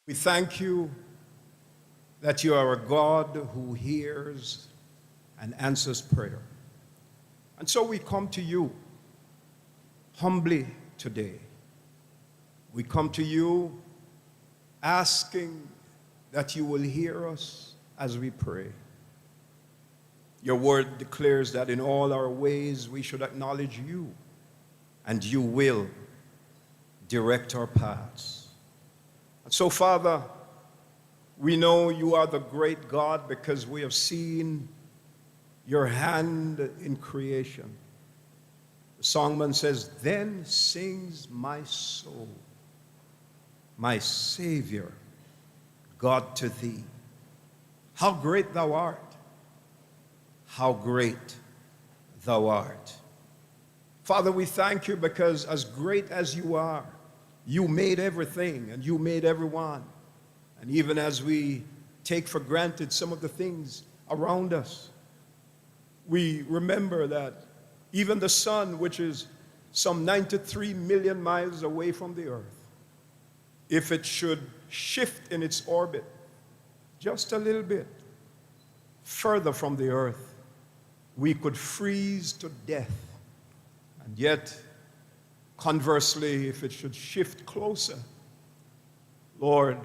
We thank you that you are a God who hears and answers prayer. And so we come to you humbly today. We come to you asking that you will hear us as we pray. Your word declares that in all our ways we should acknowledge you, and you will direct our paths. And so, Father, we know you are the great God because we have seen your hand in creation. The songman says, "Then sings my soul, my Savior, God, to thee. How great thou art! How great thou art." Father, we thank you because as great as you are, you made everything and you made everyone. And even as we take for granted some of the things around us, we remember that even the sun, which is some 93 million miles away from the earth, if it should shift in its orbit just a little bit further from the earth, we could freeze to death. And yet, conversely, if it should shift closer, Lord,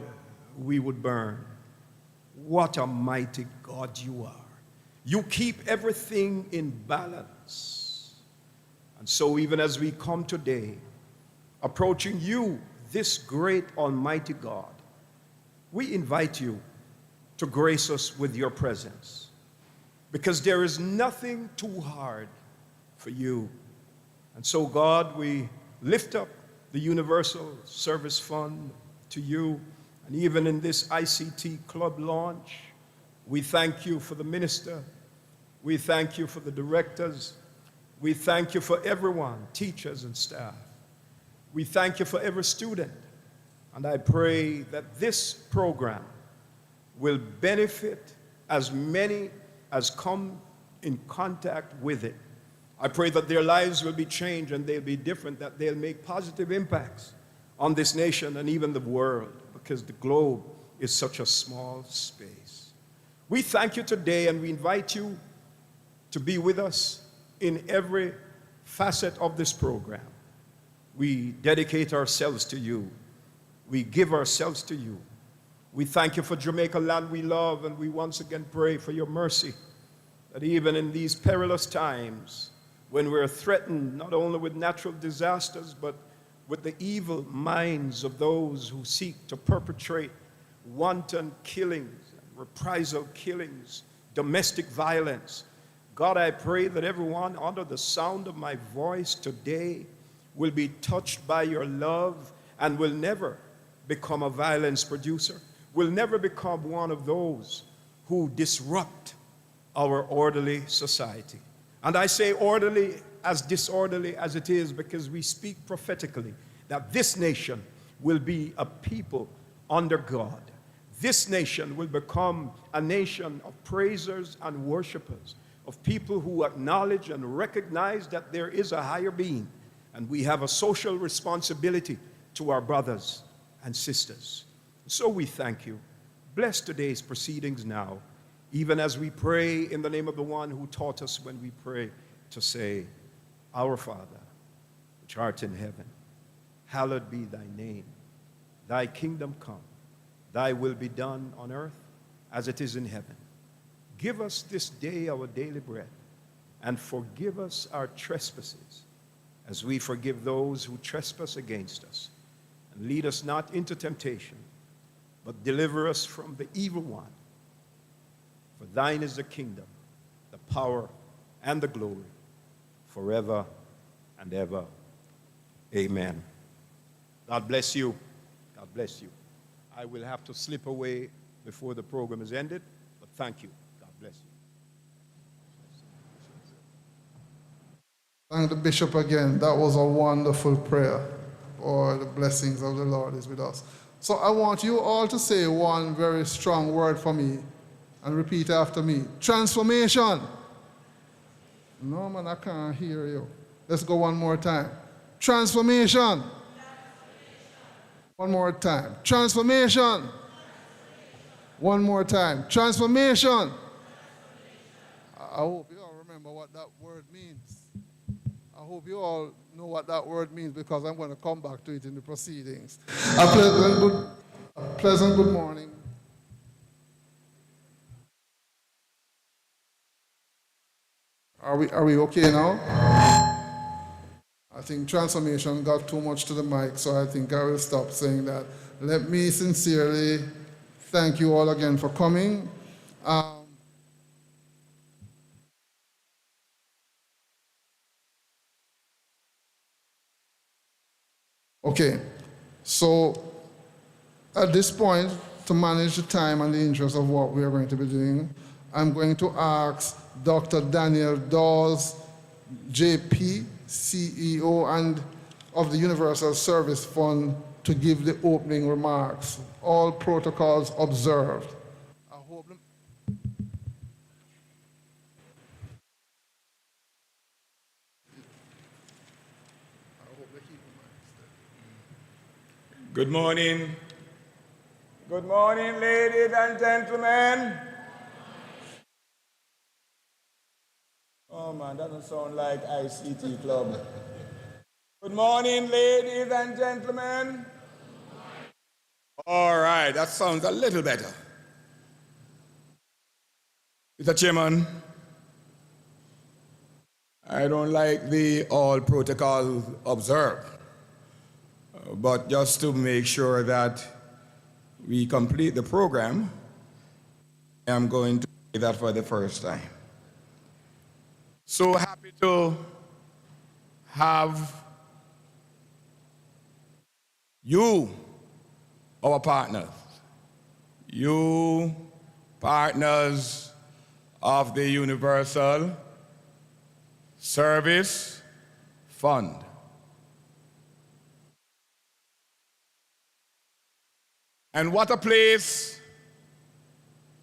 we would burn. What a mighty God you are. You keep everything in balance. And so even as we come today, approaching you, this great almighty God, we invite you to grace us with your presence, because there is nothing too hard for you. And so, God, we lift up the Universal Service Fund to you. And even in this ICT club launch, we thank you for the minister. We thank you for the directors. We thank you for everyone, teachers and staff. We thank you for every student. And I pray that this program will benefit as many as come in contact with it. I pray that their lives will be changed and they'll be different, that they'll make positive impacts on this nation and even the world, because the globe is such a small space. We thank you today, and we invite you to be with us in every facet of this program. We dedicate ourselves to you. We give ourselves to you. We thank you for Jamaica, land we love, and we once again pray for your mercy, that even in these perilous times, when we're threatened not only with natural disasters, but with the evil minds of those who seek to perpetrate wanton killings, reprisal killings, domestic violence. God, I pray that everyone under the sound of my voice today will be touched by your love and will never become a violence producer, will never become one of those who disrupt our orderly society. And I say orderly as disorderly as it is, because we speak prophetically that this nation will be a people under God. This nation will become a nation of praisers and worshipers, of people who acknowledge and recognize that there is a higher being, and we have a social responsibility to our brothers and sisters. So we thank you. Bless today's proceedings now, even as we pray in the name of the one who taught us when we pray to say, "Our Father, which art in heaven, hallowed be thy name. Thy kingdom come, thy will be done on earth as it is in heaven. Give us this day our daily bread, and forgive us our trespasses, as we forgive those who trespass against us. And lead us not into temptation, but deliver us from the evil one. For thine is the kingdom, the power, and the glory, forever and ever. Amen." God bless you. God bless you. I will have to slip away before the program is ended, but thank you. God bless you. Thank the bishop again. That was a wonderful prayer. Oh, the blessings of the Lord is with us. So I want you all to say one very strong word for me and repeat after me. Transformation. No, man, I can't hear you. Let's go one more time. Transformation. One more time. Transformation. One more time. Transformation. I hope you all remember what that word means. I hope you all know what that word means because I'm going to come back to it in the proceedings. A pleasant good morning. Are we okay now? I think transformation got too much to the mic, so I think I will stop saying that. Let me sincerely thank you all again for coming. Okay, so at this point, to manage the time and the interest of what we are going to be doing, I'm going to ask Dr. Daniel Dawes, JP, CEO and of the Universal Service Fund, to give the opening remarks. All protocols observed. I hope they keep the mic steady. Good morning. Good morning, ladies and gentlemen. Oh man, that doesn't sound like ICT club. Good morning, ladies and gentlemen. All right, that sounds a little better. Mr. Chairman, I don't like the all protocols observed, but just to make sure that we complete the program, I'm going to say that for the first time. So happy to have you, our partners, you partners of the Universal Service Fund. And what a place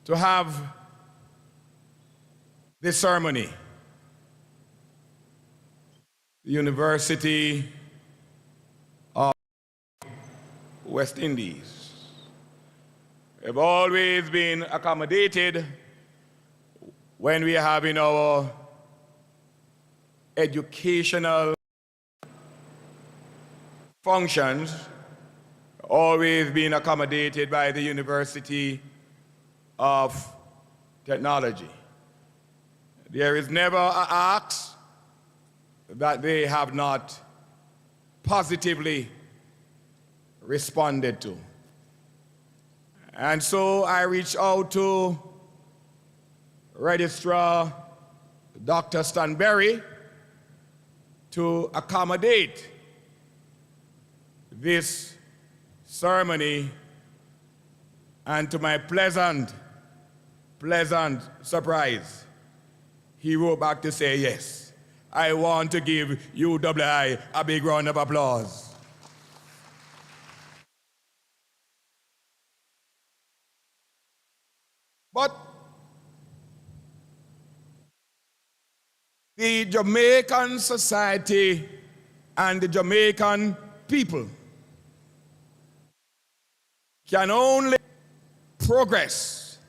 to have this ceremony. The University of West Indies. We've always been accommodated when we are having our educational functions, always been accommodated by the University of Technology. There is never an ask that they have not positively responded to. And so I reached out to Registrar Dr. Stanberry to accommodate this ceremony, and to my pleasant surprise, he wrote back to say, yes, I want to give UWI a big round of applause. But the Jamaican society and the Jamaican people can only progress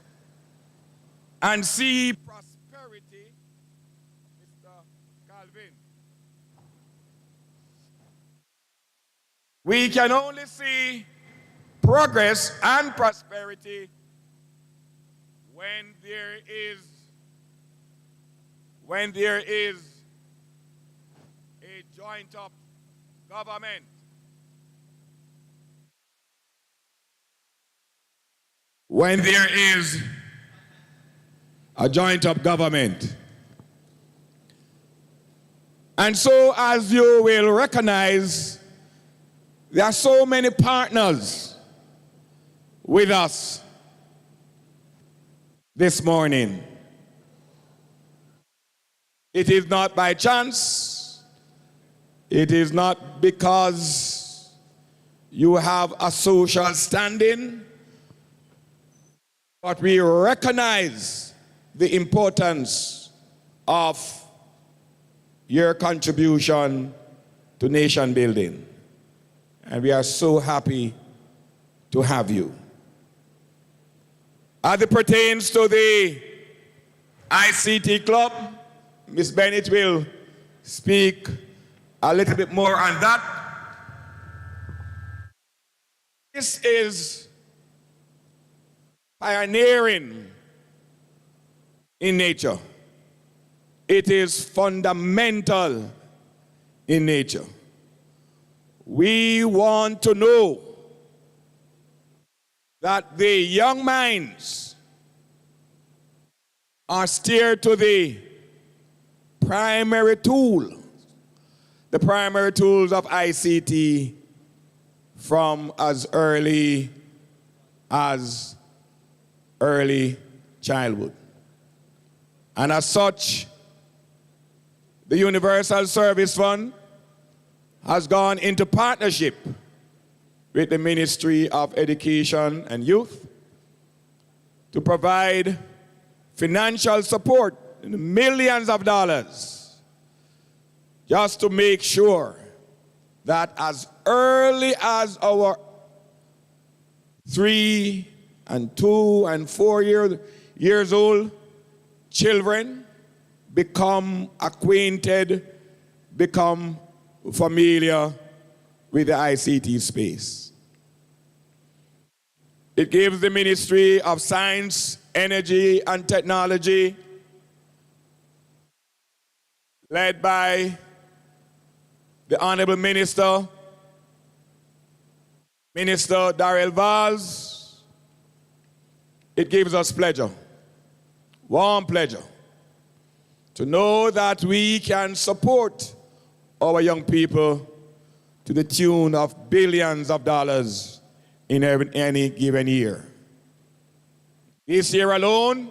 and see prosperity, Mr. Calvin. We can only see progress and prosperity when there is a joint up government. When there is a joint up government. And so, as you will recognize, there are so many partners with us this morning. It is not by chance. It is not because you have a social standing, but we recognize the importance of your contribution to nation building. And we are so happy to have you. As it pertains to the ICT Club, Ms. Bennett will speak a little bit more on that. This is pioneering in nature. It is fundamental in nature. We want to know that the young minds are steered to the primary tool, the primary tools of ICT from as early as early childhood. And as such, the Universal Service Fund has gone into partnership with the Ministry of Education and Youth to provide financial support in millions of dollars just to make sure that as early as our 3 and 2 and 4 years old children become acquainted, become familiar with the ICT space. It gives the Ministry of Science, Energy, and Technology, led by the Honorable Minister Daryl Vaz, it gives us pleasure, warm pleasure, to know that we can support our young people to the tune of billions of dollars in any given year. This year alone,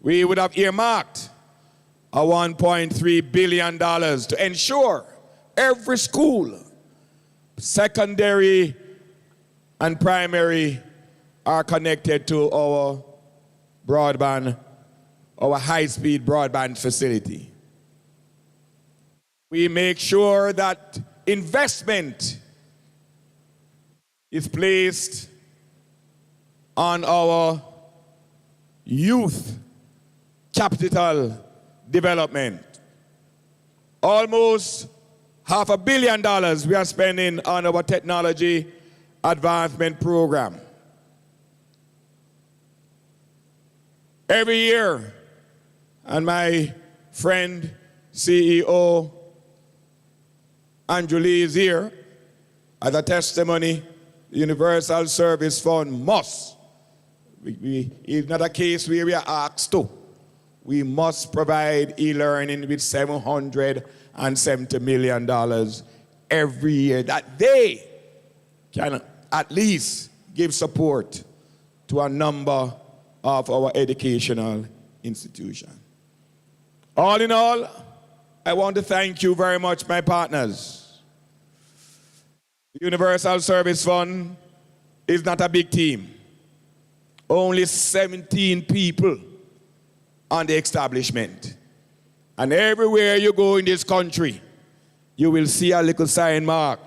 we would have earmarked a $1.3 billion to ensure every school, secondary and primary, are connected to our broadband, our high-speed broadband facility. We make sure that investment is placed on our youth capital development. Almost $500 million we are spending on our technology advancement program. Every year, and my friend, CEO Andrew Lee is here, as a testimony, the Universal Service Fund must. It's not a case where we are asked to. We must provide e-learning with $770 million every year, that they can at least give support to a number of our educational institutions. All in all, I want to thank you very much, my partners. The Universal Service Fund is not a big team. Only 17 people on the establishment. And everywhere you go in this country, you will see a little sign mark,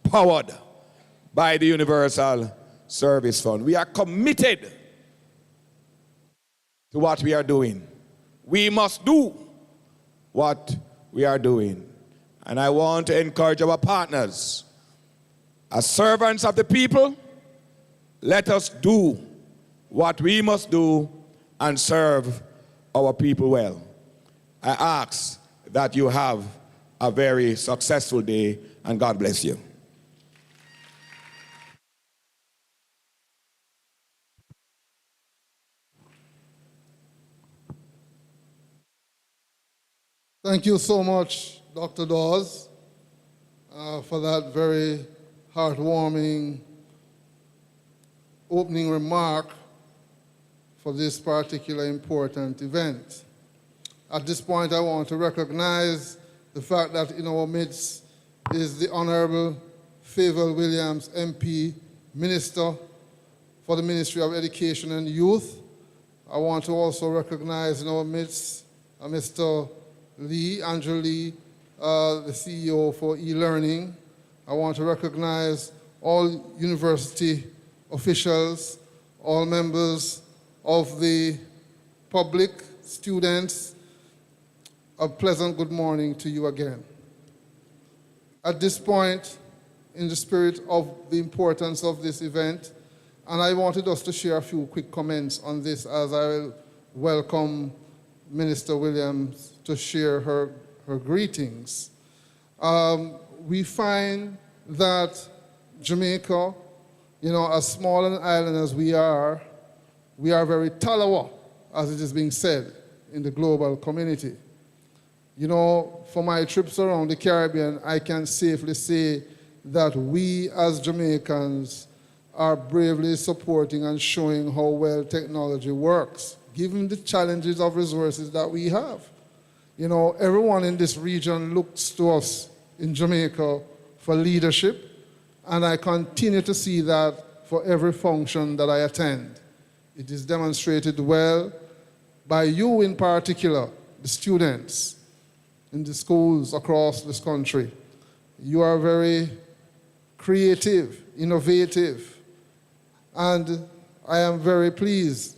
powered by the Universal Service Fund. We are committed to what we are doing. We must do what we are doing. And I want to encourage our partners, as servants of the people, let us do what we must do and serve our people well. I ask that you have a very successful day, and God bless you. Thank you so much, Dr. Dawes, for that very heartwarming opening remark for this particular important event. At this point, I want to recognize the fact that in our midst is the Honorable Fayval Williams, MP, Minister for the Ministry of Education and Youth. I want to also recognize in our midst Mr. Lee, Andrew Lee, the CEO for e-learning. I want to recognize all university officials, all members of the public, students, a pleasant good morning to you again. At this point, in the spirit of the importance of this event, and I wanted us to share a few quick comments on this as I will welcome Minister Williams to share her greetings. We find that Jamaica, as small an island as we are very talawa, as it is being said in the global community. For my trips around the Caribbean, I can safely say that we as Jamaicans are bravely supporting and showing how well technology works, given the challenges of resources that we have. Everyone in this region looks to us in Jamaica for leadership, and I continue to see that for every function that I attend. It is demonstrated well by you in particular, the students in the schools across this country. You are very creative, innovative, and I am very pleased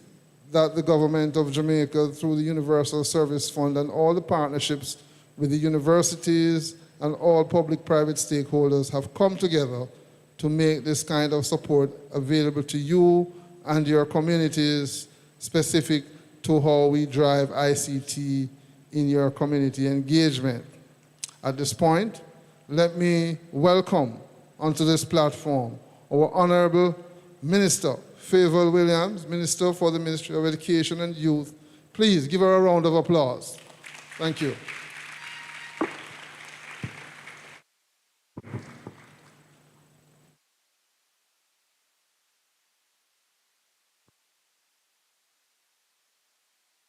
that the government of Jamaica, through the Universal Service Fund and all the partnerships with the universities and all public-private stakeholders have come together to make this kind of support available to you and your communities, specific to how we drive ICT in your community engagement. At this point, let me welcome onto this platform our Honorable Minister, Fayval Williams, Minister for the Ministry of Education and Youth. Please give her a round of applause. Thank you.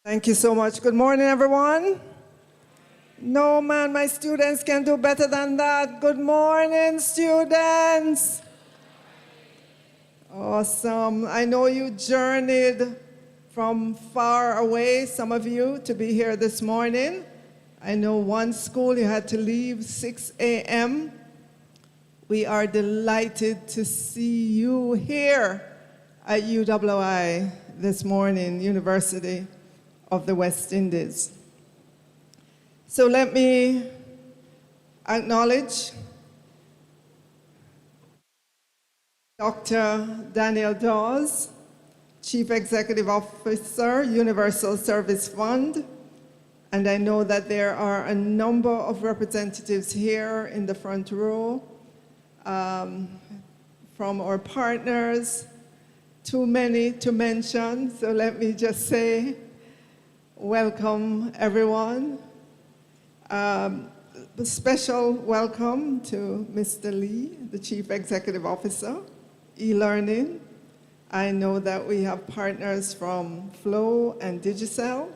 Thank you so much. Good morning, everyone. No, man, my students can do better than that. Good morning, students. Awesome. I know you journeyed from far away, some of you, to be here this morning. I know one school you had to leave 6 a.m. We are delighted to see you here at UWI this morning, University of the West Indies. So let me acknowledge Dr. Daryl Vaz, Chief Executive Officer, Universal Service Fund, and I know that there are a number of representatives here in the front row from our partners, too many to mention, so let me just say welcome, everyone. A special welcome to Mr. Lee, the Chief Executive Officer, e-learning. I know that we have partners from Flow and Digicel.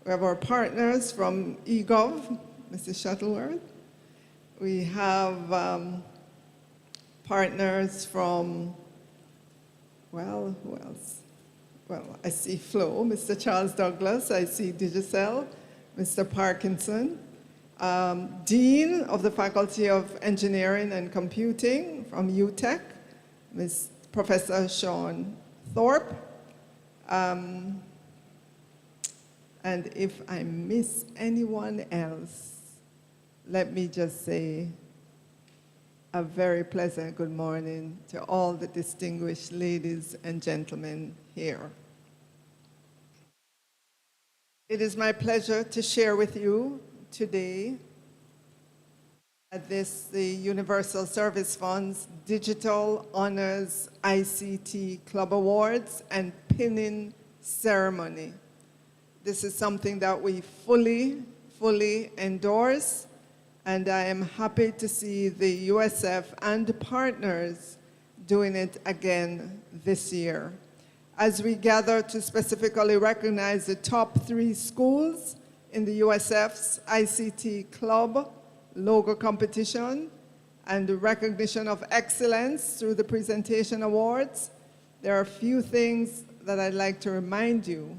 We have our partners from eGov, Mr. Shuttleworth. We have partners from, well, who else? Well, I see Flow, Mr. Charles Douglas. I see Digicel, Mr. Parkinson. Dean of the Faculty of Engineering and Computing from UTech, Ms. Professor Sean Thorpe. And if I miss anyone else, let me just say a very pleasant good morning to all the distinguished ladies and gentlemen here. It is my pleasure to share with you today at the Universal Service Fund's Digital Honors ICT Club Awards and Pinning Ceremony. This is something that we fully endorse, and I am happy to see the USF and partners doing it again this year. As we gather to specifically recognize the top 3 schools in the USF's ICT Club logo competition and the recognition of excellence through the presentation awards, there are a few things that I'd like to remind you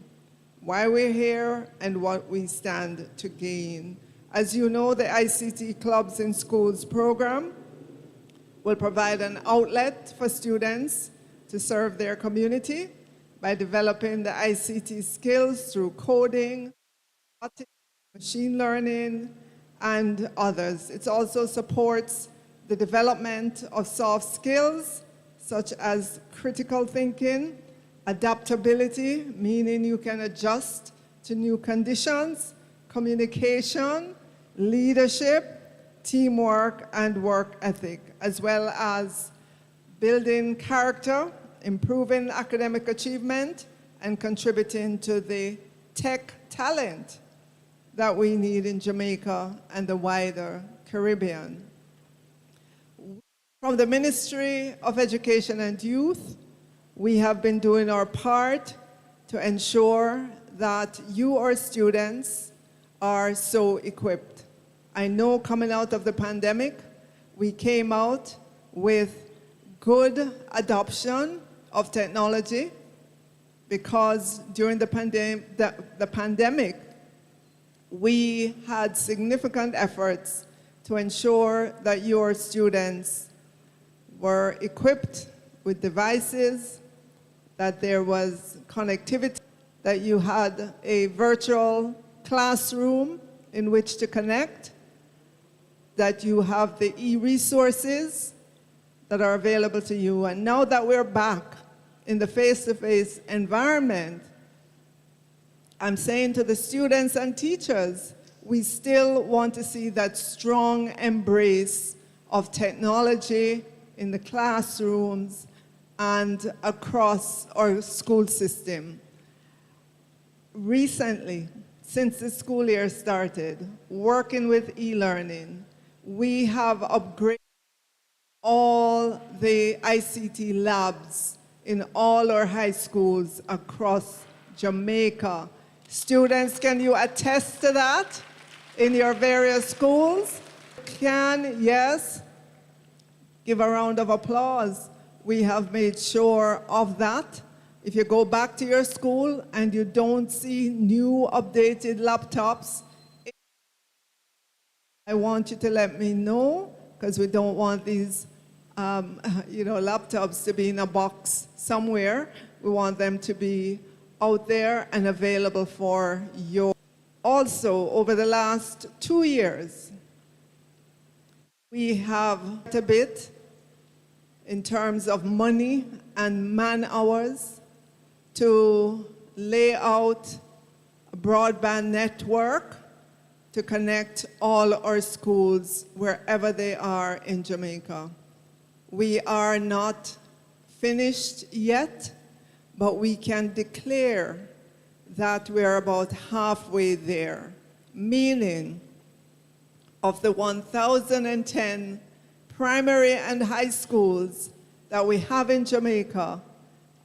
why we're here and what we stand to gain. As you know, the ICT Clubs in Schools program will provide an outlet for students to serve their community by developing the ICT skills through coding, machine learning, and others. It also supports the development of soft skills such as critical thinking, adaptability, meaning you can adjust to new conditions, communication, leadership, teamwork, and work ethic, as well as building character, improving academic achievement, and contributing to the tech talent that we need in Jamaica and the wider Caribbean. From the Ministry of Education and Youth, we have been doing our part to ensure that you, our students, are so equipped. I know coming out of the pandemic, we came out with good adoption of technology because during the pandemic, we had significant efforts to ensure that your students were equipped with devices, that there was connectivity, that you had a virtual classroom in which to connect, that you have the e-resources that are available to you. And now that we're back in the face-to-face environment, I'm saying to the students and teachers, we still want to see that strong embrace of technology in the classrooms and across our school system. Recently, since the school year started, working with e-learning, we have upgraded all the ICT labs in all our high schools across Jamaica. Students, can you attest to that in your various schools? Can, yes, give a round of applause. We have made sure of that. If you go back to your school and you don't see new updated laptops, I want you to let me know, because we don't want these laptops to be in a box somewhere. We want them to be out there and available for you. Also, over the last 2 years, we have a bit in terms of money and man-hours to lay out a broadband network to connect all our schools wherever they are in Jamaica. We are not finished yet, but we can declare that we are about halfway there, meaning of the 1,010 primary and high schools that we have in Jamaica,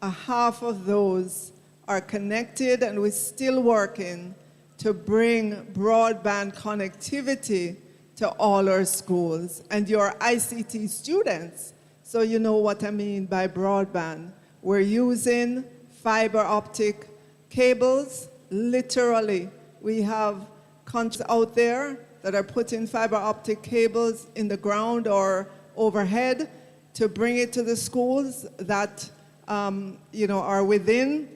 a half of those are connected, and we're still working to bring broadband connectivity to all our schools. And your ICT students, so you know what I mean by broadband. We're using fiber optic cables, literally. We have countries out there that are putting fiber optic cables in the ground or overhead to bring it to the schools that are within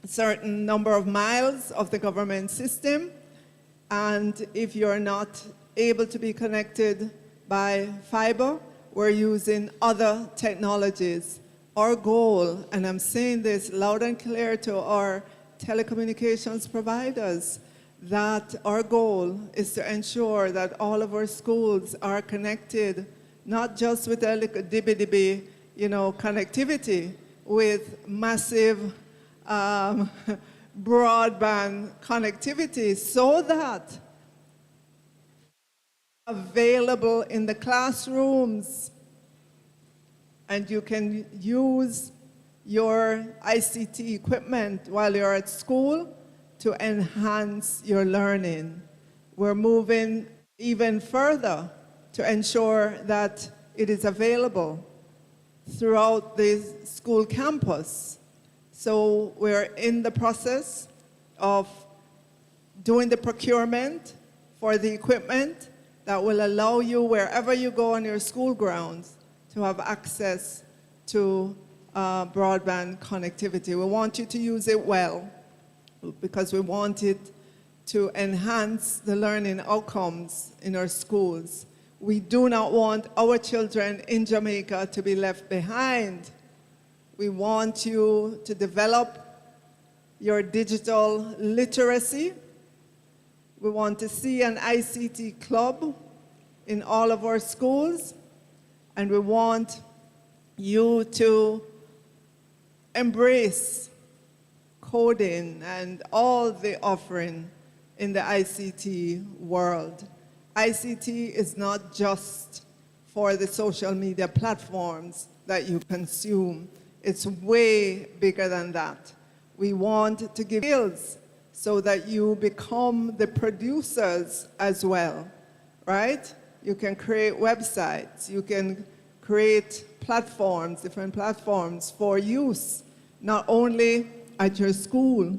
a certain number of miles of the government system. And if you're not able to be connected by fiber, we're using other technologies. Our goal, and I'm saying this loud and clear to our telecommunications providers, that our goal is to ensure that all of our schools are connected, not just with a little dibby-dibby, connectivity, with massive broadband connectivity, so that available in the classrooms, and you can use your ICT equipment while you're at school to enhance your learning. We're moving even further to ensure that it is available throughout the school campus. So we're in the process of doing the procurement for the equipment that will allow you, wherever you go on your school grounds, to have access to broadband connectivity. We want you to use it well because we want it to enhance the learning outcomes in our schools. We do not want our children in Jamaica to be left behind. We want you to develop your digital literacy. We want to see an ICT club in all of our schools, and we want you to embrace coding and all the offering in the ICT world. ICT is not just for the social media platforms that you consume. It's way bigger than that. We want to give skills so that you become the producers as well, right? You can create websites, you can create platforms, different platforms for use, not only at your school,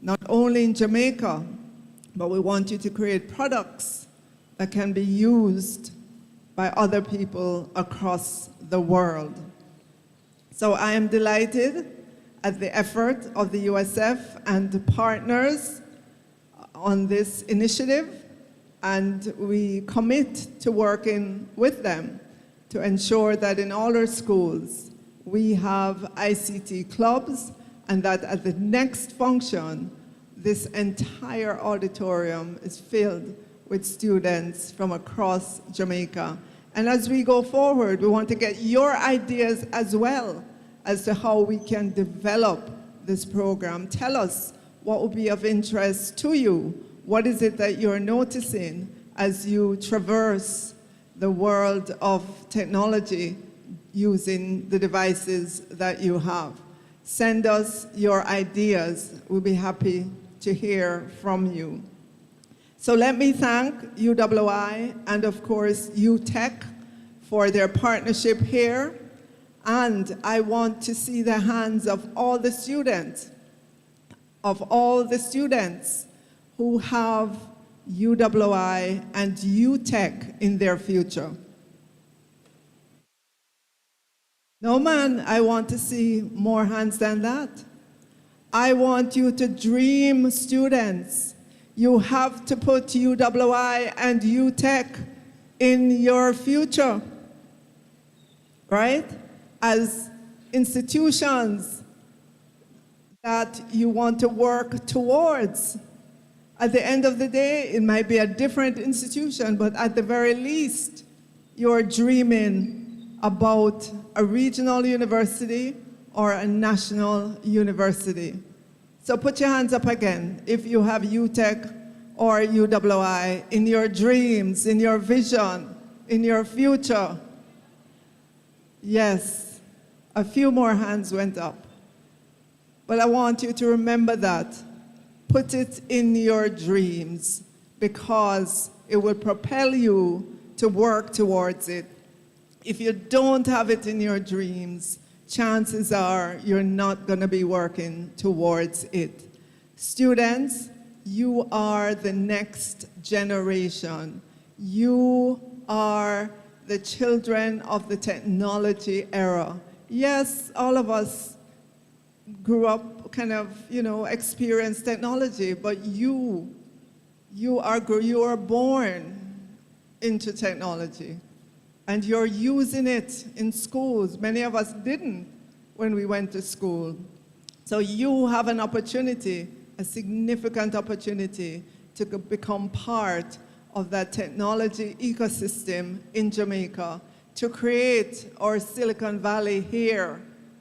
not only in Jamaica, but we want you to create products that can be used by other people across the world. So I am delighted at the effort of the USF and the partners on this initiative, and we commit to working with them to ensure that in all our schools we have ICT clubs, and that at the next function this entire auditorium is filled with students from across Jamaica. And as we go forward, we want to get your ideas as well as to how we can develop this program. Tell us what would be of interest to you. What is it that you're noticing as you traverse the world of technology using the devices that you have? Send us your ideas. We'll be happy to hear from you. So let me thank UWI and of course UTech for their partnership here. And I want to see the hands of all the students, who have UWI and UTech in their future. No, man, I want to see more hands than that. I want you to dream, students. You have to put UWI and UTech in your future, right? As institutions that you want to work towards. At the end of the day, it might be a different institution, but at the very least, you're dreaming about a regional university or a national university. So put your hands up again if you have UTech or UWI in your dreams, in your vision, in your future. Yes, a few more hands went up. But I want you to remember that. Put it in your dreams because it will propel you to work towards it. If you don't have it in your dreams, chances are you're not going to be working towards it. Students, you are the next generation. You are the children of the technology era. Yes, all of us grew up experienced technology, but you are born into technology. And you're using it in schools. Many of us didn't when we went to school. So you have an opportunity, a significant opportunity, to become part of that technology ecosystem in Jamaica, to create our Silicon Valley here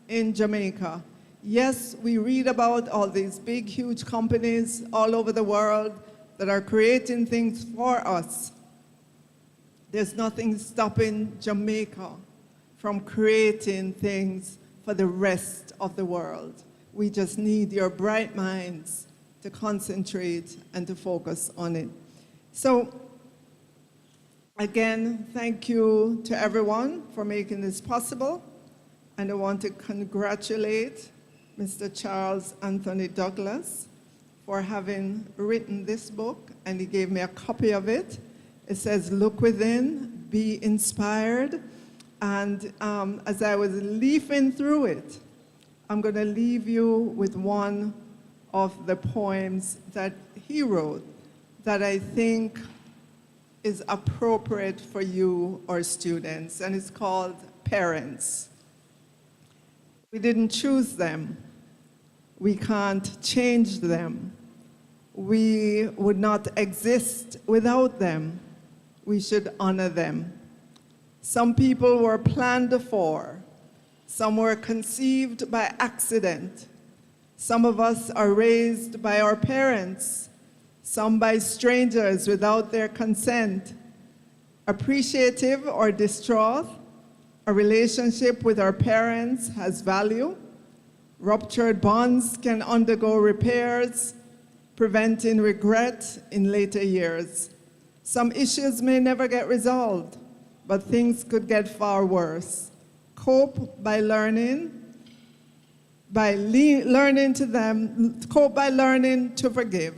in Jamaica. Yes, we read about all these big, huge companies all over the world that are creating things for us. There's nothing stopping Jamaica from creating things for the rest of the world. We just need your bright minds to concentrate and to focus on it. So, again, thank you to everyone for making this possible. And I want to congratulate Mr. Charles Anthony Douglas for having written this book, and he gave me a copy of it. It says, "Look within, be inspired." And as I was leafing through it, I'm going to leave you with one of the poems that he wrote that I think is appropriate for you, our students, and it's called Parents. We didn't choose them. We can't change them. We would not exist without them. We should honor them. Some people were planned for. Some were conceived by accident. Some of us are raised by our parents, some by strangers without their consent. Appreciative or distraught, a relationship with our parents has value. Ruptured bonds can undergo repairs, preventing regret in later years. Some issues may never get resolved, but things could get far worse. Cope by learning to forgive.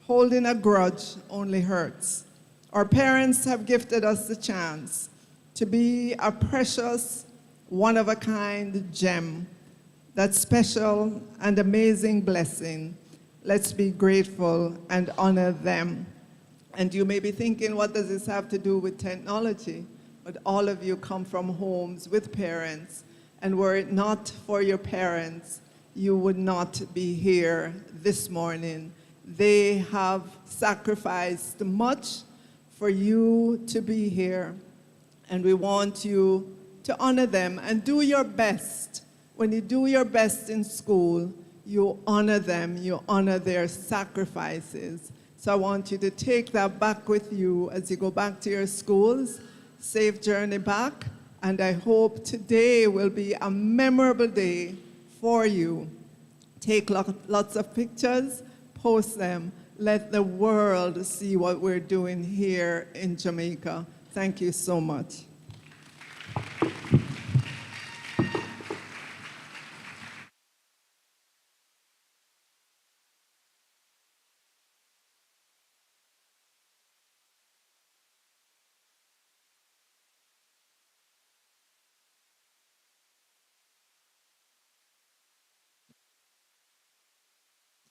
Holding a grudge only hurts. Our parents have gifted us the chance to be a precious, one-of-a-kind gem, that special and amazing blessing. Let's be grateful and honor them. And you may be thinking, what does this have to do with technology? But all of you come from homes with parents, and were it not for your parents, you would not be here this morning. They have sacrificed much for you to be here, and we want you to honor them and do your best. When you do your best in school, you honor them, you honor their sacrifices. So I want you to take that back with you as you go back to your schools. Safe journey back, and I hope today will be a memorable day for you. Take lots of pictures, post them, let the world see what we're doing here in Jamaica. Thank you so much.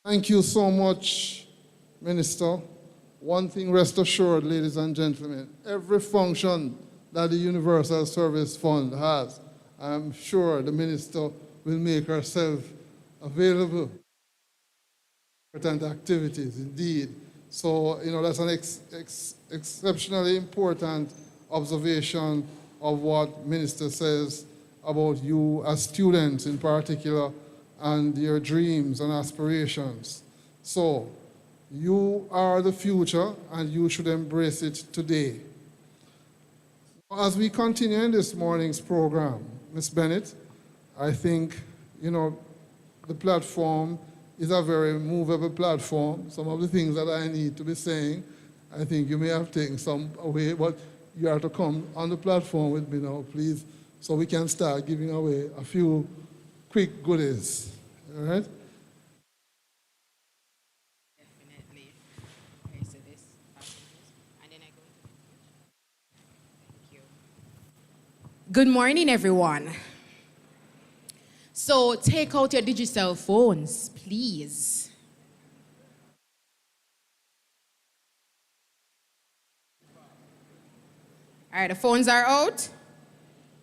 Thank you so much, Minister. One thing rest assured, ladies and gentlemen, every function that the Universal Service Fund has, I'm sure the Minister will make herself available for important activities, indeed. So, that's an exceptionally important observation of what Minister says about you as students in particular, and your dreams and aspirations. So, you are the future, and you should embrace it today. As we continue in this morning's program, Ms. Bennett, I think, the platform is a very movable platform. Some of the things that I need to be saying, I think you may have taken some away, but you have to come on the platform with me now, please, so we can start giving away a few quick goodies, all right? Definitely. Okay, so this, and then I go into Thank you. Good morning, everyone. So take out your digital phones, please. All right, the phones are out.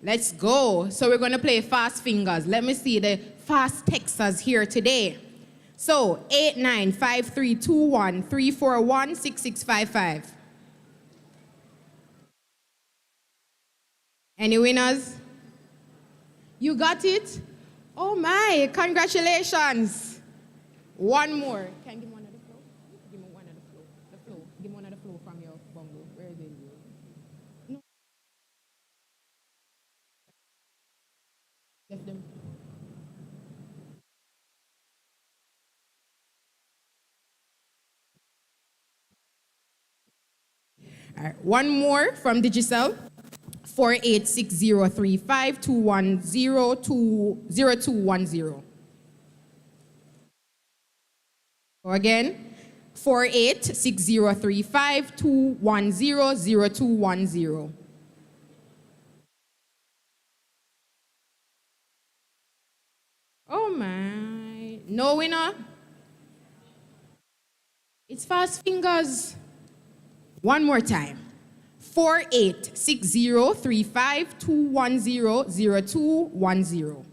Let's go. So we're going to play fast fingers. Let me see the fast texters here today. So 895321341665. Any winners? You got it? Oh my, congratulations. One more. Can you give me one of the flow? Give me one of the flow. The flow. Give me one of the flow from your bongo. Where is it? No. Left them. All right, one more from Digicel. 48603521020210. Go again. 48603521020210. Oh It's fast fingers. One more time. 48603521000210.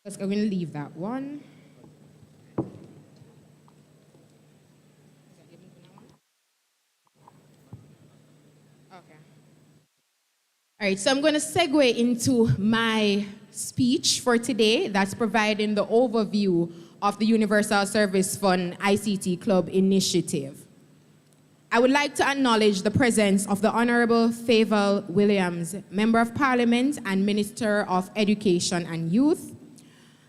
I'm going to leave that one. Okay. All right, so I'm going to segue into my speech for today that's providing the overview of the Universal Service Fund ICT Club initiative. I would like to acknowledge the presence of the Honorable Fayval Williams, Member of Parliament and Minister of Education and Youth,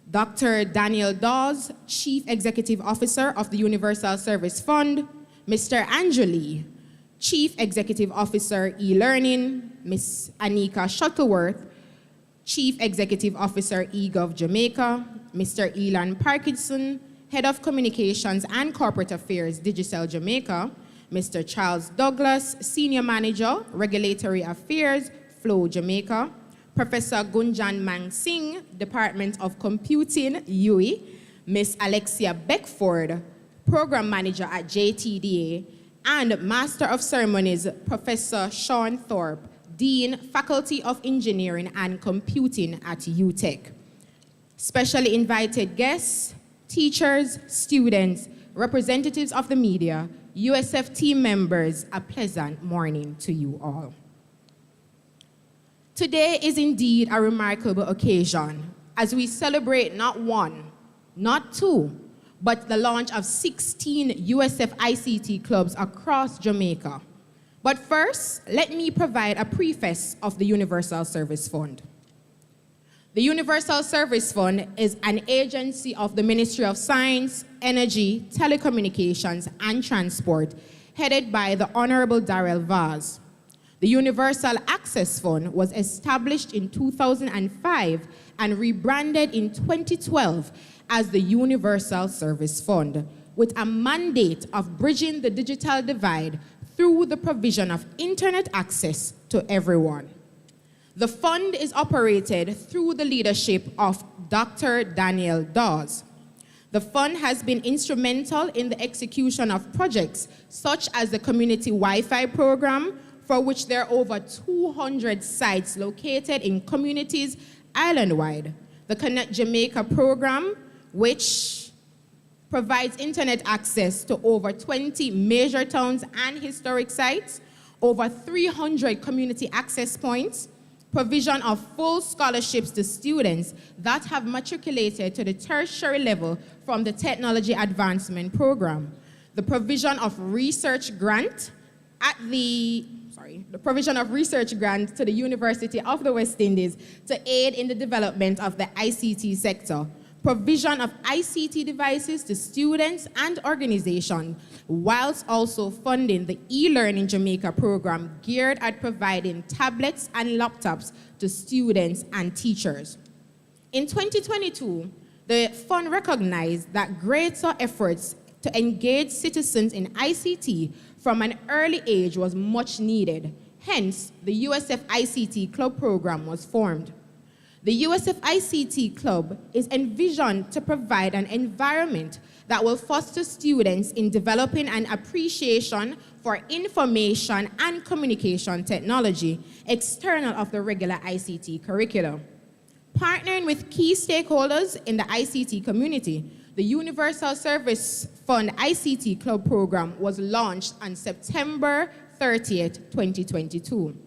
Dr. Daryl Vaz, Chief Executive Officer of the Universal Service Fund, Mr. Andrew Lee, Chief Executive Officer E-Learning, Ms. Anika Shuttleworth, Chief Executive Officer eGov Jamaica, Mr. Elan Parkinson, Head of Communications and Corporate Affairs, Digicel Jamaica, Mr. Charles Douglas, Senior Manager, Regulatory Affairs, Flow Jamaica, Professor Gunjan Mang Singh, Department of Computing, UE, Ms. Alexia Beckford, Program Manager at JTDA, and Master of Ceremonies, Professor Sean Thorpe, Dean, Faculty of Engineering and Computing at UTech. Specially invited guests, teachers, students, representatives of the media, USF team members, a pleasant morning to you all. Today is indeed a remarkable occasion as we celebrate not one, not two, but the launch of 16 USF ICT clubs across Jamaica. But first, let me provide a preface of the Universal Service Fund. The Universal Service Fund is an agency of the Ministry of Science, Energy, Telecommunications, and Transport, headed by the Honorable Daryl Vaz. The Universal Access Fund was established in 2005 and rebranded in 2012 as the Universal Service Fund, with a mandate of bridging the digital divide through the provision of internet access to everyone. The fund is operated through the leadership of Dr. Daryl Vaz. The fund has been instrumental in the execution of projects such as the Community Wi-Fi program, for which there are over 200 sites located in communities island-wide. The Connect Jamaica program, which provides internet access to over 20 major towns and historic sites, over 300 community access points, provision of full scholarships to students that have matriculated to the tertiary level from the Technology Advancement Program, the provision of research grant the provision of research grants to the University of the West Indies to aid in the development of the ICT sector, provision of ICT devices to students and organizations, whilst also funding the e-Learning Jamaica program geared at providing tablets and laptops to students and teachers. In 2022, the fund recognized that greater efforts to engage citizens in ICT from an early age was much needed. Hence, the USF ICT Club program was formed. The USF ICT Club is envisioned to provide an environment that will foster students in developing an appreciation for information and communication technology external of the regular ICT curriculum. Partnering with key stakeholders in the ICT community, the Universal Service Fund ICT Club program was launched on September 30th, 2022.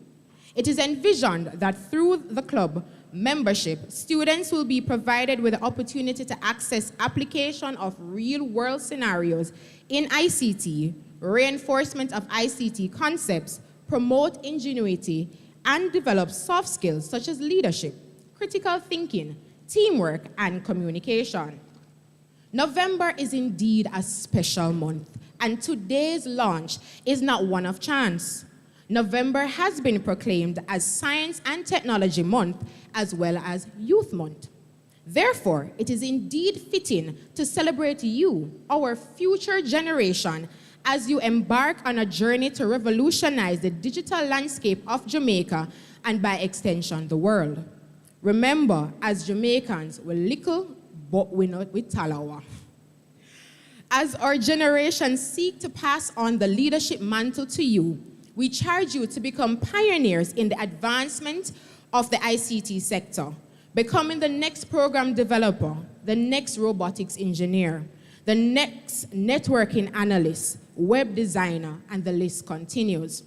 It is envisioned that through the club membership, students will be provided with the opportunity to access application of real-world scenarios in ICT, reinforcement of ICT concepts, promote ingenuity, and develop soft skills such as leadership, critical thinking, teamwork, and communication. November is indeed a special month, and today's launch is not one of chance. November has been proclaimed as Science and Technology Month as well as Youth Month. Therefore, it is indeed fitting to celebrate you, our future generation, as you embark on a journey to revolutionize the digital landscape of Jamaica and by extension, the world. Remember, as Jamaicans, we're little but we're not with Talawa. As our generation seek to pass on the leadership mantle to you, we charge you to become pioneers in the advancement of the ICT sector, becoming the next program developer, the next robotics engineer, the next networking analyst, web designer, and the list continues.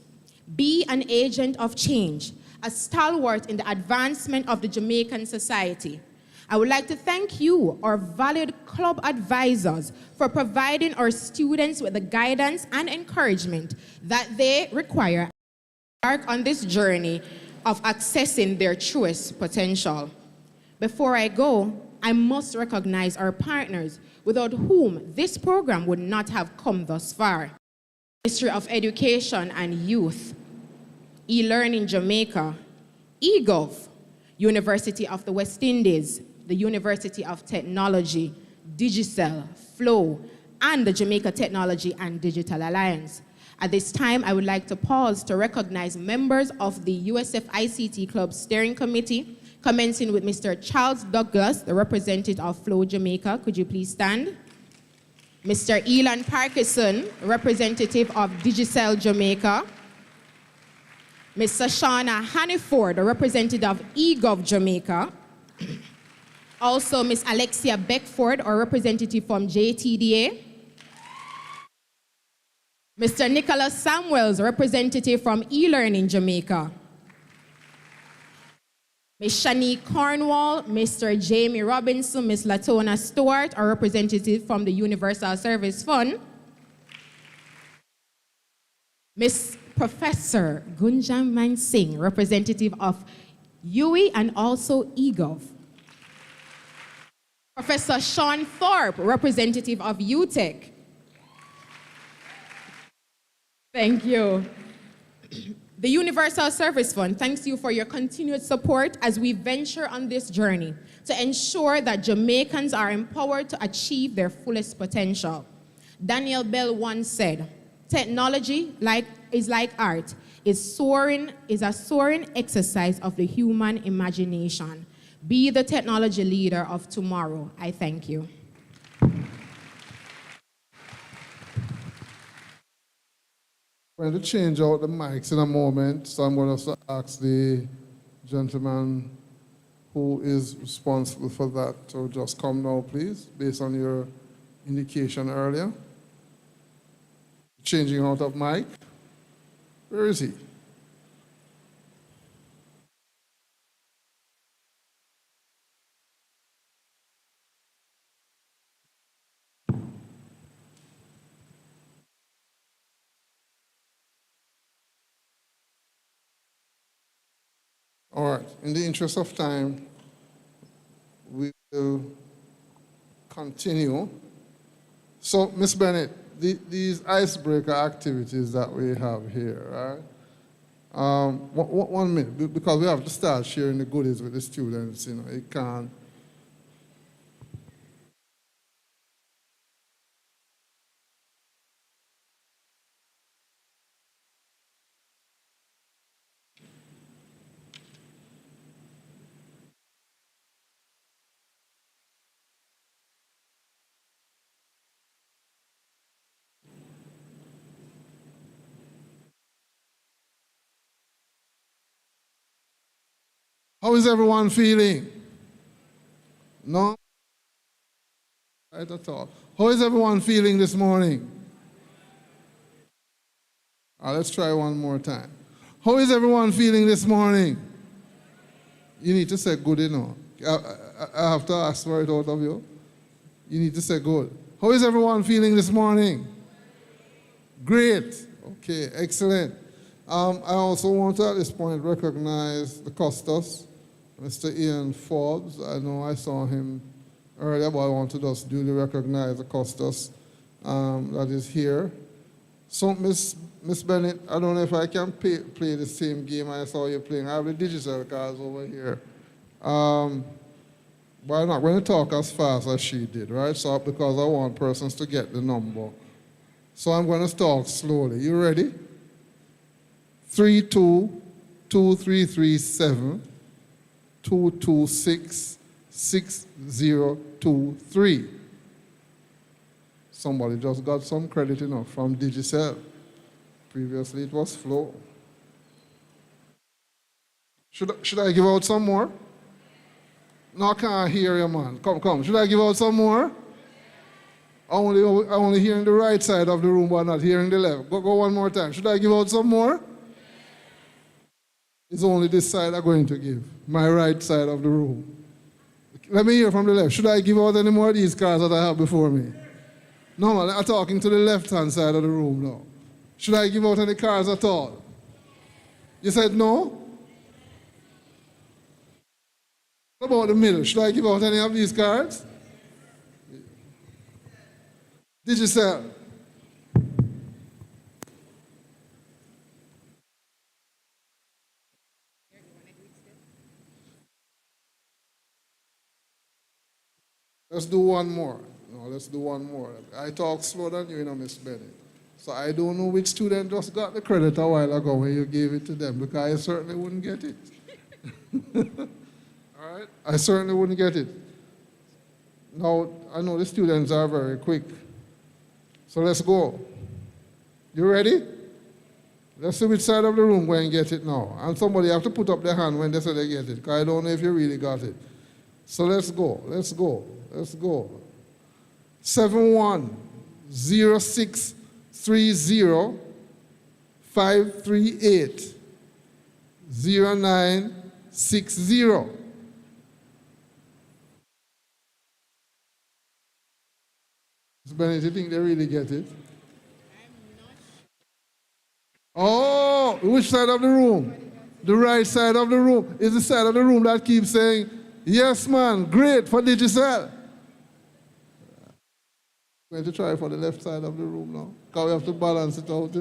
Be an agent of change, a stalwart in the advancement of the Jamaican society. I would like to thank you, our valued club advisors, for providing our students with the guidance and encouragement that they require on this journey of accessing their truest potential. Before I go, I must recognize our partners without whom this program would not have come thus far. Ministry of Education and Youth, eLearning Jamaica, eGov, University of the West Indies, the University of Technology, Digicel, Flow, and the Jamaica Technology and Digital Alliance. At this time, I would like to pause to recognize members of the USF ICT Club Steering Committee, commencing with Mr. Charles Douglas, the representative of Flow Jamaica. Could you please stand? Mr. Elan Parkinson, representative of Digicel Jamaica. Ms. Sashana Hanniford, the representative of eGov Jamaica. Also, Ms. Alexia Beckford, our representative from JTDA. Mr. Nicholas Samuels, representative from eLearning Jamaica. Ms. Shanique Cornwall, Mr. Jamie Robinson, Ms. Latona Stewart, our representative from the Universal Service Fund. Ms. Professor Gunjan Man Singh, representative of UE and also eGov. Professor Sean Thorpe, representative of UTech. Thank you. The Universal Service Fund thanks you for your continued support as we venture on this journey to ensure that Jamaicans are empowered to achieve their fullest potential. Daniel Bell once said, technology is like art, is a soaring exercise of the human imagination. Be the technology leader of tomorrow. I thank you. We're going to change out the mics in a moment, so I'm going to ask the gentleman who is responsible for that to just come now, please, based on your indication earlier. Changing out of mic. Where is he? All right, in the interest of time, we will continue. So, Ms. Bennett, these icebreaker activities that we have here, right? 1 minute, because we have to start sharing the goodies with the students, you know, it can't. How is everyone feeling? No? Right at all. How is everyone feeling this morning? Let's try one more time. How is everyone feeling this morning? You need to say good, you know. I have to ask for it out of you. You need to say good. How is everyone feeling this morning? Great. Okay, excellent. I also want to at this point recognize the Custos, Mr. Ian Forbes. I know I saw him earlier, but I want to just duly recognize the Custos that is here. So, Miss Bennett, I don't know if I can play the same game I saw you playing. I have the digital cards over here. But I'm not going to talk as fast as she did, right? So, because I want persons to get the number. So I'm going to talk slowly. You ready? 322337 226 6023. Somebody just got some credit, from Digicel. Previously it was Flow. Should I give out some more? No, I can't hear you, man. Come. Should I give out some more? I only hearing the right side of the room, but not hearing the left. Go one more time. Should I give out some more? It's only this side I'm going to give. My right side of the room. Let me hear from the left. Should I give out any more of these cards that I have before me? No, man, I'm talking to the left-hand side of the room now. Should I give out any cards at all? You said no? What about the middle? Should I give out any of these cards? Digicel. Let's do one more. No, let's do one more. I talk slower than you, Miss Bennett. So I don't know which student just got the credit a while ago when you gave it to them, because I certainly wouldn't get it. All right? I certainly wouldn't get it. Now, I know the students are very quick. So let's go. You ready? Let's see which side of the room go and get it now. And somebody have to put up their hand when they say they get it, because I don't know if you really got it. So let's go. 710630 538 0960. Ms. Bennett, you think they really get it? Oh, which side of the room? The right side of the room is the side of the room that keeps saying, yes, man, great for Digicel. I'm going to try for the left side of the room now, because we have to balance it out,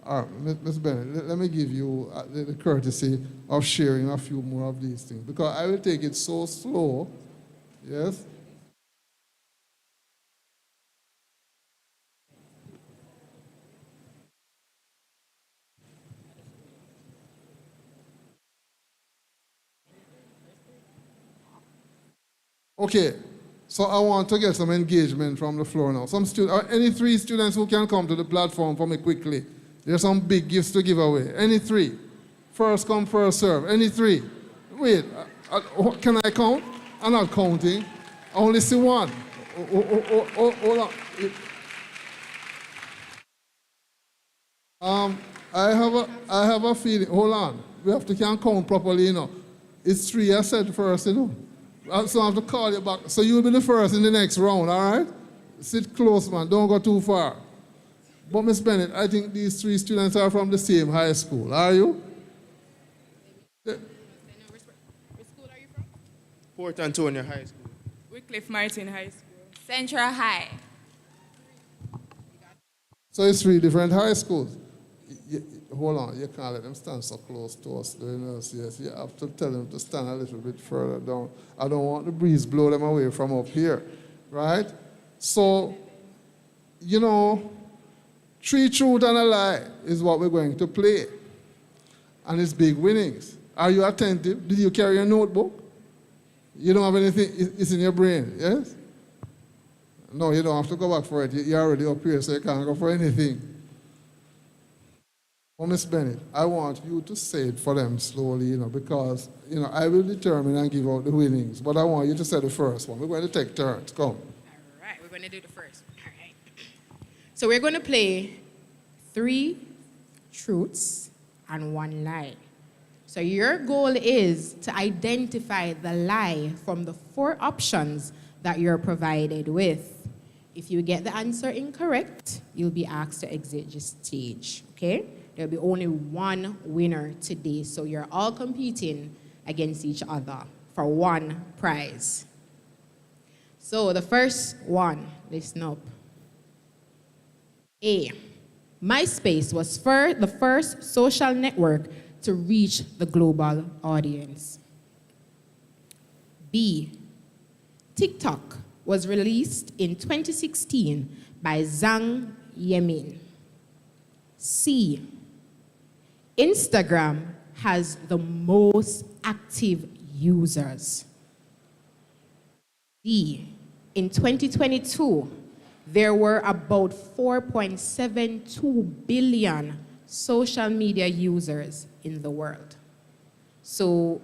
All right, Ms. Bennett, let me give you the courtesy of sharing a few more of these things, because I will take it so slow, yes? Okay, so I want to get some engagement from the floor now. Any three students who can come to the platform for me quickly. There's some big gifts to give away. Any three? First come, first serve. Any three? Wait, can I count? I'm not counting. I only see one. Hold on. I have a feeling. Hold on. We have to can count properly, It's three I said first, So I have to call you back. So you'll be the first in the next round, all right? Sit close, man. Don't go too far. But, Miss Bennett, I think these three students are from the same high school. Are you? Which school are you from? Port Antonio High School. Wycliffe Martin High School. Central High. So it's three different high schools. Hold on, you can't let them stand so close to us. Yes, you have to tell them to stand a little bit further down. I don't want the breeze blow them away from up here, right? So, three truth and a lie is what we're going to play. And it's big winnings. Are you attentive? Did you carry your notebook? You don't have anything, it's in your brain, yes? No, you don't have to go back for it. You're already up here, so you can't go for anything. Well, Miss Bennett, I want you to say it for them slowly, because, I will determine and give out the winnings, but I want you to say the first one. We're going to take turns. Come. All right, we're going to do the first one. All right. So we're going to play 3 truths and 1 lie. So your goal is to identify the lie from the 4 options that you're provided with. If you get the answer incorrect, you'll be asked to exit the stage, okay? There'll be only 1 winner today, so you're all competing against each other for 1 prize. So the first one, listen up. A, MySpace was the first social network to reach the global audience. B, TikTok was released in 2016 by Zhang Yemin. C, Instagram has the most active users. D. In 2022, there were about 4.72 billion social media users in the world. So,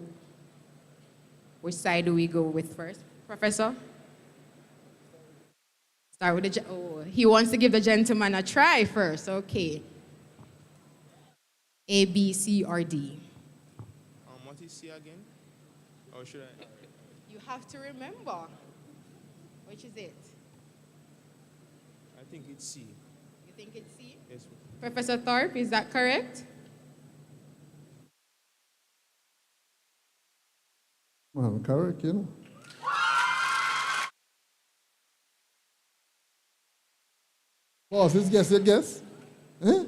which side do we go with first, Professor? Start with he wants to give the gentleman a try first. Okay. A, B, C, or D? What is C again? Or should I? You have to remember. Which is it? I think it's C. You think it's C? Yes. Professor Thorpe, is that correct? Man, correct, you know. Boss, this guess, your guess? Eh?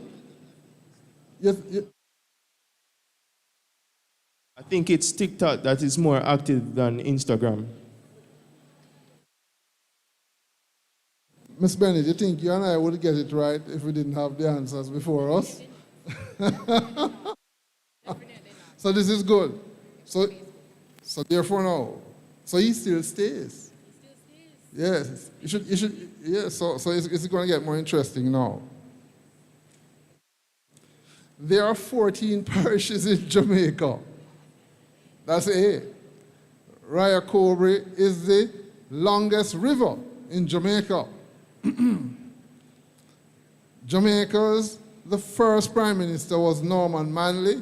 Yes, yes. I think it's TikTok that is more active than Instagram. Miss Bennett, you think you and I would get it right if we didn't have the answers before us? So this is good. So therefore now, so he still stays. Yes, you should, yes, so it's going to get more interesting now. There are 14 parishes in Jamaica. That's A. Ryacobre is the longest river in Jamaica. Jamaica's the first prime minister was Norman Manley,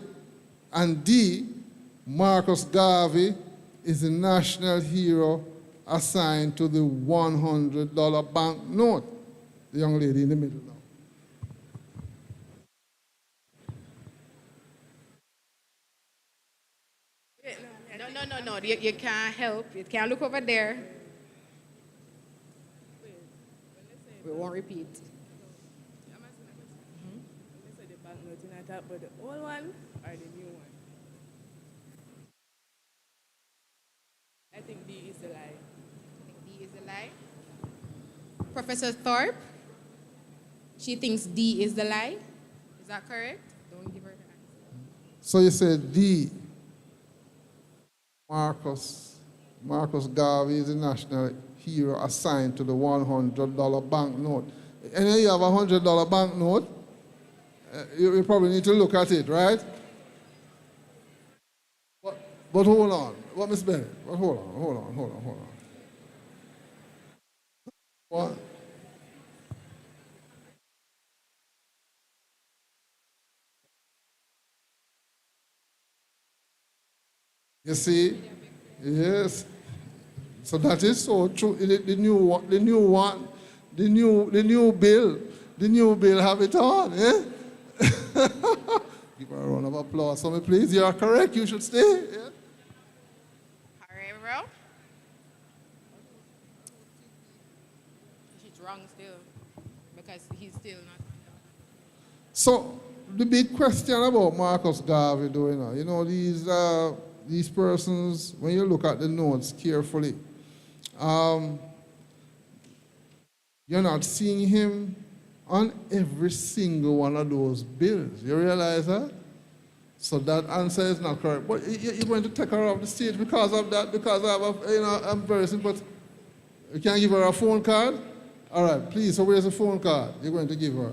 and D. Marcus Garvey is the national hero assigned to the $100 banknote. The young lady in the middle now. No. You can't help. You can't look over there. We won't repeat. I'm asking a question. Let's say the banknote in that, but the old one or the new one? I think D is a lie. D is a lie. Professor Thorpe, she thinks D is the lie. Is that correct? Don't give her the answer. So you said D. Marcus Garvey is the national hero assigned to the $100 banknote. And then you have a $100 banknote, you probably need to look at it, right? But hold on. What, Miss Bennett? But hold on. What? You see? Yes. So that is so true. The new bill have it on, eh? Give her a round of applause. So please, you are correct. You should stay. Yeah? All right, bro. She's wrong still because he's still not. So the big question about Marcus Garvey doing, you know, these persons, when you look at the notes carefully, you're not seeing him on every single one of those bills. You realize that? So that answer is not correct. But you're going to take her off the stage because of that, because I have a, embarrassing, but you can't give her a phone card? All right, please, so where's the phone card you're going to give her?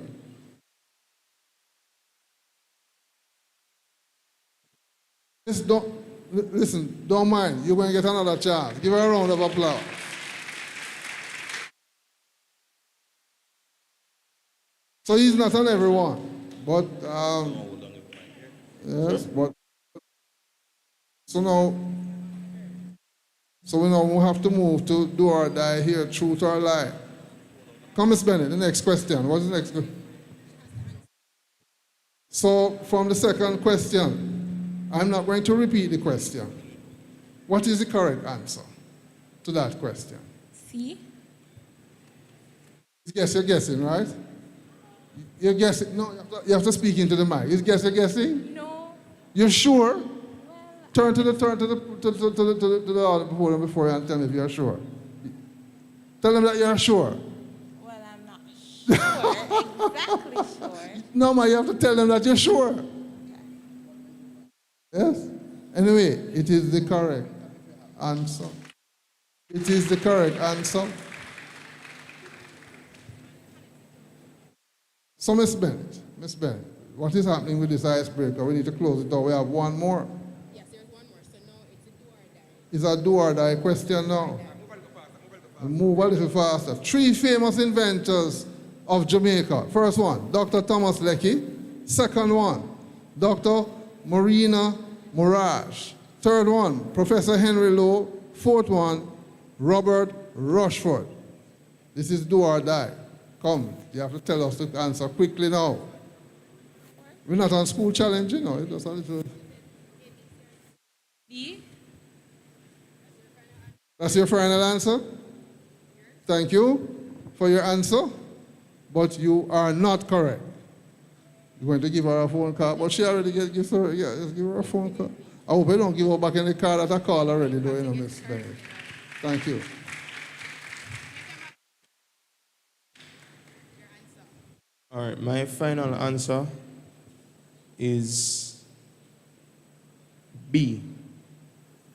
Listen, don't mind. You're going to get another chance. Give her a round of applause. So he's not on everyone, but yes, but so we now have to move to do or die here, truth or lie. Come, Miss Bennett, the next question. What's the next question? So from the second question, I'm not going to repeat the question. What is the correct answer to that question? C. Yes, you're guessing, right? You're guessing. No, you have to speak into the mic. You're guessing? No. You're sure? Well, turn to the other podium before you and tell me if you're sure. Tell them that you're sure. Well, I'm not sure. Exactly sure. No, man, you have to tell them that you're sure. Okay. Yes? Anyway, it is the correct answer. It is the correct answer. So, Miss Bennett, what is happening with this icebreaker? We need to close it down. We have one more. Yes, there's one more. So now it's a do or die. It's a do or die question now. Move a little faster. 3 famous inventors of Jamaica. First one, Dr. Thomas Lecky. Second one, Dr. Marina Morash. Third one, Professor Henry Lowe. Fourth one, Robert Rushford. This is do or die. Come, you have to tell us the answer quickly now. We're not on school challenge, you know. It's just a little... D. That's your final answer? Thank you for your answer, but you are not correct. You're going to give her a phone call, but she already give her, yeah, just give her a phone call. I hope you don't give her back any card that I call already, though, you know, Miss Bennett. Thank you. All right, my final answer is B.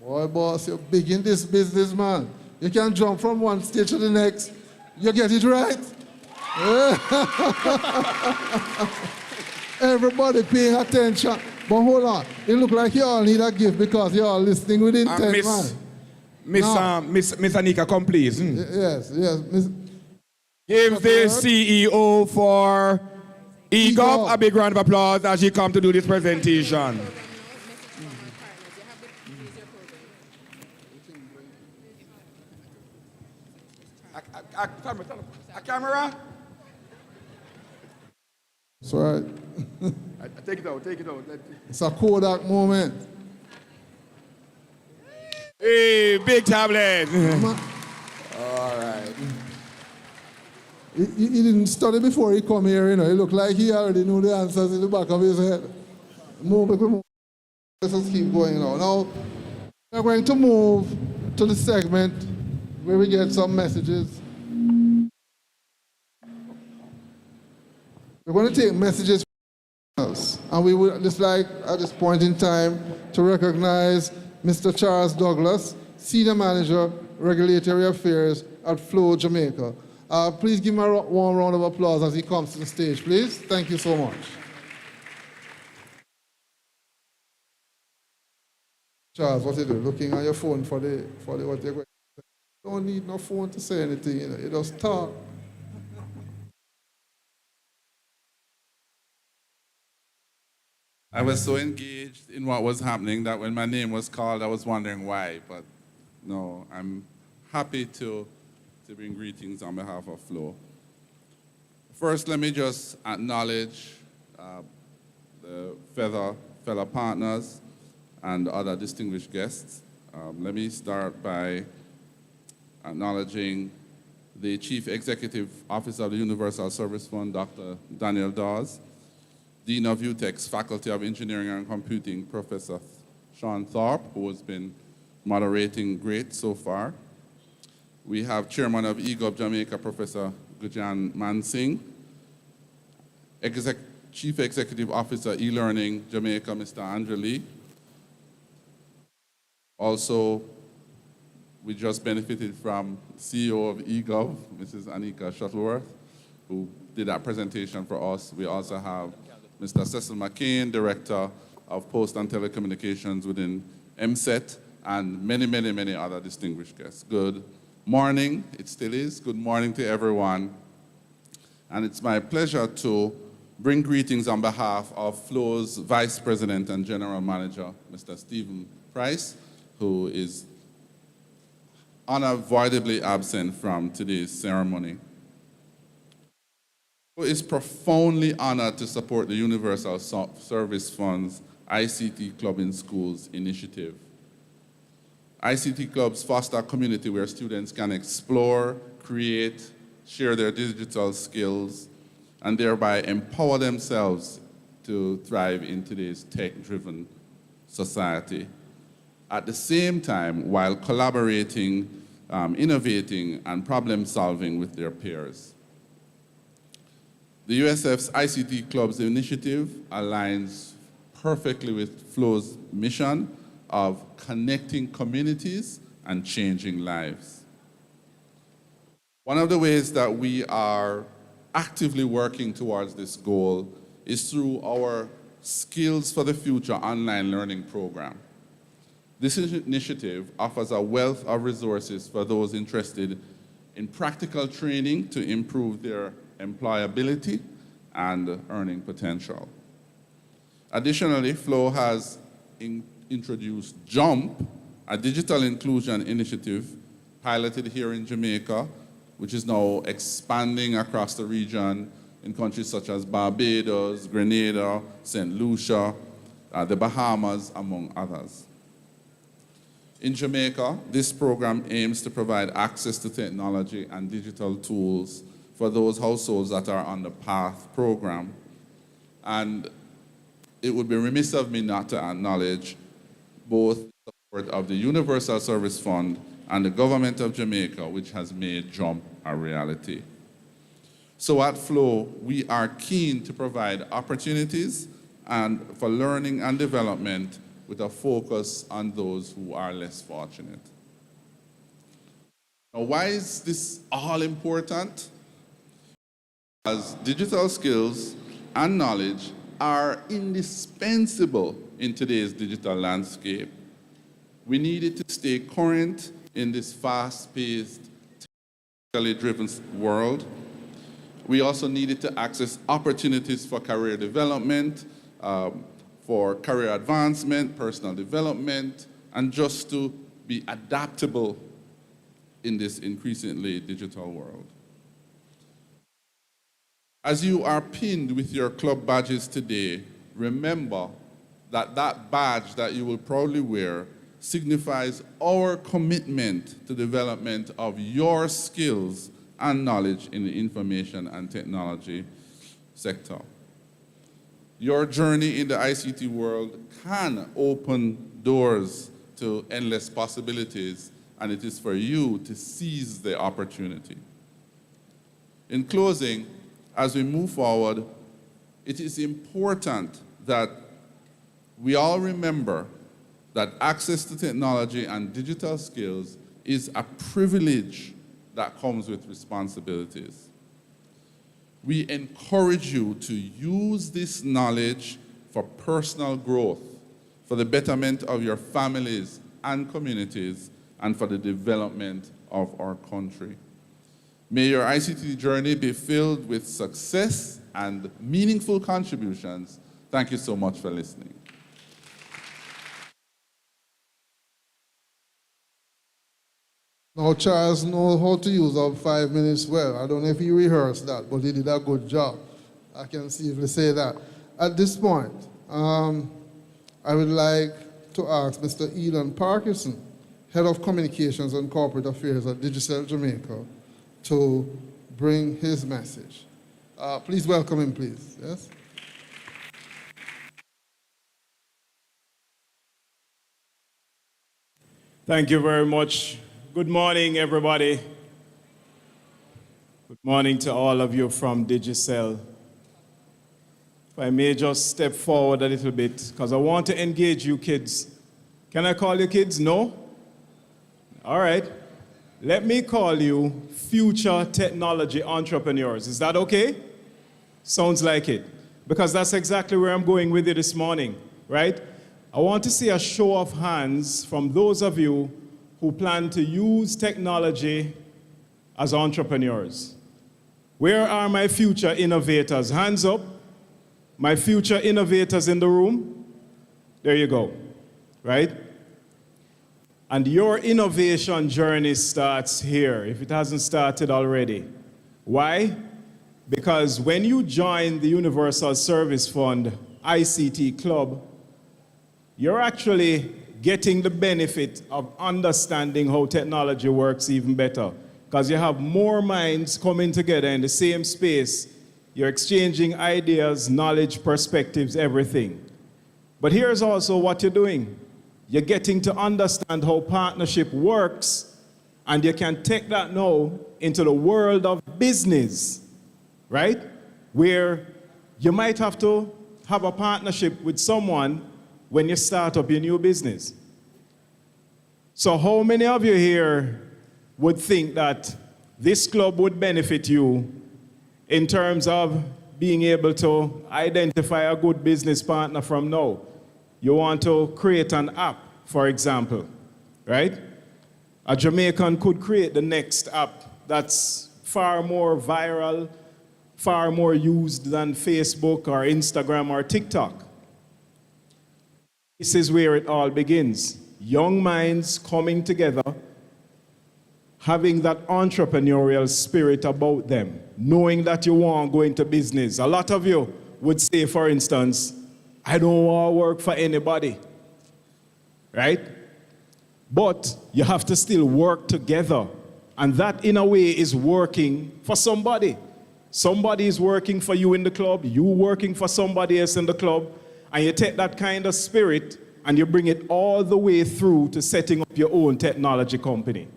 Boy, boss, you're big in this business, man. You can jump from one stage to the next. You get it right. Everybody paying attention. But hold on. It look like you all need a gift because you all listening with intent, man. Miss Anika, come please. Yes. Miss... Give the CEO for EGOV a big round of applause as she come to do this presentation. A camera? That's right. Take it out. It's a Kodak moment. Hey, big tablet. All right. He didn't study before he come here, you know. He looked like he already knew the answers in the back of his head. Move. Let's just keep going now. Now, we're going to move to the segment where we get some messages. We're going to take messages from us. And we would just like, at this point in time, to recognize Mr. Charles Douglas, Senior Manager, Regulatory Affairs at Flow Jamaica. Please give him a warm round of applause as he comes to the stage, please. Thank you so much. Charles, what you do? Looking on your phone for the what you're going to say. You don't need no phone to say anything, you know. You just talk. I was so engaged in what was happening that when my name was called, I was wondering why. But no, I'm happy to bring greetings on behalf of Flow. First, let me just acknowledge the fellow partners and other distinguished guests. Let me start by acknowledging the Chief Executive Officer of the Universal Service Fund, Dr. Daryl Vaz, Dean of UTEC's Faculty of Engineering and Computing, Professor Sean Thorpe, who has been moderating great so far. We have Chairman of EGOV Jamaica, Professor Gujan Mansingh, Chief Executive Officer, E-Learning Jamaica, Mr. Andrew Lee. Also, we just benefited from CEO of EGOV, Mrs. Anika Shuttleworth, who did that presentation for us. We also have Mr. Cecil McCain, Director of Post and Telecommunications within MSET, and many, many, many other distinguished guests. Good morning, it still is. Good morning to everyone. And it's my pleasure to bring greetings on behalf of Flow's Vice President and General Manager, Mr. Stephen Price, who is unavoidably absent from today's ceremony. Flow is profoundly honored to support the Universal Service Fund's ICT Club in Schools initiative. ICT clubs foster a community where students can explore, create, share their digital skills, and thereby empower themselves to thrive in today's tech-driven society. At the same time, while collaborating, innovating, and problem-solving with their peers. The USF's ICT Clubs initiative aligns perfectly with Flow's mission of connecting communities and changing lives. One of the ways that we are actively working towards this goal is through our Skills for the Future online learning program. This initiative offers a wealth of resources for those interested in practical training to improve their employability and earning potential. Additionally, Flow has introduced JUMP, a digital inclusion initiative piloted here in Jamaica, which is now expanding across the region in countries such as Barbados, Grenada, St. Lucia, the Bahamas, among others. In Jamaica, this program aims to provide access to technology and digital tools for those households that are on the PATH program. And it would be remiss of me not to acknowledge both the support of the Universal Service Fund and the government of Jamaica, which has made JUMP a reality. So at Flow, we are keen to provide opportunities and for learning and development with a focus on those who are less fortunate. Now, why is this all important? As digital skills and knowledge are indispensable in today's digital landscape. We needed to stay current in this fast-paced, technically driven world. We also needed to access opportunities for career development, for career advancement, personal development, and just to be adaptable in this increasingly digital world. As you are pinned with your club badges today, remember that that badge that you will proudly wear signifies our commitment to development of your skills and knowledge in the information and technology sector. Your journey in the ICT world can open doors to endless possibilities, and it is for you to seize the opportunity. In closing, as we move forward, it is important that we all remember that access to technology and digital skills is a privilege that comes with responsibilities. We encourage you to use this knowledge for personal growth, for the betterment of your families and communities, and for the development of our country. May your ICT journey be filled with success and meaningful contributions. Thank you so much for listening. Now, Charles knows how to use our 5 minutes well. I don't know if he rehearsed that, but he did a good job. I can safely say that. At this point, I would like to ask Mr. Elon Parkinson, Head of Communications and Corporate Affairs at Digicel Jamaica, to bring his message. Please welcome him, please. Yes? Thank you very much. Good morning, everybody. Good morning to all of you from Digicel. If I may just step forward a little bit, because I want to engage you kids. Can I call you kids? No? All right. Let me call you future technology entrepreneurs. Is that okay? Sounds like it. Because that's exactly where I'm going with you this morning, right? I want to see a show of hands from those of you who plan to use technology as entrepreneurs. Where are my future innovators? Hands up. My future innovators in the room. There you go, right? And your innovation journey starts here, if it hasn't started already. Why? Because when you join the Universal Service Fund ICT Club, you're actually getting the benefit of understanding how technology works even better. Because you have more minds coming together in the same space. You're exchanging ideas, knowledge, perspectives, everything. But here's also what you're doing. You're getting to understand how partnership works, and you can take that now into the world of business, right? Where you might have to have a partnership with someone when you start up your new business. So how many of you here would think that this club would benefit you in terms of being able to identify a good business partner from now. You want to create an app, for example, right? A Jamaican could create the next app that's far more viral, far more used than Facebook or Instagram or TikTok. This is where it all begins. Young minds coming together, having that entrepreneurial spirit about them, knowing that you want to go into business. A lot of you would say, for instance, I don't want to work for anybody, right? But you have to still work together. And that, in a way, is working for somebody. Somebody is working for you in the club, you working for somebody else in the club, and you take that kind of spirit and you bring it all the way through to setting up your own technology company.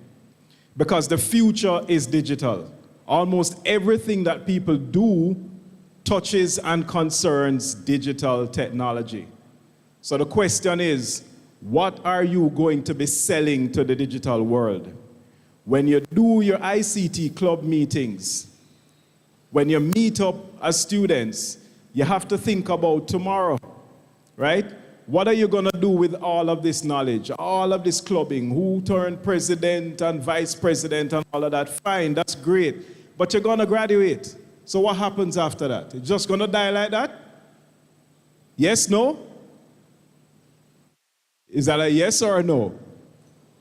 Because the future is digital. Almost everything that people do touches and concerns digital technology. So the question is, what are you going to be selling to the digital world? When you do your ICT club meetings, when you meet up as students, you have to think about tomorrow, right? What are you going to do with all of this knowledge, all of this clubbing? Who turned president and vice president and all of that? Fine, that's great. But you're going to graduate. So what happens after that? You're just going to die like that? Yes, no? Is that a yes or a no?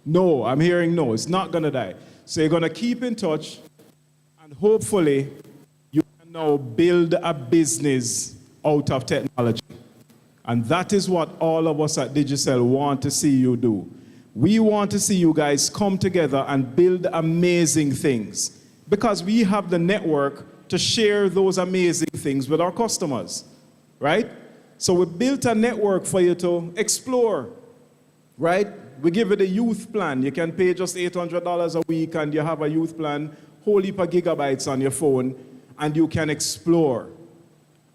No, I'm hearing no. It's not going to die. So you're going to keep in touch, and hopefully you can now build a business out of technology. And that is what all of us at Digicel want to see you do. We want to see you guys come together and build amazing things, because we have the network to share those amazing things with our customers, right? So we built a network for you to explore, right? We give it a youth plan. You can pay just $800 a week and you have a youth plan, whole heap of gigabytes on your phone, and you can explore,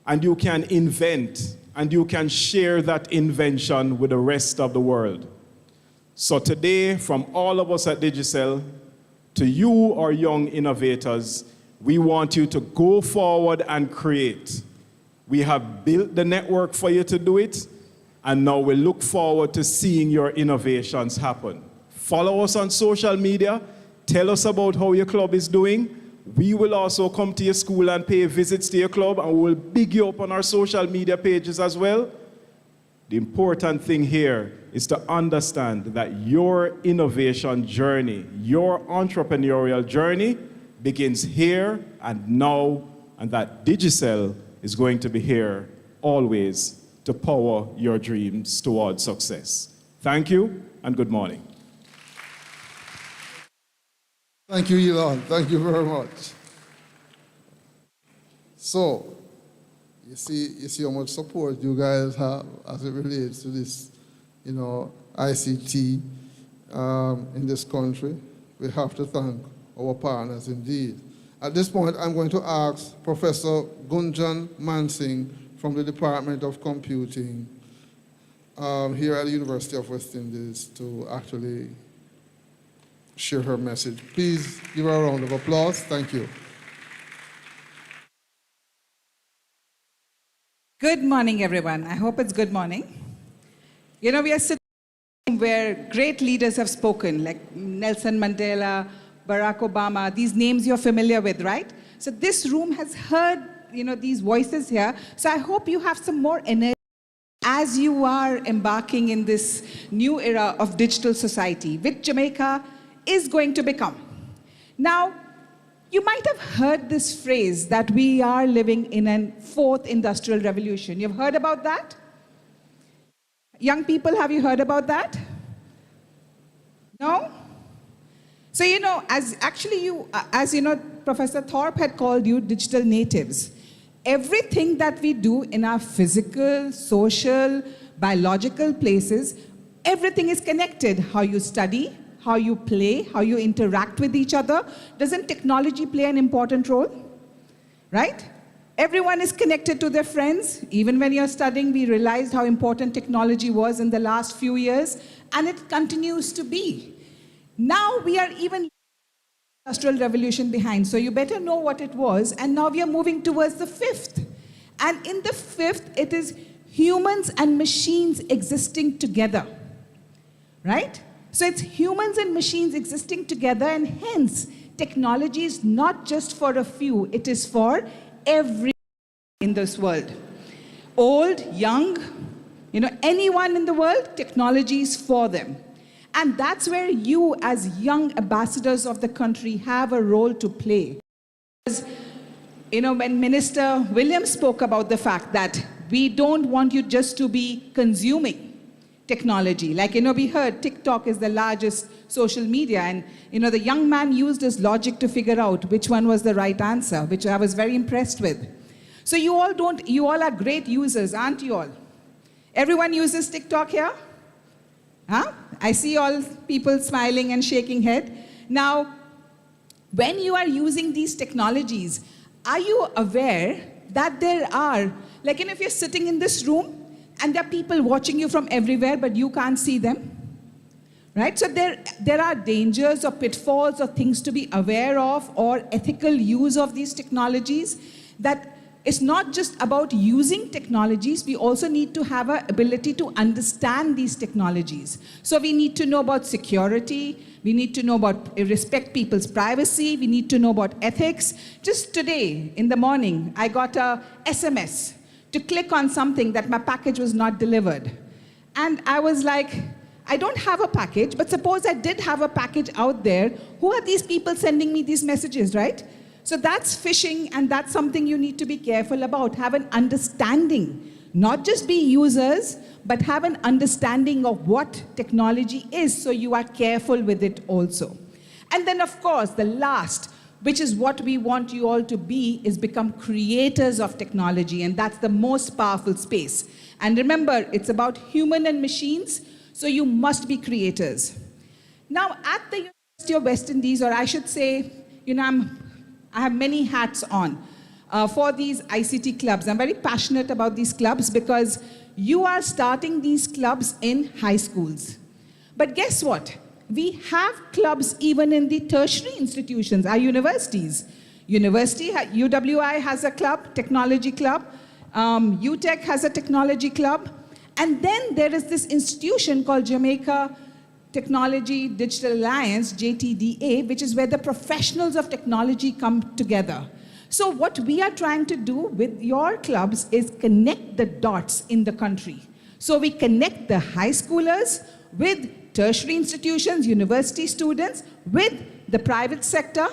and you can invent, and you can share that invention with the rest of the world. So today, from all of us at Digicel, to you, our young innovators, we want you to go forward and create. We have built the network for you to do it, and now we look forward to seeing your innovations happen. Follow us on social media. Tell us about how your club is doing. We will also come to your school and pay visits to your club, and we'll big you up on our social media pages as well. The important thing here is to understand that your innovation journey, your entrepreneurial journey begins here and now, and that Digicel is going to be here always to power your dreams towards success. Thank you and good morning. Thank you, Elon. Thank you very much. So, you see how much support you guys have as it relates to this, ICT in this country. We have to thank our partners indeed. At this point, I'm going to ask Professor Gunjan Mansingh from the Department of Computing here at the University of West Indies to actually share her message. Please give her a round of applause. Thank you. Good morning, everyone. I hope it's good morning. We are sitting where great leaders have spoken, like Nelson Mandela, Barack Obama, these names you're familiar with, right? So this room has heard, these voices here. So I hope you have some more energy as you are embarking in this new era of digital society, which Jamaica is going to become. Now, you might have heard this phrase that we are living in a fourth industrial revolution. You've heard about that? Young people, have you heard about that? No? So, as Professor Thorpe had called you digital natives, everything that we do in our physical, social, biological places, everything is connected. How you study, how you play, how you interact with each other. Doesn't technology play an important role? Right? Everyone is connected to their friends. Even when you're studying, we realized how important technology was in the last few years, and it continues to be. Now we are even Industrial Revolution behind. So you better know what it was. And now we are moving towards the fifth. And in the fifth, it is humans and machines existing together. Right? So it's humans and machines existing together, and hence, technology is not just for a few, it is for everyone in this world. Old, young, anyone in the world, technology is for them. And that's where you, as young ambassadors of the country, have a role to play. Because, when Minister Williams spoke about the fact that we don't want you just to be consuming technology. Like, we heard TikTok is the largest social media, and, the young man used his logic to figure out which one was the right answer, which I was very impressed with. So you all are great users, aren't you all? Everyone uses TikTok here? Huh? I see all people smiling and shaking head. Now, when you are using these technologies, are you aware that there are, like, if you're sitting in this room, and there are people watching you from everywhere, but you can't see them, right? So there are dangers or pitfalls or things to be aware of, or ethical use of these technologies, that it's not just about using technologies, we also need to have an ability to understand these technologies. So we need to know about security, we need to know about respect people's privacy, we need to know about ethics. Just today, in the morning, I got a SMS to click on something that my package was not delivered. And I was like, I don't have a package, but suppose I did have a package out there, who are these people sending me these messages, right? So that's phishing, and that's something you need to be careful about. Have an understanding, not just be users, but have an understanding of what technology is, so you are careful with it also. And then, of course, the last, which is what we want you all to be, is become creators of technology, and that's the most powerful space. And remember, it's about human and machines, so you must be creators. Now, at the University of West Indies, or I should say, I have many hats on for these ICT clubs. I'm very passionate about these clubs because you are starting these clubs in high schools. But guess what? We have clubs even in the tertiary institutions, our universities. UWI has a club, technology club. UTech has a technology club. And then there is this institution called Jamaica Technology Digital Alliance, JTDA, which is where the professionals of technology come together. So what we are trying to do with your clubs is connect the dots in the country. So we connect the high schoolers with tertiary institutions, university students, with the private sector,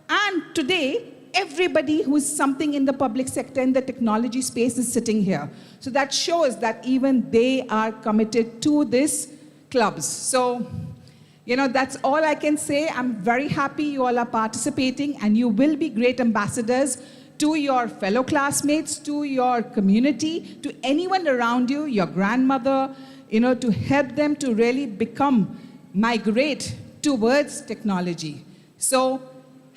and today, everybody who is something in the public sector in the technology space is sitting here. So that shows that even they are committed to these clubs. So, that's all I can say. I'm very happy you all are participating, and you will be great ambassadors to your fellow classmates, to your community, to anyone around you, your grandmother, to help them to really migrate towards technology. So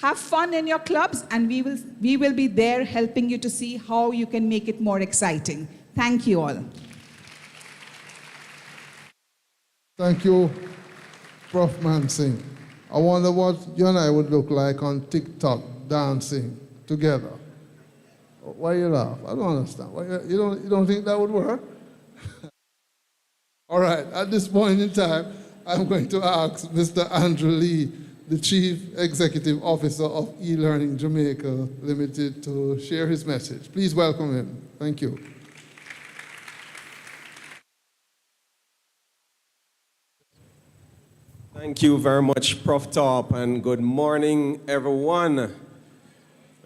have fun in your clubs, and we will be there helping you to see how you can make it more exciting. Thank you all. Thank you, Prof. Mansingh. I wonder what you and I would look like on TikTok dancing together. Why you laugh? I don't understand. You don't think that would work? All right, at this point in time, I'm going to ask Mr. Andrew Lee, the Chief Executive Officer of eLearning Jamaica Limited, to share his message. Please welcome him. Thank you. Thank you very much, Prof. Top, and good morning, everyone.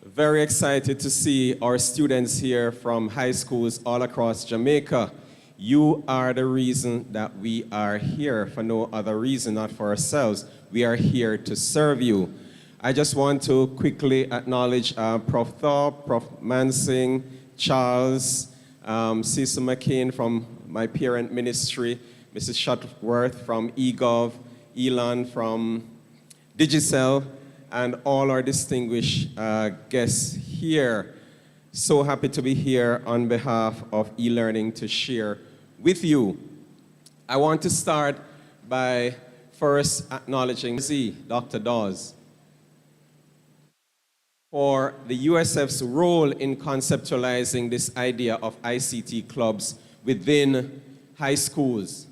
Very excited to see our students here from high schools all across Jamaica. You are the reason that we are here, for no other reason, not for ourselves. We are here to serve you. I just want to quickly acknowledge Prof. Thorpe, Prof. Mansingh, Charles, Cecil McCain from my parent ministry, Mrs. Shuttleworth from eGov, Elon from Digicel, and all our distinguished guests here. So happy to be here on behalf of eLearning to share with you. I want to start by first acknowledging Dr. Dawes. for the USF's role in conceptualizing this idea of ICT clubs within high schools.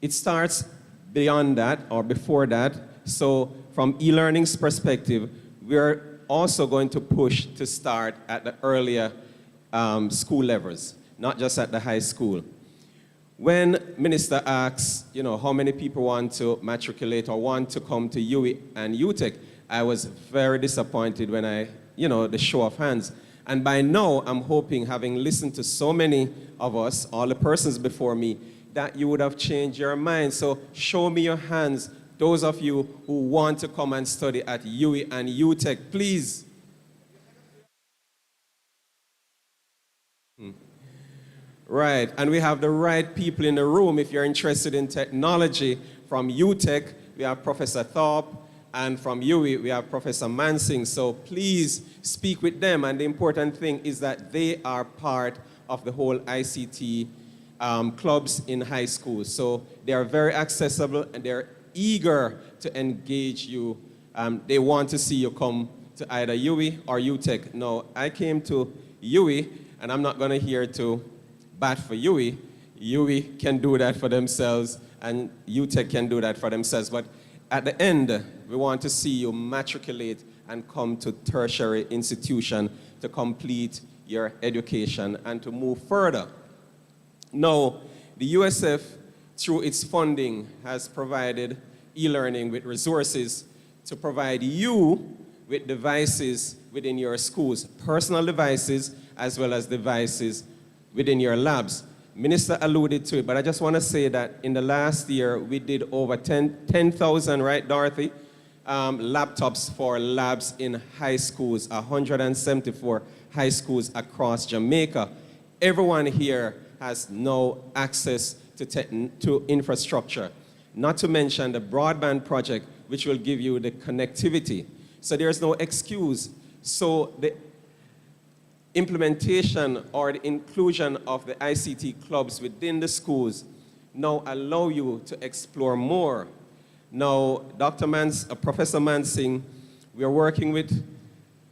It starts beyond that or before that. So from e-learning's perspective, we're also going to push to start at the earlier school levels, not just at the high school. When Minister asks, how many people want to matriculate or want to come to UWI and UTEC, I was very disappointed when the show of hands. And by now, I'm hoping, having listened to so many of us, all the persons before me, that you would have changed your mind. So show me your hands, those of you who want to come and study at UWI and UTEC, please. Right, and we have the right people in the room. If you're interested in technology, from UTEC, we have Professor Thorpe, and from UWI, we have Professor Mansing. So please speak with them, and the important thing is that they are part of the whole ICT clubs in high school. So they are very accessible, and they're eager to engage you. They want to see you come to either UWI or UTEC. No, I came to UWI, and I'm not going to here to bat for UWI. UWI can do that for themselves, and UTEC can do that for themselves. But at the end, we want to see you matriculate and come to tertiary institution to complete your education and to move further. Now, the USF, through its funding, has provided e-learning with resources to provide you with devices within your schools, personal devices as well as devices within your labs. Minister alluded to it, but I just want to say that in the last year, we did over 10,000, right, Dorothy? Laptops for labs in high schools, 174 high schools across Jamaica. Everyone here has no access to infrastructure, not to mention the broadband project, which will give you the connectivity. So there's no excuse. So the implementation or the inclusion of the ICT clubs within the schools now allow you to explore more. Now, Professor Mansing, we are working with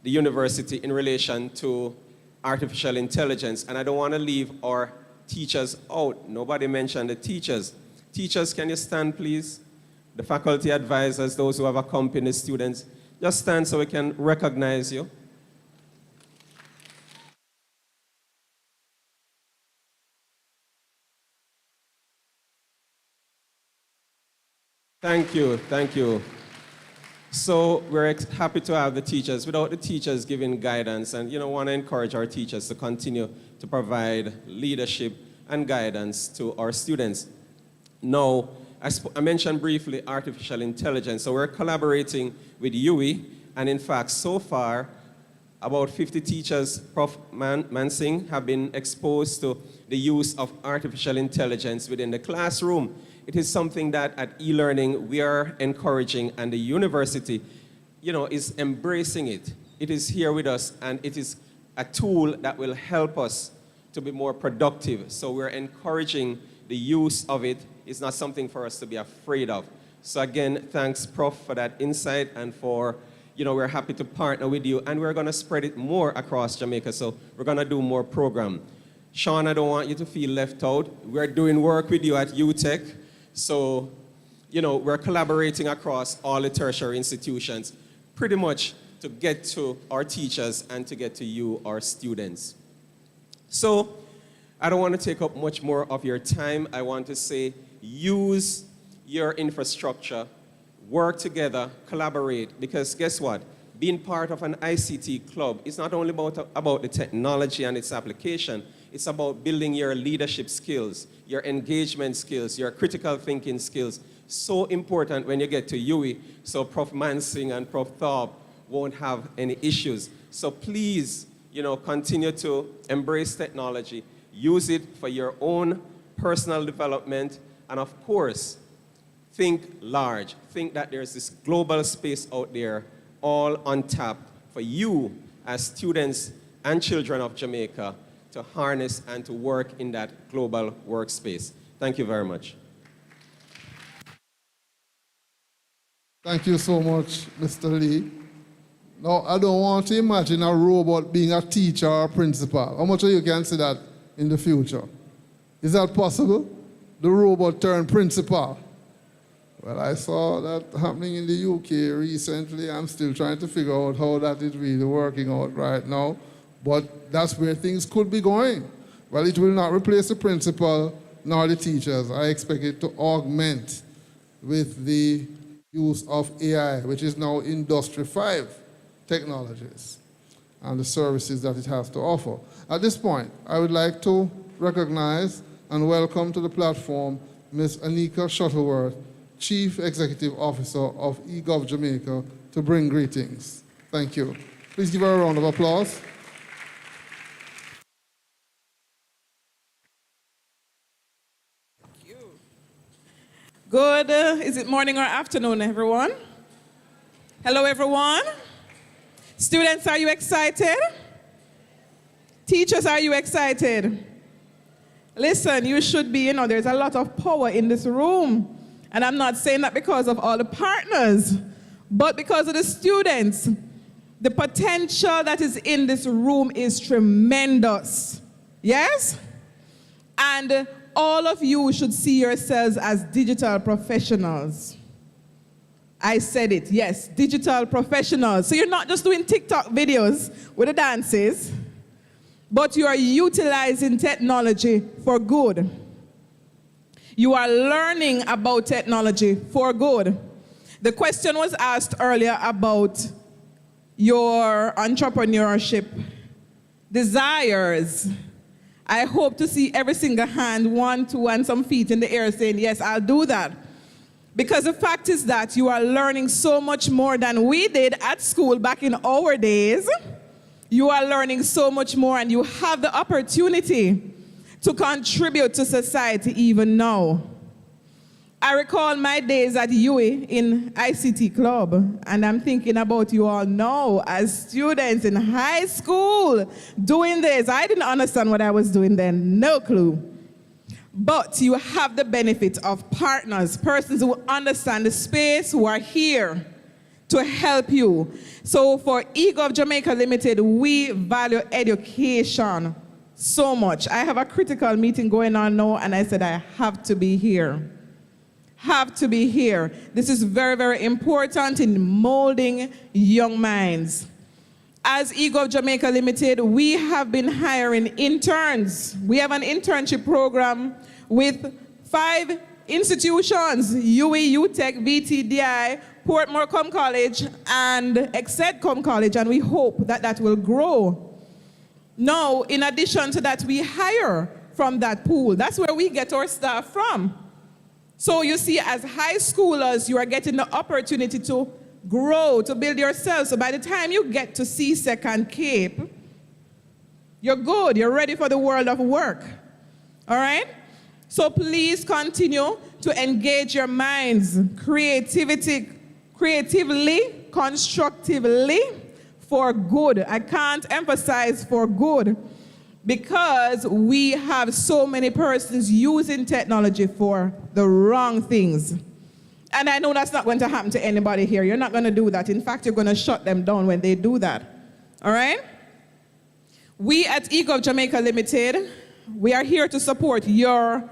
the university in relation to artificial intelligence, and I don't want to leave our teachers out. Nobody mentioned the teachers. Teachers, can you stand, please? The faculty advisors, those who have accompanied students, just stand so we can recognize you. Thank you, thank you. So we're happy to have the teachers. Without the teachers giving guidance, and want to encourage our teachers to continue to provide leadership and guidance to our students. Now, I mentioned briefly artificial intelligence. So we're collaborating with UWI, and in fact, so far, about 50 teachers, Prof. Mansing, have been exposed to the use of artificial intelligence within the classroom. It is something that at e-learning we are encouraging, and the university, is embracing it. It is here with us, and it is a tool that will help us to be more productive. So we're encouraging the use of it. It's not something for us to be afraid of. So again, thanks, Prof, for that insight, and for, we're happy to partner with you, and we're going to spread it more across Jamaica. So we're going to do more program. Sean, I don't want you to feel left out. We're doing work with you at UTEC. So, we're collaborating across all the tertiary institutions pretty much to get to our teachers and to get to you, our students. So, I don't want to take up much more of your time. I want to say, use your infrastructure, work together, collaborate, because guess what? Being part of an ICT club is not only about the technology and its application. It's about building your leadership skills, your engagement skills, your critical thinking skills. So important when you get to UWI, so Prof. Mansing and Prof. Thorpe won't have any issues. So please, continue to embrace technology, use it for your own personal development, and of course, think large. Think that there's this global space out there, all untapped for you as students and children of Jamaica to harness and to work in that global workspace. Thank you very much. Thank you so much, Mr. Lee. Now, I don't want to imagine a robot being a teacher or a principal. How much of you can see that in the future? Is that possible? The robot turned principal. Well, I saw that happening in the UK recently. I'm still trying to figure out how that is really working out right now. But that's where things could be going. Well, it will not replace the principal nor the teachers. I expect it to augment with the use of AI, which is now Industry 5 technologies and the services that it has to offer. At this point, I would like to recognize and welcome to the platform Ms. Anika Shuttleworth, Chief Executive Officer of eGov Jamaica, to bring greetings. Thank you. Please give her a round of applause. Good, is it morning or afternoon, everyone? Hello, everyone. Students, are you excited? Teachers, are you excited? Listen, you should be, there's a lot of power in this room. And I'm not saying that because of all the partners, but because of the students. The potential that is in this room is tremendous. Yes? And all of you should see yourselves as digital professionals. I said it, yes, digital professionals. So you're not just doing TikTok videos with the dances, but you are utilizing technology for good. You are learning about technology for good. The question was asked earlier about your entrepreneurship desires. I hope to see every single hand, 1, 2, and some feet in the air saying, yes, I'll do that. Because the fact is that you are learning so much more than we did at school back in our days. You are learning so much more, and you have the opportunity to contribute to society even now. I recall my days at UWI in ICT Club, and I'm thinking about you all now as students in high school doing this. I didn't understand what I was doing then, no clue. But you have the benefit of partners, persons who understand the space, who are here to help you. So for eGov Jamaica Limited, we value education so much. I have a critical meeting going on now, and I said I have to be here. Have to be here. This is very, very important in molding young minds. As eGov Jamaica Limited, we have been hiring interns. We have an internship program with 5 institutions: UWI, UTech, VTDI, Portmore Com College, and ExcedCom College, and we hope that that will grow. Now, in addition to that, we hire from that pool. That's where we get our staff from. So you see, as high schoolers, you are getting the opportunity to grow, to build yourself. So by the time you get to CSEC and CAPE, you're good. You're ready for the world of work. All right? So please continue to engage your minds creatively, constructively, for good. I can't emphasize for good, because we have so many persons using technology for the wrong things. And I know that's not going to happen to anybody here. You're not going to do that. In fact, you're going to shut them down when they do that. All right? We at eGov Jamaica Limited, we are here to support your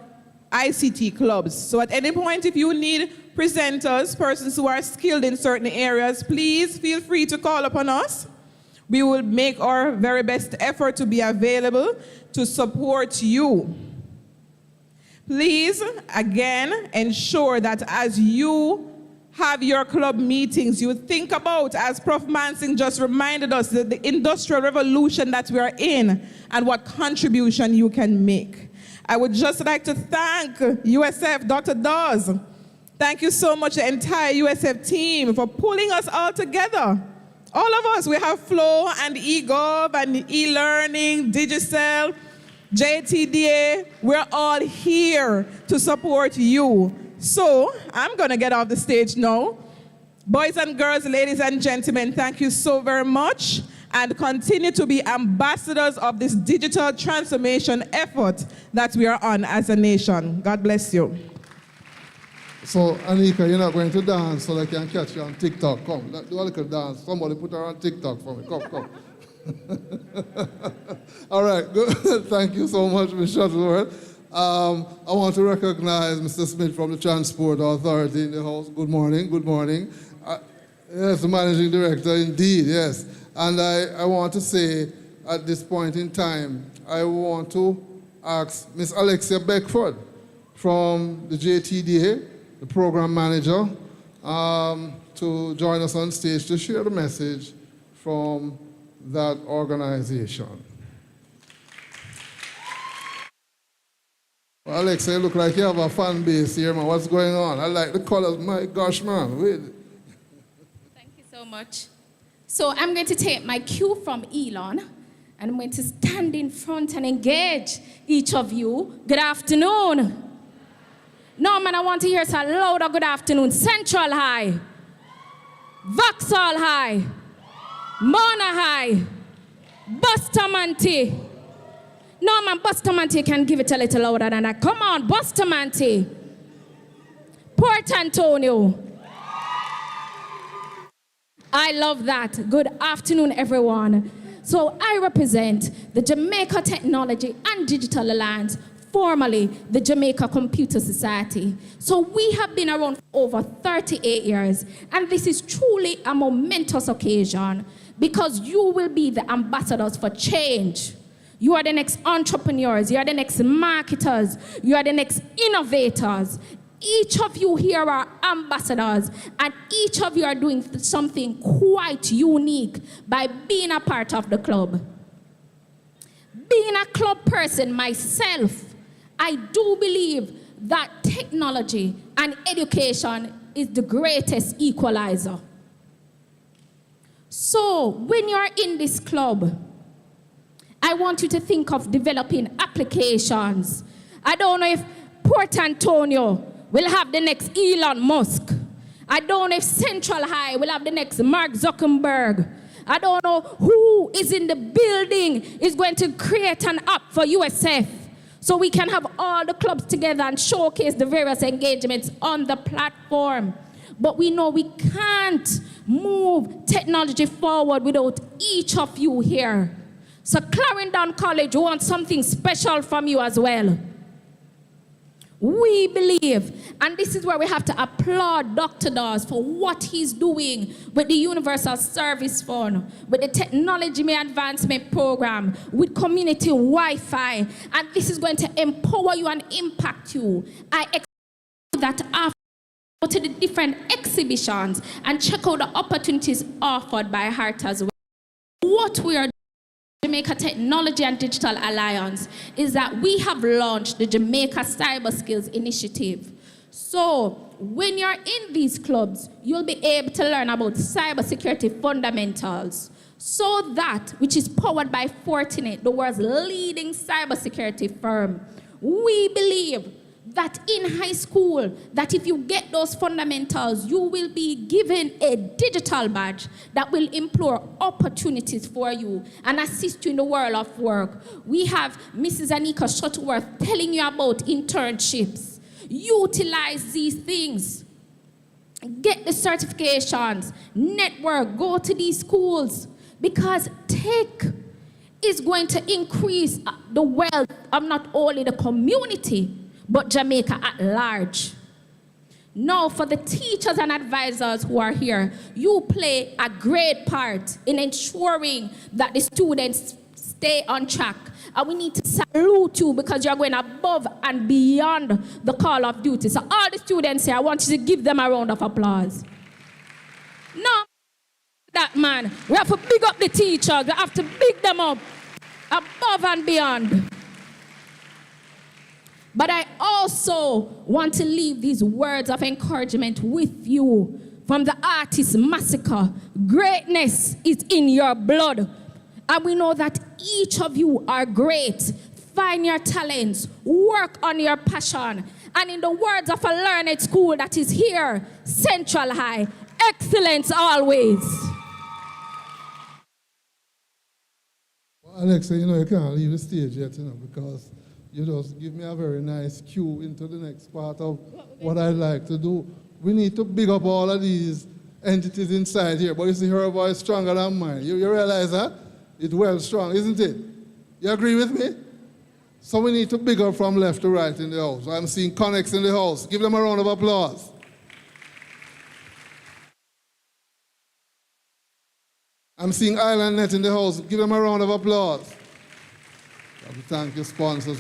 ICT clubs. So at any point, if you need presenters, persons who are skilled in certain areas, please feel free to call upon us. We will make our very best effort to be available to support you. Please, again, ensure that as you have your club meetings, you think about, as Prof. Mansing just reminded us, the industrial revolution that we are in and what contribution you can make. I would just like to thank USF, Dr. Dawes. Thank you so much, the entire USF team, for pulling us all together. All of us, we have Flow and eGov and e-learning, Digicel, JTDA. We're all here to support you. So I'm going to get off the stage now. Boys and girls, ladies and gentlemen, thank you so very much, and continue to be ambassadors of this digital transformation effort that we are on as a nation. God bless you. So, Anika, you're not going to dance so they can catch you on TikTok. Come, do a little dance. Somebody put her on TikTok for me. Come. All right, good. Thank you so much, Ms. Shuttleworth. I want to recognize Mr. Smith from the Transport Authority in the house. Good morning. Yes, the Managing Director, indeed, yes. And I want to say at this point in time, I want to ask Ms. Alexia Beckford from the JTDA, the Program Manager, to join us on stage to share the message from that organization. Well, Alexa, you look like you have a fan base here, man. What's going on? I like the colors. My gosh, man. Wait. Thank you so much. So I'm going to take my cue from Elon, and I'm going to stand in front and engage each of you. Good afternoon. No, man, I want to hear a louder good afternoon. Central High, Vauxhall High, Mona High, Bustamante. No, man, Bustamante can give it a little louder than that. Come on, Bustamante. Port Antonio. I love that. Good afternoon, everyone. So I represent the Jamaica Technology and Digital Alliance, formerly the Jamaica Computer Society. So we have been around for over 38 years, and this is truly a momentous occasion because you will be the ambassadors for change. You are the next entrepreneurs, you are the next marketers, you are the next innovators. Each of you here are ambassadors, and each of you are doing something quite unique by being a part of the club. Being a club person myself, I do believe that technology and education is the greatest equalizer. So when you're in this club, I want you to think of developing applications. I don't know if Port Antonio will have the next Elon Musk. I don't know if Central High will have the next Mark Zuckerberg. I don't know who is in the building is going to create an app for USF so we can have all the clubs together and showcase the various engagements on the platform. But we know we can't move technology forward without each of you here. So Clarendon College wants something special from you as well. We believe, and this is where we have to applaud Dr. Dawes for what he's doing with the Universal Service Fund, with the Technology Advancement Program, with community Wi-Fi, and this is going to empower you and impact you. I expect that after go to the different exhibitions and check out the opportunities offered by HEART as well. What we are Jamaica Technology and Digital Alliance is that we have launched the Jamaica Cyber Skills Initiative. So when you're in these clubs, you'll be able to learn about cybersecurity fundamentals. So that, which is powered by Fortinet, the world's leading cybersecurity firm, we believe that in high school, that if you get those fundamentals, you will be given a digital badge that will implore opportunities for you and assist you in the world of work. We have Mrs. Anika Shuttleworth telling you about internships. Utilize these things. Get the certifications, network, go to these schools, because tech is going to increase the wealth of not only the community, but Jamaica at large. Now, for the teachers and advisors who are here, you play a great part in ensuring that the students stay on track. And we need to salute you because you're going above and beyond the call of duty. So all the students here, I want you to give them a round of applause. No, that man, we have to big up the teachers. We have to big them up above and beyond. But I also want to leave these words of encouragement with you from the artist Massacre. Greatness is in your blood. And we know that each of you are great. Find your talents, work on your passion. And in the words of a learned school that is here, Central High, excellence always. Well, Alexa, you know, you can't leave the stage yet, you know, because you just give me a very nice cue into the next part of what I like to do. We need to big up all of these entities inside here, but you see her voice stronger than mine. You realize that? It's well strong, isn't it? You agree with me? So we need to big up from left to right in the house. I'm seeing Connex in the house. Give them a round of applause. I'm seeing Island Net in the house. Give them a round of applause. Thank you, sponsors.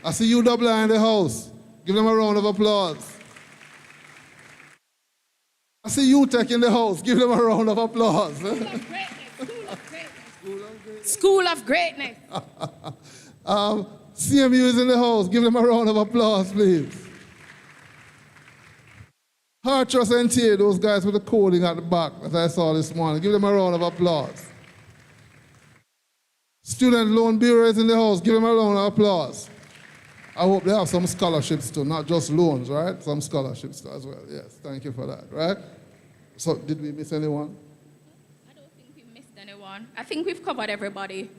I see UWI in the house. Give them a round of applause. I see UTech in the house. Give them a round of applause. School of greatness. CMU is in the house. Give them a round of applause, please. Hartrust and TA, those guys with the coding at the back that I saw this morning. Give them a round of applause. Student Loan Bureau is in the house. Give them a round of applause. I hope they have some scholarships too, not just loans, right? Some scholarships too as well. Yes, thank you for that, right? So, did we miss anyone? I don't think we missed anyone. I think we've covered everybody.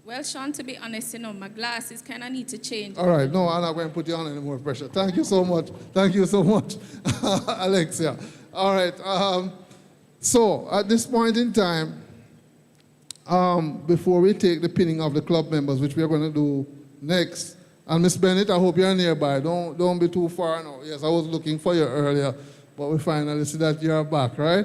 Well, Sean, to be honest, my glasses kind of need to change. All right, no, I'm not going to put you on any more pressure. Thank you so much. Thank you so much, Alexia. All right, so at this point in time, before we take the pinning of the club members, which we are going to do next, and Miss Bennett, I hope you're nearby. Don't be too far now. Yes, I was looking for you earlier, but we finally see that you're back, right?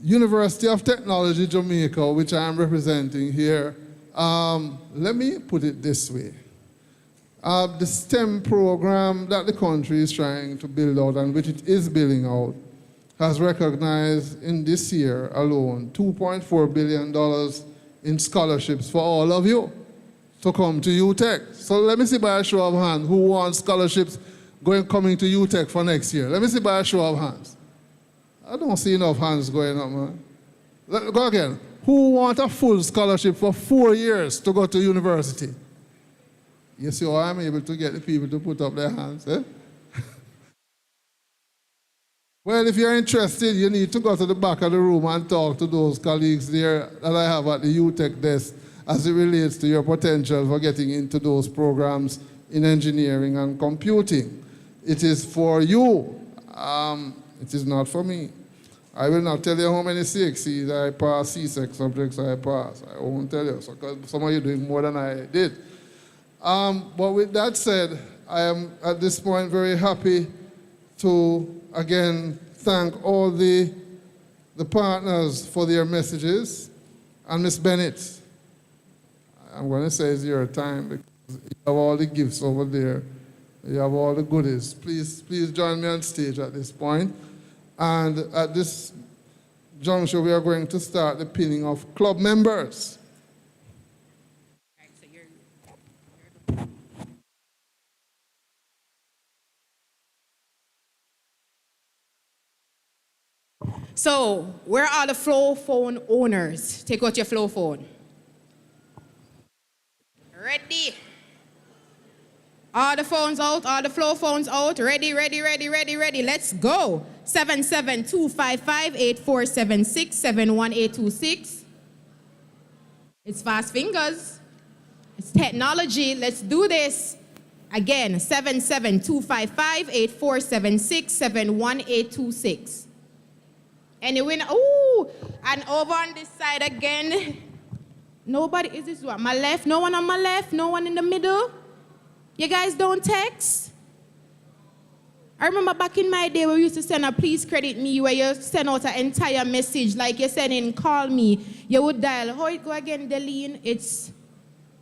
University of Technology, Jamaica, which I am representing here. Let me put it this way. The STEM program that the country is trying to build out, and which it is building out, has recognized in this year alone $2.4 billion in scholarships for all of you to come to UTech. So let me see by a show of hands who wants scholarships coming to UTech for next year. Let me see by a show of hands. I don't see enough hands going up, man. Go again. Who want a full scholarship for 4 years to go to university? You see how I'm able to get the people to put up their hands, eh? Well, if you're interested, you need to go to the back of the room and talk to those colleagues there that I have at the UTech desk as it relates to your potential for getting into those programs in engineering and computing. It is for you. It is not for me. I will not tell you how many CXCs I pass, CSEC subjects I pass. I won't tell you, because some of you are doing more than I did. But with that said, I am at this point very happy to, again, thank all the partners for their messages. And Miss Bennett, I'm going to say it's your time, because you have all the gifts over there. You have all the goodies. Please join me on stage at this point. And at this juncture, we are going to start the pinning of club members. So, where are the flow phone owners? Take out your flow phone. Ready? All the phones out, all the flow phones out. Ready. Let's go. 77255-8476-71826. It's fast fingers. It's technology. Let's do this. Again, 77255-8476-71826. Any winner? Ooh, and over on this side again. Nobody, is this one? My left? No one on my left? No one in the middle? You guys don't text? I remember back in my day we used to send a please credit me where you send out an entire message like you're sending call me. You would dial, how it go again, Deline? It's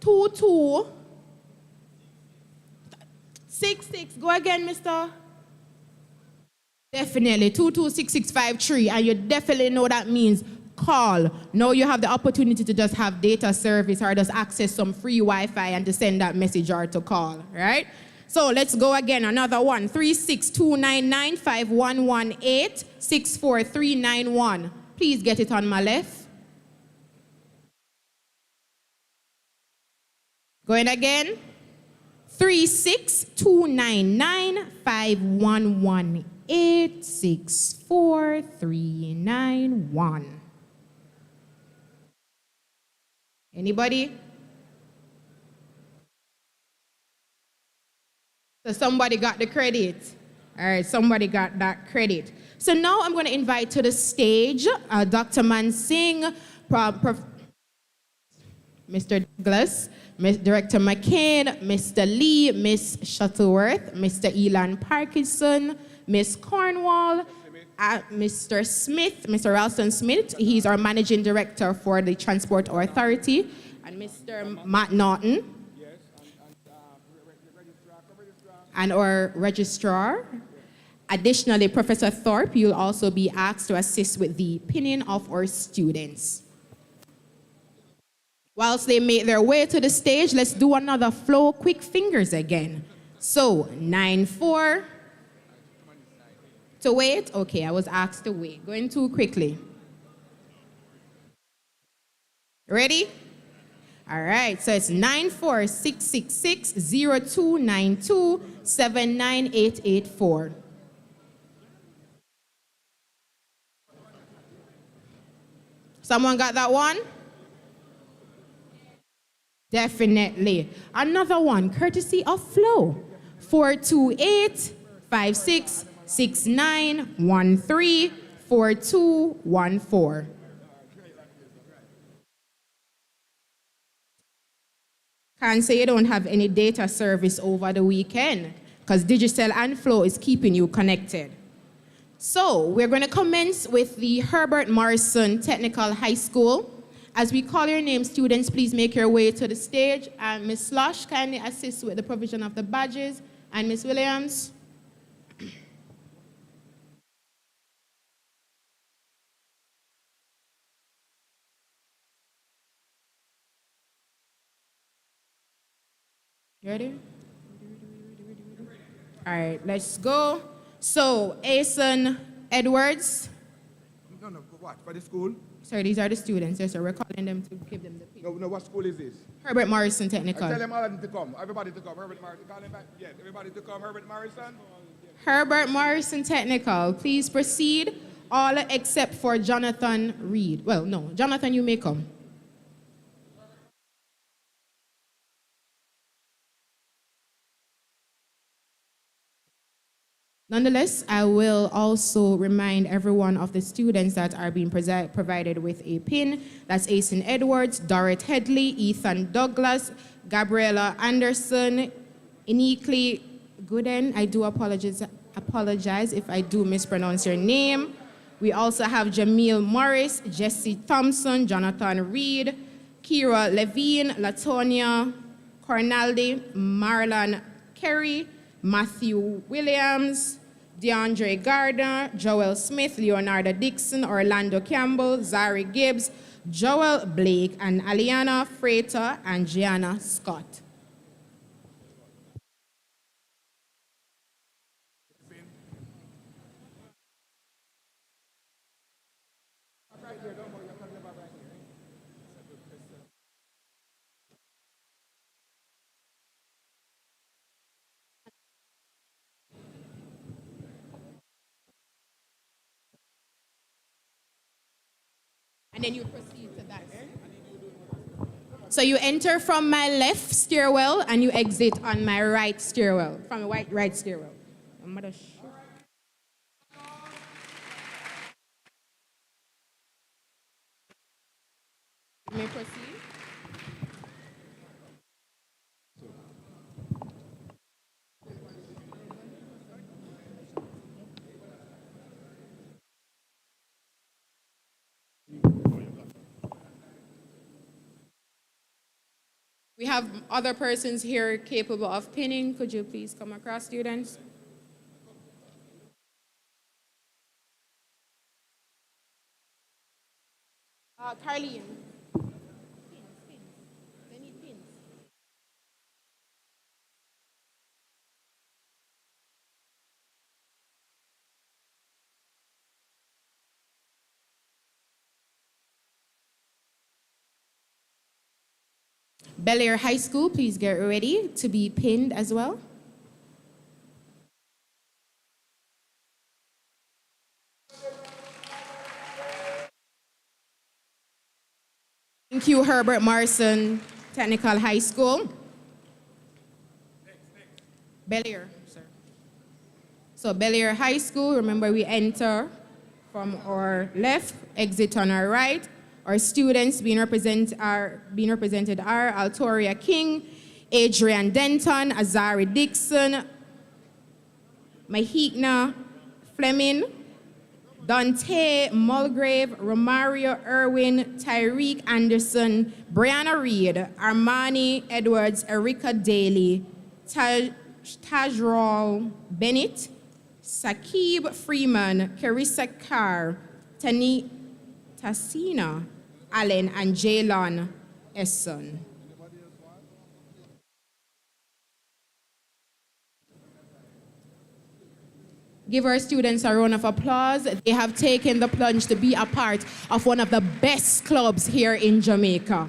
2266. Go again, mister. Definitely, 226653, and you definitely know that means call. Now you have the opportunity to just have data service or just access some free Wi-Fi and to send that message or to call, right? So let's go again, another one, 36299-5118-64391. Please get it on my left. Going again, 36299-5118-64391. Anybody? So somebody got the credit. All right, somebody got that credit. So now I'm going to invite to the stage Dr. Mansingh, Mr. Douglas, Director McCain, Mr. Lee, Miss Shuttleworth, Mr. Elan Parkinson, Miss Cornwall, Mr. Smith, Mr. Ralston Smith. He's our Managing Director for the Transport Authority, and Mr. Matt Norton. And our registrar. Additionally, Professor Thorpe, you'll also be asked to assist with the pinning of our students. Whilst they make their way to the stage, let's do another flow, quick fingers again. So, 9-4. To wait? Okay, I was asked to wait. Going too quickly. Ready? All right, so it's 946660292798884. Someone got that one? Definitely. Another one, courtesy of Flow. 428-5669134214. Can't say you don't have any data service over the weekend because Digicel and Flow is keeping you connected. So we're going to commence with the Herbert Morrison Technical High School. As we call your name, students, please make your way to the stage. And Ms. Slush, kindly assist with the provision of the badges. And Ms. Williams. You ready? All right, let's go. So, Asen Edwards. No, what? For the school? Sorry, these are the students. Yes, sir. We're calling them to give them the pin. No, what school is this? Herbert Morrison Technical. Tell them all to come. Everybody to come. Herbert Morrison. Call them back. Yes, everybody to come. Herbert Morrison. Herbert Morrison Technical. Please proceed. All except for Jonathan Reed. Well, no. Jonathan, you may come. Nonetheless, I will also remind everyone of the students that are being provided with a pin. That's Asen Edwards, Dorrit Headley, Ethan Douglas, Gabriella Anderson, Inikli Gooden. I do apologize if I do mispronounce your name. We also have Jamil Morris, Jesse Thompson, Jonathan Reed, Kira Levine, Latonia Cornaldi, Marlon Kerry, Matthew Williams, DeAndre Gardner, Joel Smith, Leonardo Dixon, Orlando Campbell, Zari Gibbs, Joel Blake, and Aliana Freighter and Gianna Scott. And then you proceed to that. So you enter from my left stairwell and you exit on my right stairwell, from the right stairwell. You may proceed. We have other persons here capable of pinning. Could you please come across, students? Carlene. Pins. They need pins. Bel Air High School, please get ready to be pinned as well. Thank you, Herbert Morrison Technical High School. Belleair, sir. So Belleair High School, remember we enter from our left, exit on our right. Our students being represented are Altoria King, Adrian Denton, Azari Dixon, Mahikna Fleming, Dante Mulgrave, Romario Irwin, Tyreek Anderson, Brianna Reed, Armani Edwards, Erika Daly, Tajrol Bennett, Sakib Freeman, Carissa Carr, Tassina Allen, and Jaylon Esson. Give our students a round of applause. They have taken the plunge to be a part of one of the best clubs here in Jamaica.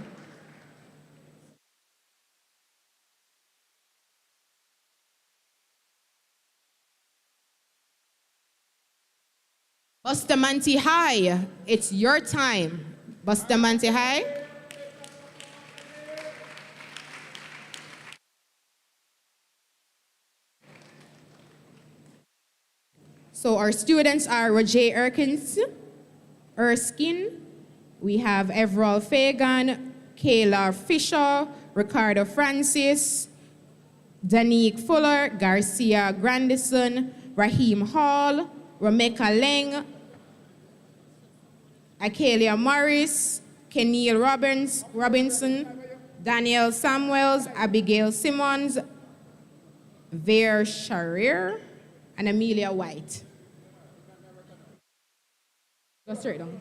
Bustamante High, it's your time. Bustamante High. So our students are Roger Erskine. We have Everall Fagan, Kayla Fisher, Ricardo Francis, Danique Fuller, Garcia Grandison, Raheem Hall, Romeka Leng, Akelia Morris, Kenil Robinson, Danielle Samuels, Abigail Simmons, Ver Sharir, and Amelia White. Go straight down.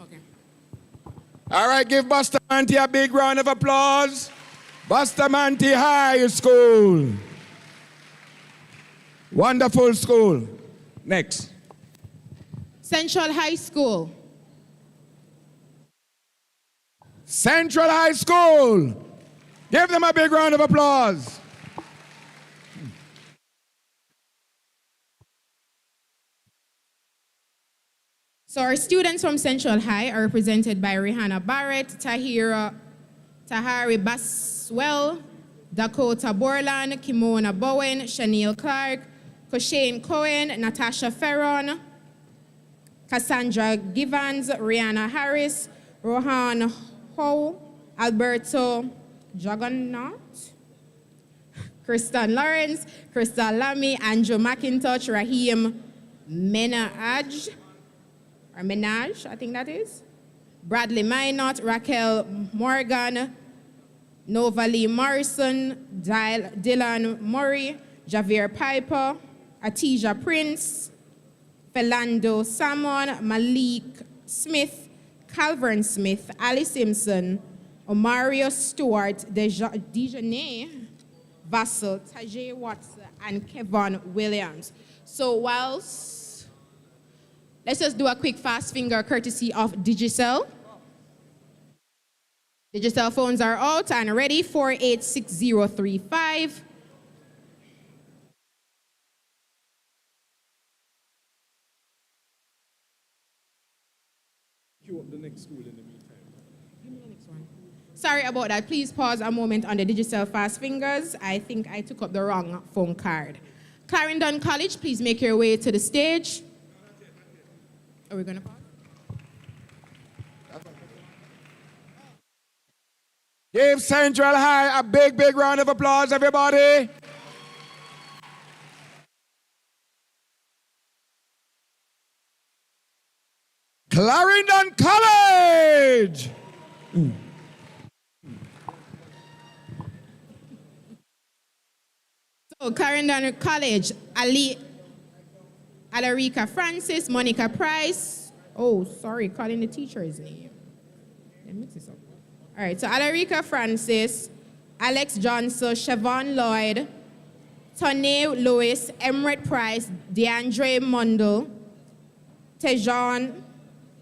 Okay. All right, give Bustamante a big round of applause. Bustamante High School. Wonderful school. Next. Central High School. Central High School. Give them a big round of applause. So our students from Central High are represented by Rihanna Barrett, Tahari Baswell, Dakota Borland, Kimona Bowen, Shaniel Clark, Koshane Cohen, Natasha Ferron, Cassandra Givens, Rihanna Harris, Rohan Ho, Alberto Juggernaut, Kristen Lawrence, Crystal Lamy, Andrew McIntosh, Raheem Menage, I think that is, Bradley Minot, Raquel Morgan, Novalee Morrison, Dylan Murray, Javier Piper, Atija Prince, Philando Salmon, Malik Smith, Calvin Smith, Ali Simpson, Omario Stewart, Dejanay Vassell, Tajay Watson, and Kevin Williams. So let's just do a quick fast finger courtesy of Digicel. Digicel phones are out and ready. 486035. Queue up the next school in the meantime. Give me the next one. Sorry about that. Please pause a moment on the Digicel fast fingers. I think I took up the wrong phone card. Clarendon College, please make your way to the stage. Are we going to pause? Give Central High a big, big round of applause, everybody. Clarendon College. So Clarendon College, Alarica Francis, Monica Price. Oh, sorry, calling the teacher's name. Let me mix this up. All right, so Alarica Francis, Alex Johnson, Siobhan Lloyd, Tony Lewis, Emret Price, DeAndre Mundle, Tejon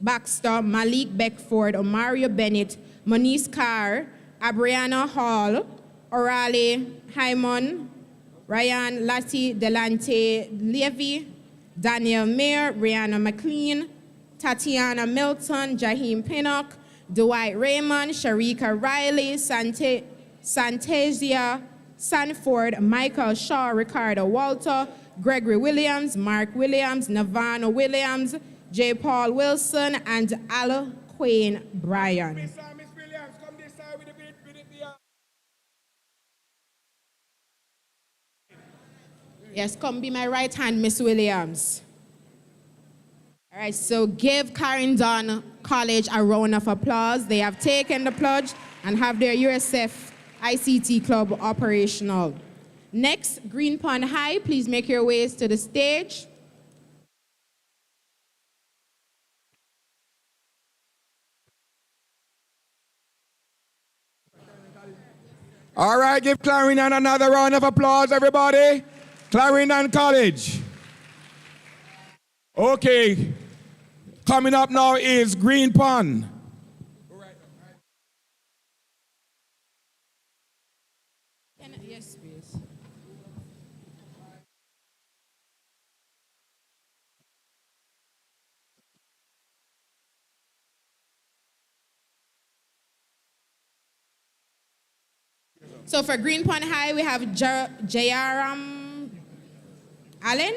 Baxter, Malik Beckford, Omario Bennett, Moniz Carr, Abriana Hall, Orale Hyman, Ryan Lati Delante Levy, Daniel Mayer, Brianna McLean, Tatiana Milton, Jaheim Pinnock, Dwight Raymond, Sharika Riley, Santasia Sanford, Michael Shaw, Ricardo Walter, Gregory Williams, Mark Williams, Navana Williams, J. Paul Wilson, and Al Quayne Bryan. Miss Williams, come this side with it. Yes, come be my right hand, Miss Williams. All right, so give Clarendon College a round of applause. They have taken the pledge and have their USF ICT club operational. Next, Green Pond High, please make your ways to the stage. All right, give Clarendon another round of applause, everybody. Clarendon College. Okay, coming up now is Green Pond. Yes, please. So for Green Pond High, we have Jayaram Allen,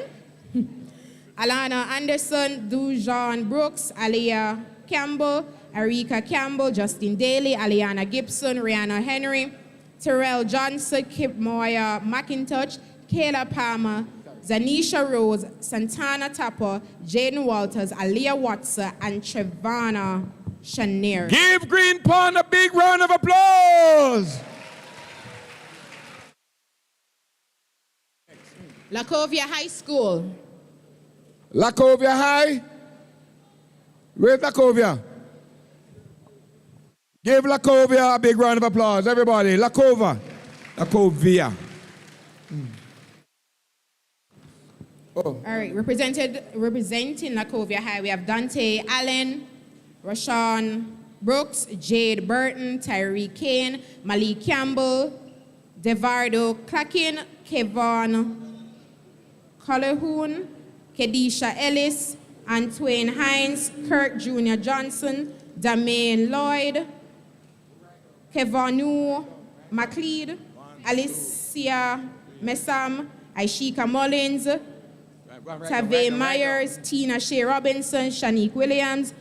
Alana Anderson, Dujon Brooks, Aliyah Campbell, Arika Campbell, Justin Daly, Aliana Gibson, Rihanna Henry, Terrell Johnson, Kip Moya McIntosh, Kayla Palmer, Zanisha Rose, Santana Tapper, Jaden Walters, Aliyah Watson, and Trevana Shanier. Give Green Pond a big round of applause. Lacovia High School. Lacovia High. Where's Lacovia? Give Lacovia a big round of applause, everybody. Lacovia. Lacovia. Oh. All right, representing Lacovia High, we have Dante Allen, Rashawn Brooks, Jade Burton, Tyree Kane, Malik Campbell, Devardo Clacken, Kevon Collerhoon, Kedisha Ellis, Antoine Hines, Kirk Jr. Johnson, Damaine Lloyd, Kevanu McLeod, Alicia Messam, Aishika Mullins, Tave Myers, Tina Shea Robinson, Shanique Williams,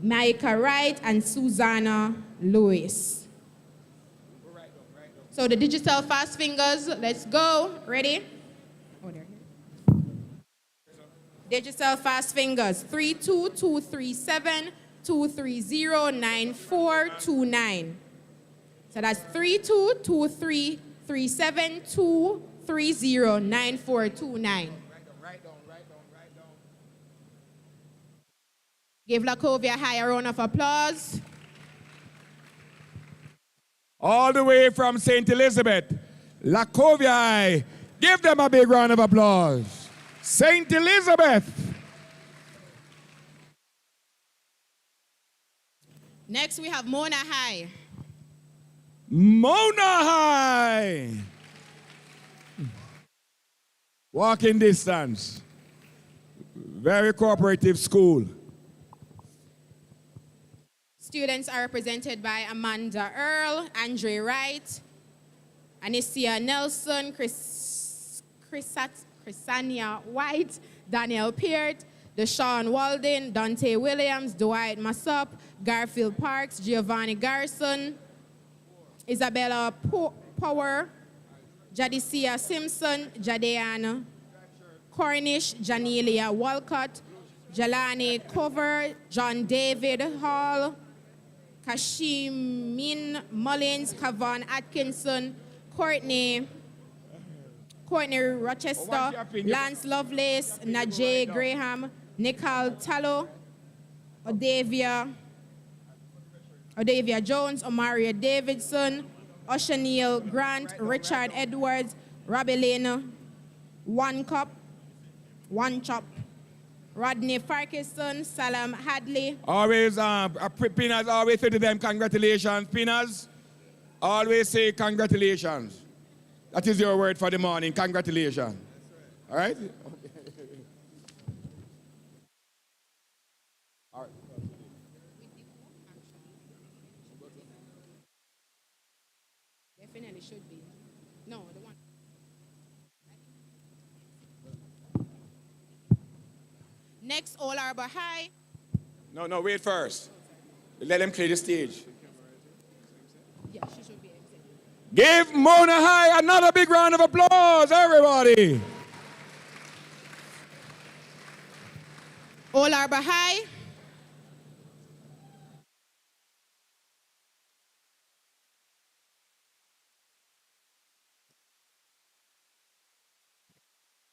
Micah Wright, and Susanna Lewis. So the digital fast fingers, let's go. Ready? Oh, they're here. Digital fast fingers, 32237-230-9429. So that's 32237-230-9429. Give Lacovia High a round of applause. All the way from St. Elizabeth, Lacovia High. Give them a big round of applause. St. Elizabeth. Next, we have Mona High. Mona High. Walking distance. Very cooperative school. Students are represented by Amanda Earl, Andre Wright, Anicia Nelson, Chrisania White, Daniel Peart, Deshaun Walden, Dante Williams, Dwight Massop, Garfield Parks, Giovanni Garrison, Isabella Power, Jadicia Simpson, Jadeanne Cornish, Janelia Walcott, Jalani Cover, John David Hall, Kashimin Mullins, Kavon Atkinson, Courtney Courtney Rochester, Lance Lovelace, Najee Graham, Nicole Tallow, Odavia Jones, Omaria Davidson, Usher Neal Grant, Richard Edwards, Robbie Lane, One Chop, Rodney Farquharson, Salam Hadley. Always, Pinas always say to them, congratulations, Pinas. Always say congratulations. That is your word for the morning, congratulations. All right? Definitely should be. No, the one. Next, All Arbor High. No, wait first. Let them clear the stage. Yeah, she should be exempt. Give Mona High another big round of applause, everybody. All Arbor High.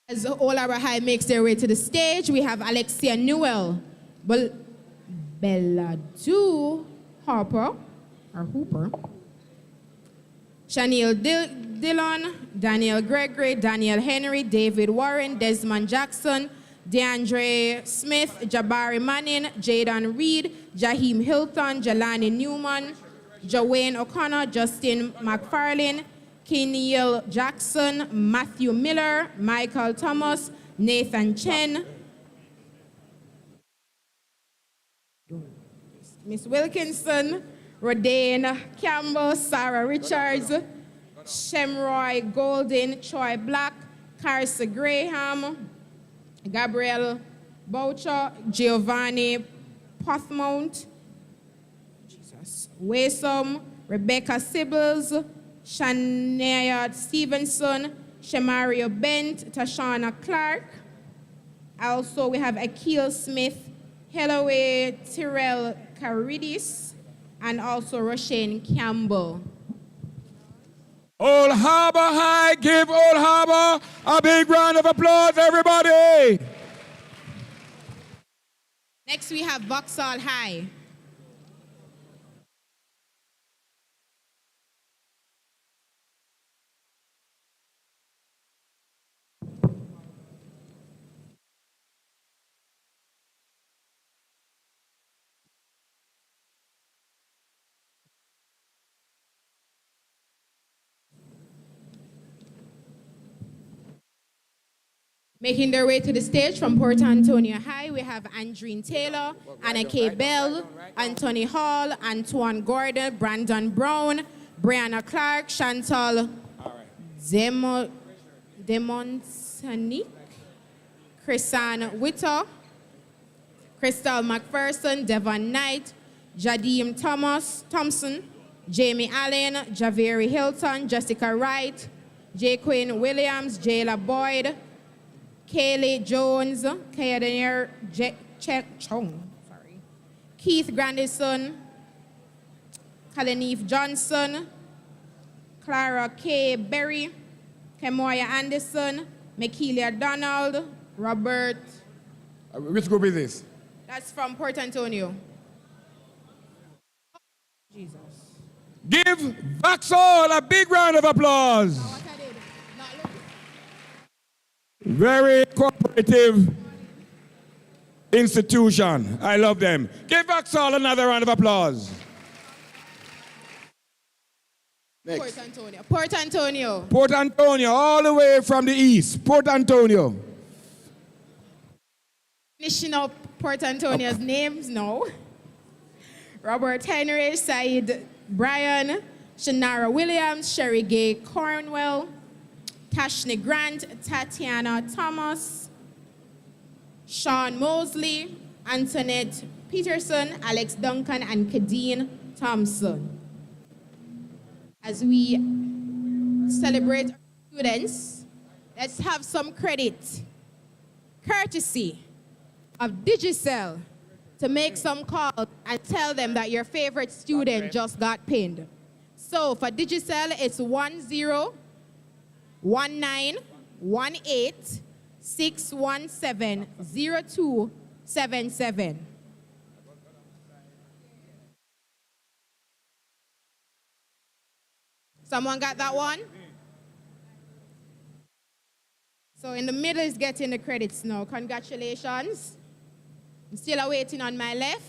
As All Arbor High makes their way to the stage, we have Alexia Newell, Belladu Hooper, Shaniel Dillon, Daniel Gregory, Daniel Henry, David Warren, Desmond Jackson, DeAndre Smith, Jabari Manning, Jaden Reed, Jaheim Hilton, Jelani Newman, Joanne O'Connor, Justin McFarlane, Keneal Jackson, Matthew Miller, Michael Thomas, Nathan Chen, Miss Wilkinson, Rodane Campbell, Sarah Richards, Shemroy Golden, Troy Black, Carissa Graham, Gabrielle Boucher, Giovanni Pothmount, Wasom, Rebecca Sibbles, Shania Stevenson, Shamario Bent, Tashana Clark. Also, we have Akil Smith, Hellaway Tyrell Caridis, and also Roshane Campbell. Old Harbor High, give Old Harbor a big round of applause, everybody. Next, we have Vauxhall High. Making their way to the stage from Port Antonio High, we have Andreen Taylor, Anna K. Bell, Anthony Hall, Antoine Gordon, Brandon Brown, Brianna Clark, Chantal Demontanik, Chrisanne Witter, Crystal McPherson, Devon Knight, Jadim Thompson, Jamie Allen, Javeri Hilton, Jessica Wright, Jaquin Williams, Jayla Boyd, Kaylee Jones, Kayadener Keith Grandison, Kalenif Johnson, Clara K. Berry, Kemoya Anderson, Makeelia Donald, Robert. Which group is this? That's from Port Antonio. Jesus. Give Vauxhall a big round of applause. Very cooperative institution. I love them. Give Vauxhall another round of applause. Next. Port Antonio. Port Antonio. Port Antonio, all the way from the east. Port Antonio. Finishing up Port Antonio's names now. Robert Henry, Said Bryan, Shanara Williams, Sherry Gay Cornwell, Tashni Grant, Tatiana Thomas, Sean Mosley, Antoinette Peterson, Alex Duncan, and Kadeen Thompson. As we celebrate our students, let's have some credit, courtesy of Digicel, to make some calls and tell them that your favorite student just got pinned. So for Digicel, it's 1019 18-617-0277. Someone got that one? So in the middle is getting the credits now. Congratulations. I'm still waiting on my left.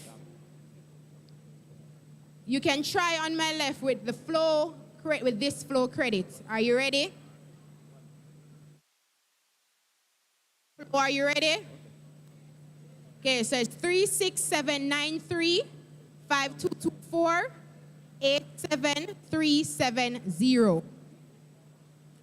You can try on my left with the flow, with this flow credit. Are you ready? Are you ready? Okay, so it's 36793-5224-87370.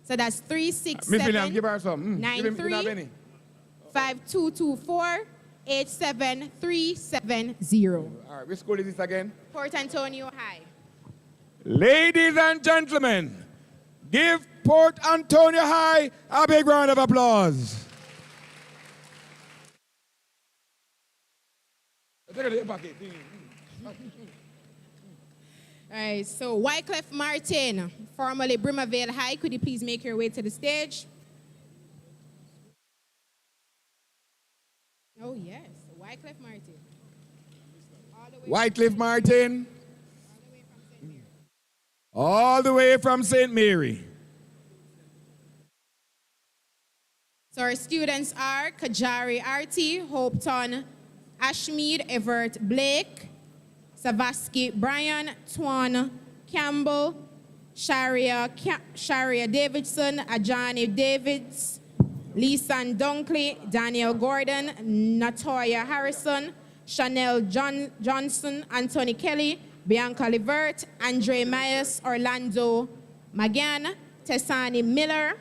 So that's 36793-5224-87370. All right, which school is this again? Port Antonio High. Ladies and gentlemen, give Port Antonio High a big round of applause. All right, so Wycliffe Martin, formerly Brimavale High, could you please make your way to the stage? Oh, yes, Wycliffe Martin. Wycliffe Martin. All the way from St. Mary. So our students are Kajari Arti, Hopeton Ashmead, Everett Blake, Savaski Brian, Twan Campbell, Sharia Davidson, Ajani Davids, Lisan Dunkley, Daniel Gordon, Natoya Harrison, Chanel Johnson, Anthony Kelly, Bianca Levert, Andre Myers, Orlando Magan, Tessani Miller,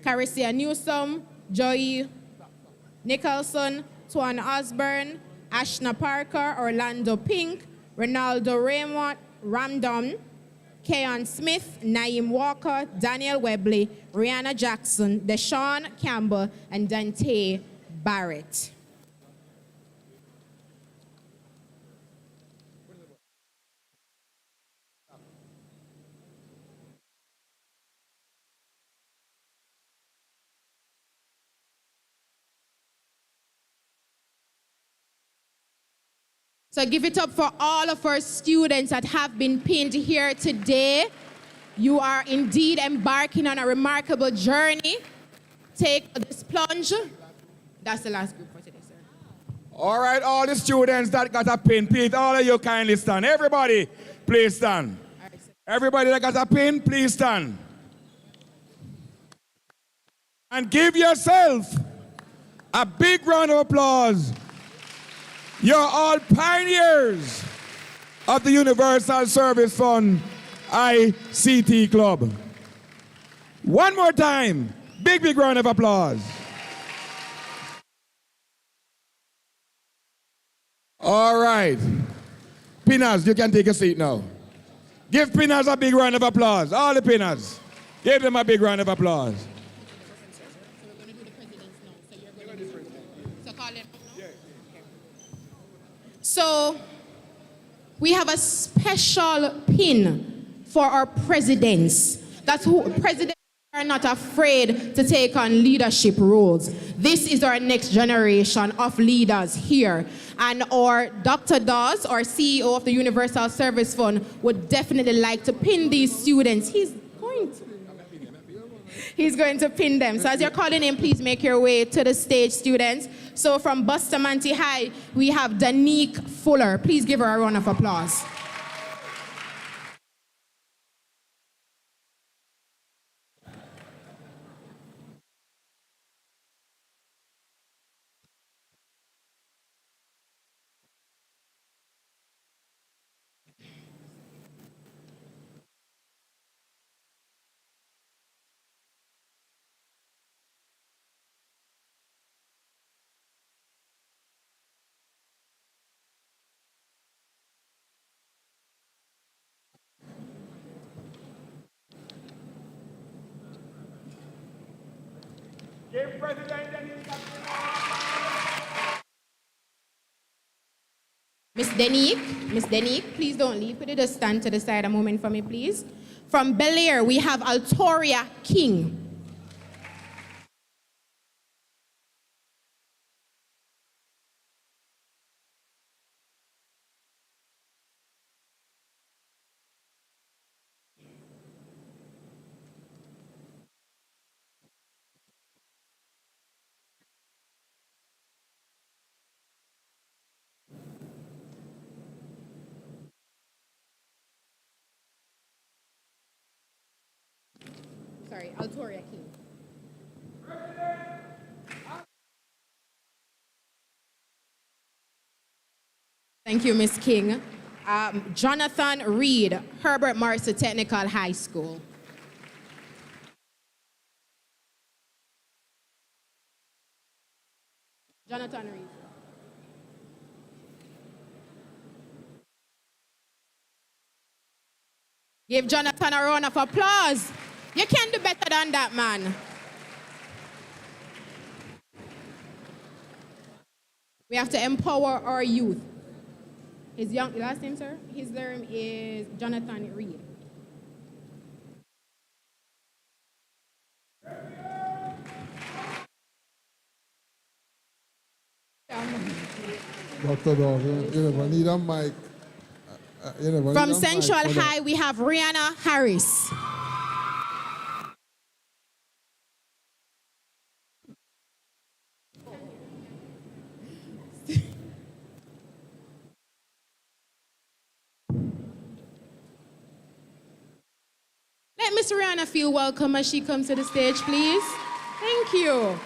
Carissa Newsom, Joy Nicholson, Twan Osborne, Ashna Parker, Orlando Pink, Ronaldo Raymond, Ramdon, Keon Smith, Naeem Walker, Daniel Webley, Rihanna Jackson, Deshaun Campbell, and Dante Barrett. So give it up for all of our students that have been pinned here today. You are indeed embarking on a remarkable journey. Take this plunge. That's the last group for today, sir. All right, all the students that got a pin, please, all of you kindly stand. Everybody, please stand. Everybody that got a pin, please stand. And give yourself a big round of applause. You're all pioneers of the Universal Service Fund ICT Club. One more time, big round of applause. All right. Pinners, you can take a seat now. Give Pinners a big round of applause. All the Pinners. Give them a big round of applause. So we have a special pin for our presidents. That's who presidents are not afraid to take on leadership roles. This is our next generation of leaders here. And our Dr. Dawes, our CEO of the Universal Service Fund, would definitely like to pin these students. He's going to pin them. So as you're calling in, please make your way to the stage, students. So from Bustamante High, we have Danique Fuller. Please give her a round of applause. Give President Miss Denique, please don't leave. Could you just stand to the side a moment for me, please? From Bel Air, we have Altoria King. Victoria King. Thank you, Miss King. Jonathan Reed, Herbert Marcy Technical High School. Jonathan Reed. Give Jonathan a round of applause. You can do better than that, man. We have to empower our youth. His last name, sir? His name is Jonathan Reed. Dr. Dawes, you never need a mic. From Central High, we have Rihanna Harris. Let Miss Rihanna feel welcome as she comes to the stage, please. Thank you.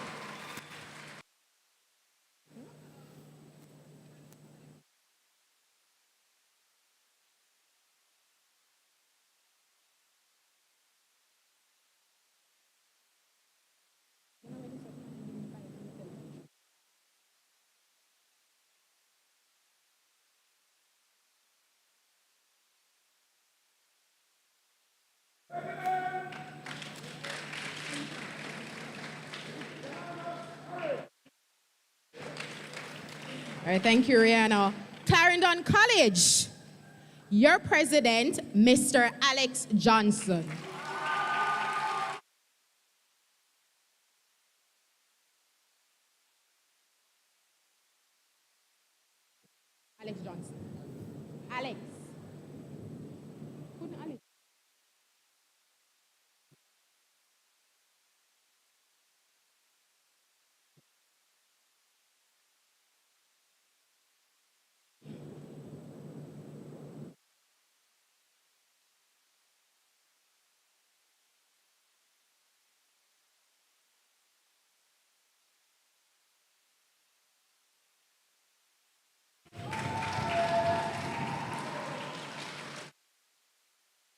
All right, thank you, Rihanna. Clarendon College, your president, Mr. Alex Johnson. Alex Johnson. Alex. Couldn't Alex?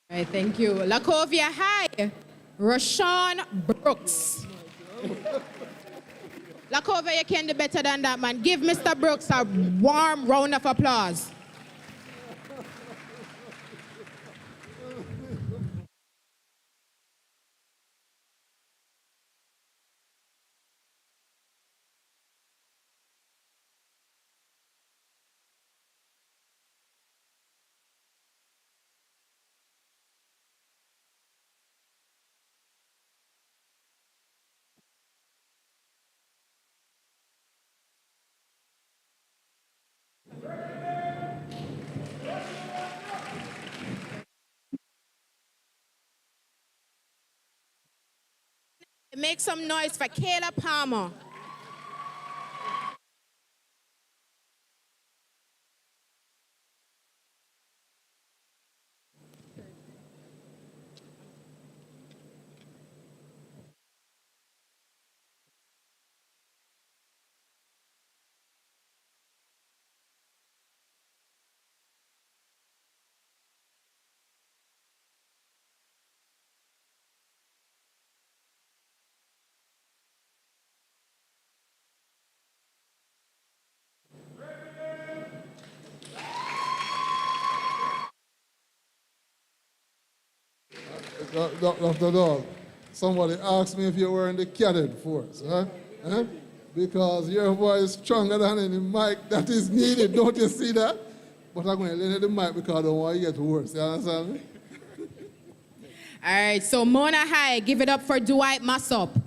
All right, thank you. Lacovia High, Rashawn Brooks. Lacovia, you can do better than that, man. Give Mr. Brooks a warm round of applause. Make some noise for Kayla Palmer. Dr. Dawes, somebody asked me if you were in the cadet force, huh? Huh? Because your voice is stronger than any mic that is needed. Don't you see that? But I'm going to lend you the mic because I don't want you to get worse. You understand me? All right, so Mona High, give it up for Dwight Massop.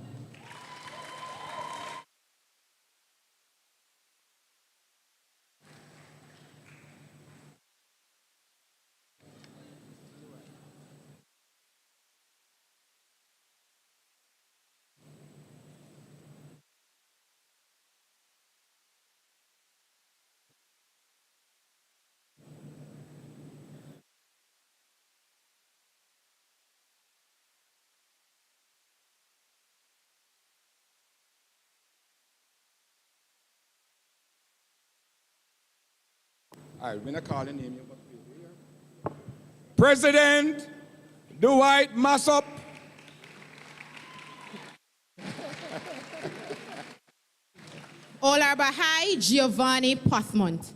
All right, we're going to call the name. President Dwight Massop. All Arbor High, Giovanni Pothmont.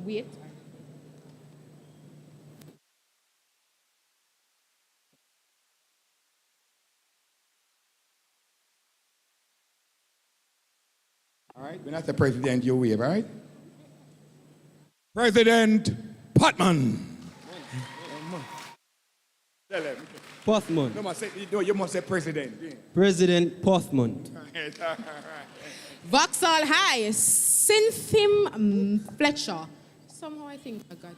Wait. All right, when I say president, you wave, all right? President Potman. Pothmont. You must say president. President Pothmont. Vauxhall High, Cynthia Fletcher. Somehow I think I got.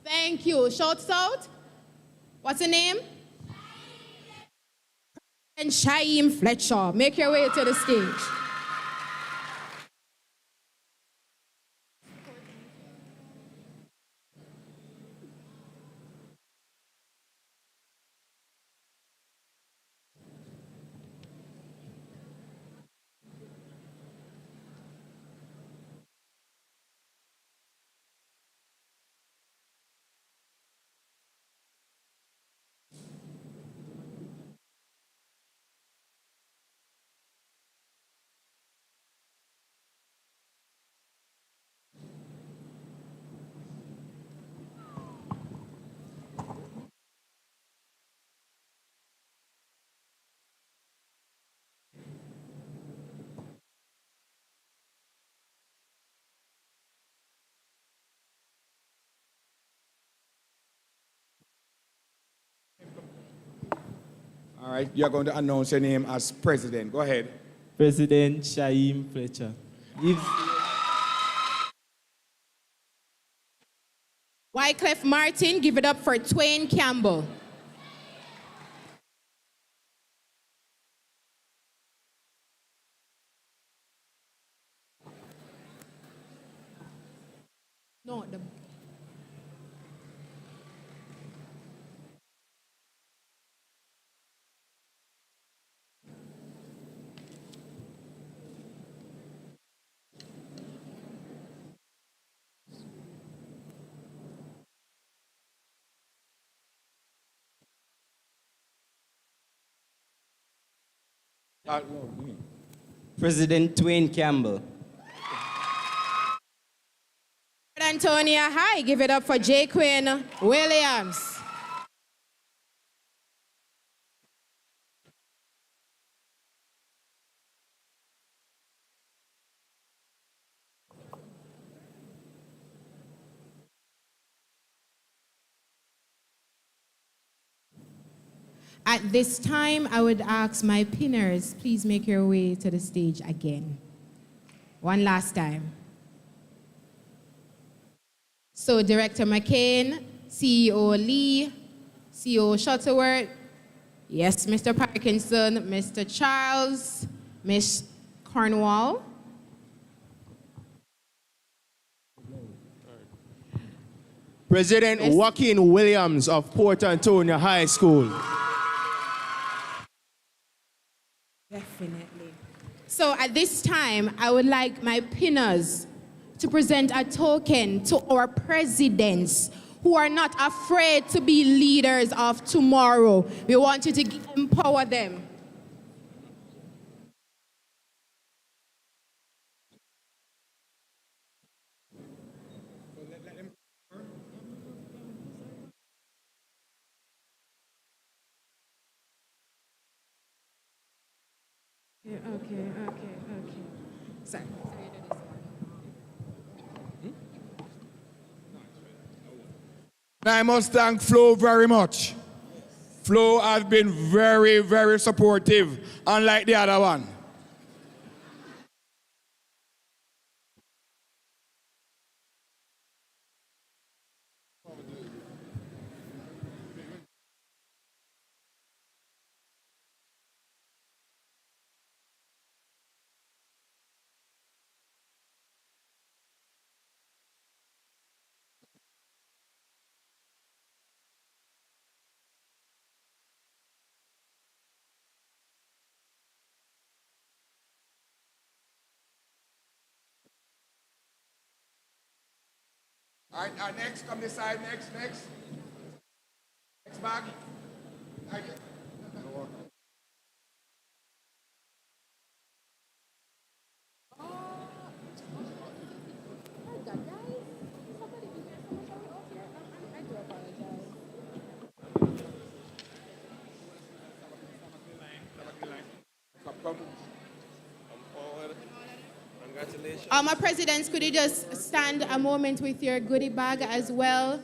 Thank you. Shouts out. What's your name? And Shaim Fletcher. Make your way to the stage. All right, you're going to announce your name as president. Go ahead. President Shaim Fletcher. Wycliffe Martin, give it up for Twain Campbell. No, the President Twain Campbell. Antonia High, give it up for Jaquin Williams. At this time, I would ask my pinners, please make your way to the stage again. One last time. So Director McCain, CEO Lee, CEO Shuttleworth, yes, Mr. Parkinson, Mr. Charles, Miss Cornwall. President Joaquin Williams of Port Antonio High School. Definitely. So at this time, I would like my pinners to present a token to our presidents who are not afraid to be leaders of tomorrow. We want you to empower them. Okay. Sorry. I must thank Flo very much. Flo has been very, very supportive, unlike the other one. All right, next, come this side, next. Next bag. Thank you. Come forward. Congratulations. My presidents, could you just stand a moment with your goodie bag as well?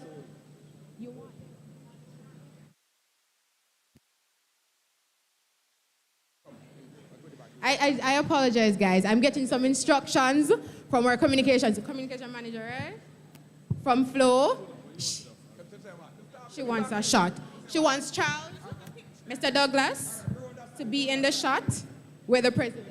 I apologize, guys. I'm getting some instructions from our communication manager, right? From Flo. She wants a shot. She wants Charles, Mr. Douglas, to be in the shot with the president.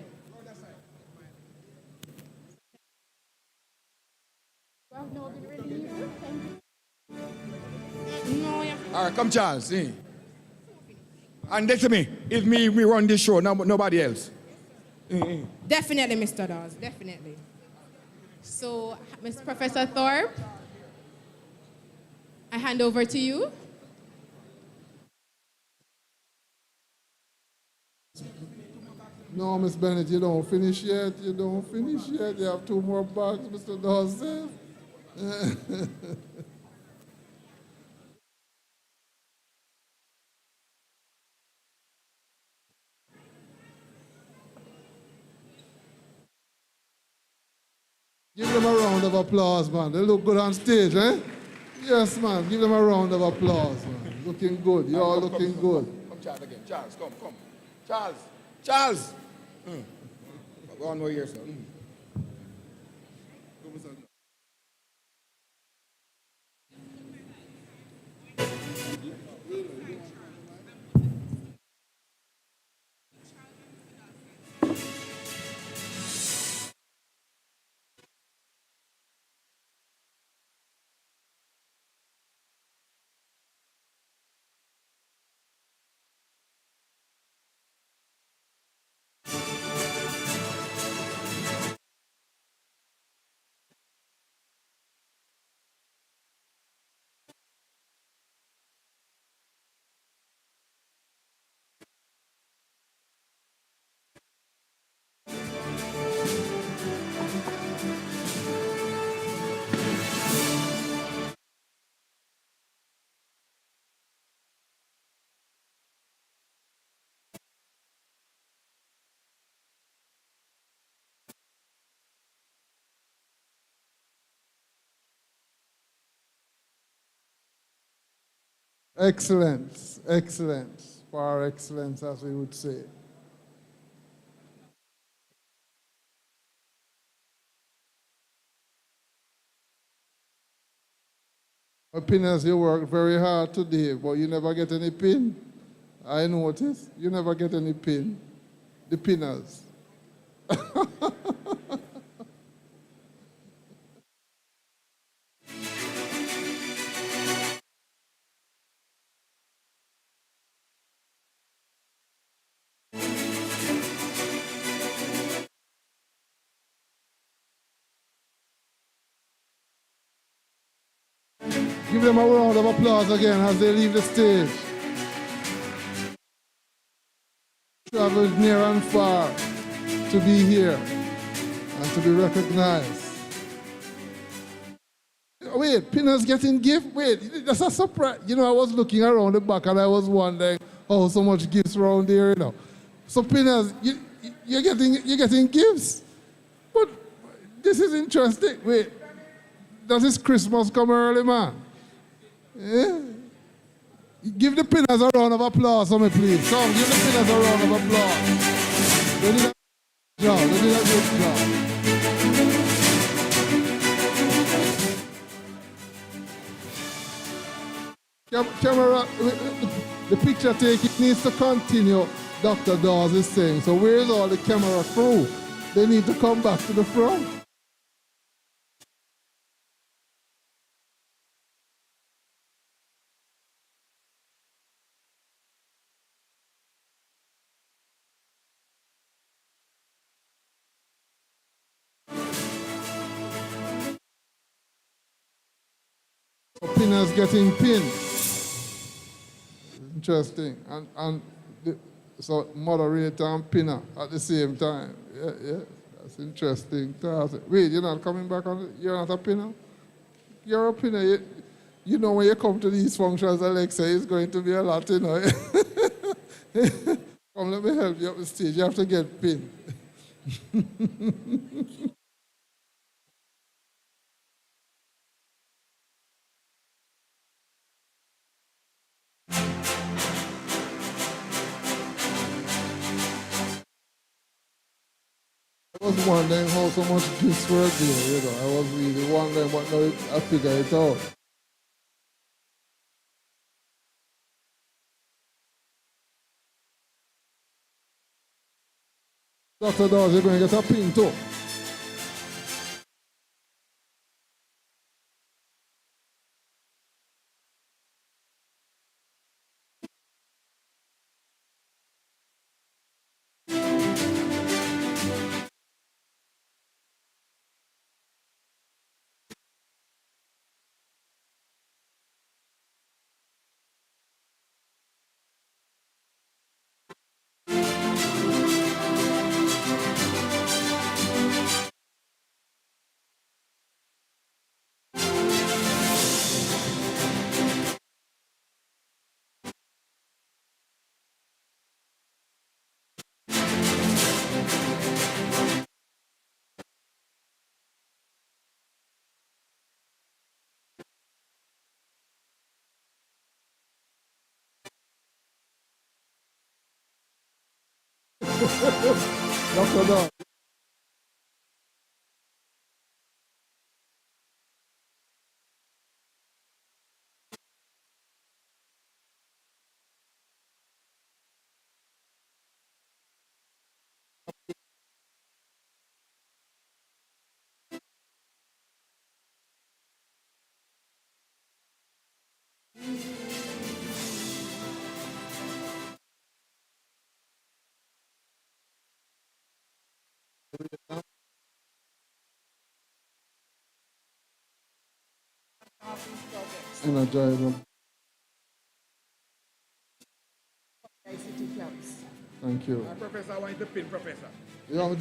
All right, come Charles. See. And listen to me, it's me run this show, nobody else. Definitely, Mr. Dawes, definitely. So, Mr. Professor Thorpe, I hand over to you. No, Miss Bennett, you don't finish yet. You have 2 more bags, Mr. Dawes says. Give them a round of applause, man. They look good on stage, eh? Yes, man. Give them a round of applause, man. Looking good. You're all looking good. Come Charles again. Charles, come. Charles. Go on over here, sir. Excellence. Par excellence, as we would say. Pinners, you work very hard today, but you never get any pin. I noticed. You never get any pin. The pinners. Give them a round of applause again as they leave the stage. Traveled near and far to be here and to be recognized. Wait, Pinner's getting gift? Wait, that's a surprise. You know, I was looking around the back and I was wondering, oh, so much gifts around here, you know. So Pinners, you're getting gifts? But this is interesting. Wait, does this Christmas come early, man? Yeah. Give the Pinners a round of applause for me, please. Come, give the Pinners a round of applause. They did a good job. They did a good job. Camera, the picture taking needs to continue, Dr. Dawes is saying. So where's all the camera crew? They need to come back to the front. Pinners getting pinned. Interesting. So moderator and pinner at the same time. Yeah. That's interesting. Wait, you're not coming back on? You're not a pinner? You're a pinner. You know when you come to these functions, Alexa, it's going to be a lot, you know. Come, let me help you up the stage. You have to get pinned. I was wondering how so much gifts were there, you know. I was really wondering, but now I figure it out. Dr. Dawes, you're going to get a pin too. Dr. Dawes. Energize. ICT clubs. Thank you. Professor, I want you to pin Professor. Yeah,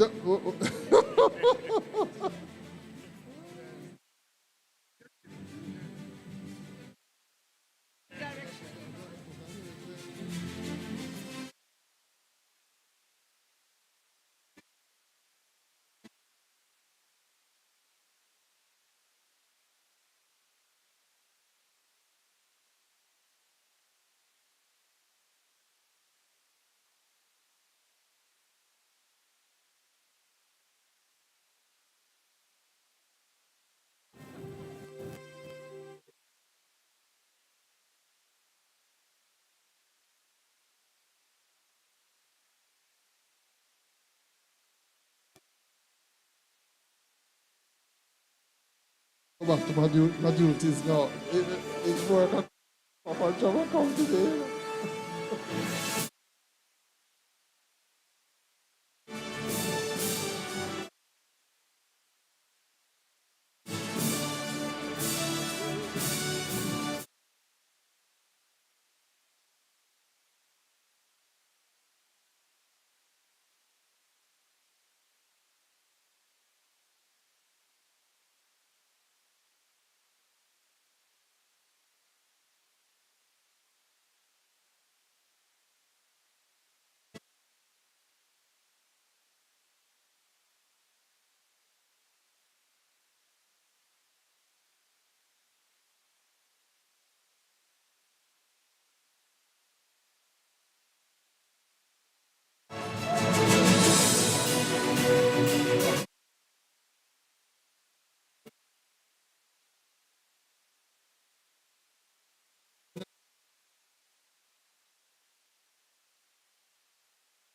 go back to my duties now. It's work and Papa Jama come today.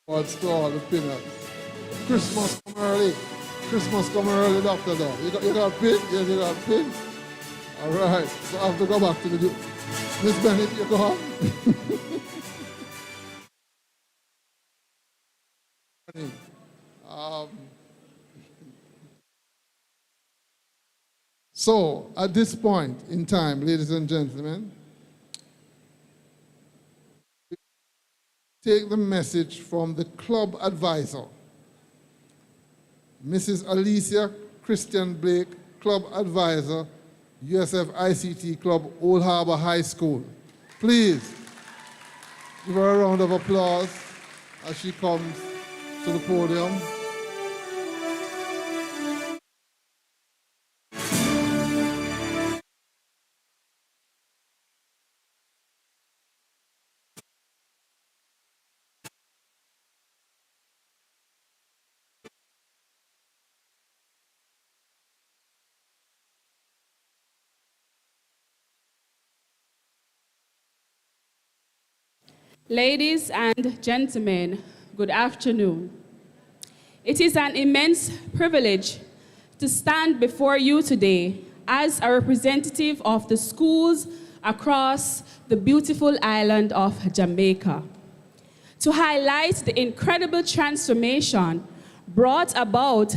What's to all the pinners? Christmas come early. Christmas come early, Dr. Dawes. You got pin? Yes, you got pin. All right. So I have to go back to the Miss Bennett, you go on. So, at this point in time, ladies and gentlemen, take the message from the club advisor, Mrs. Alicia Christian Blake, club advisor, USF ICT Club, Old Harbor High School. Please give her a round of applause as she comes to the podium. Ladies and gentlemen, good afternoon. It is an immense privilege to stand before you today as a representative of the schools across the beautiful island of Jamaica to highlight the incredible transformation brought about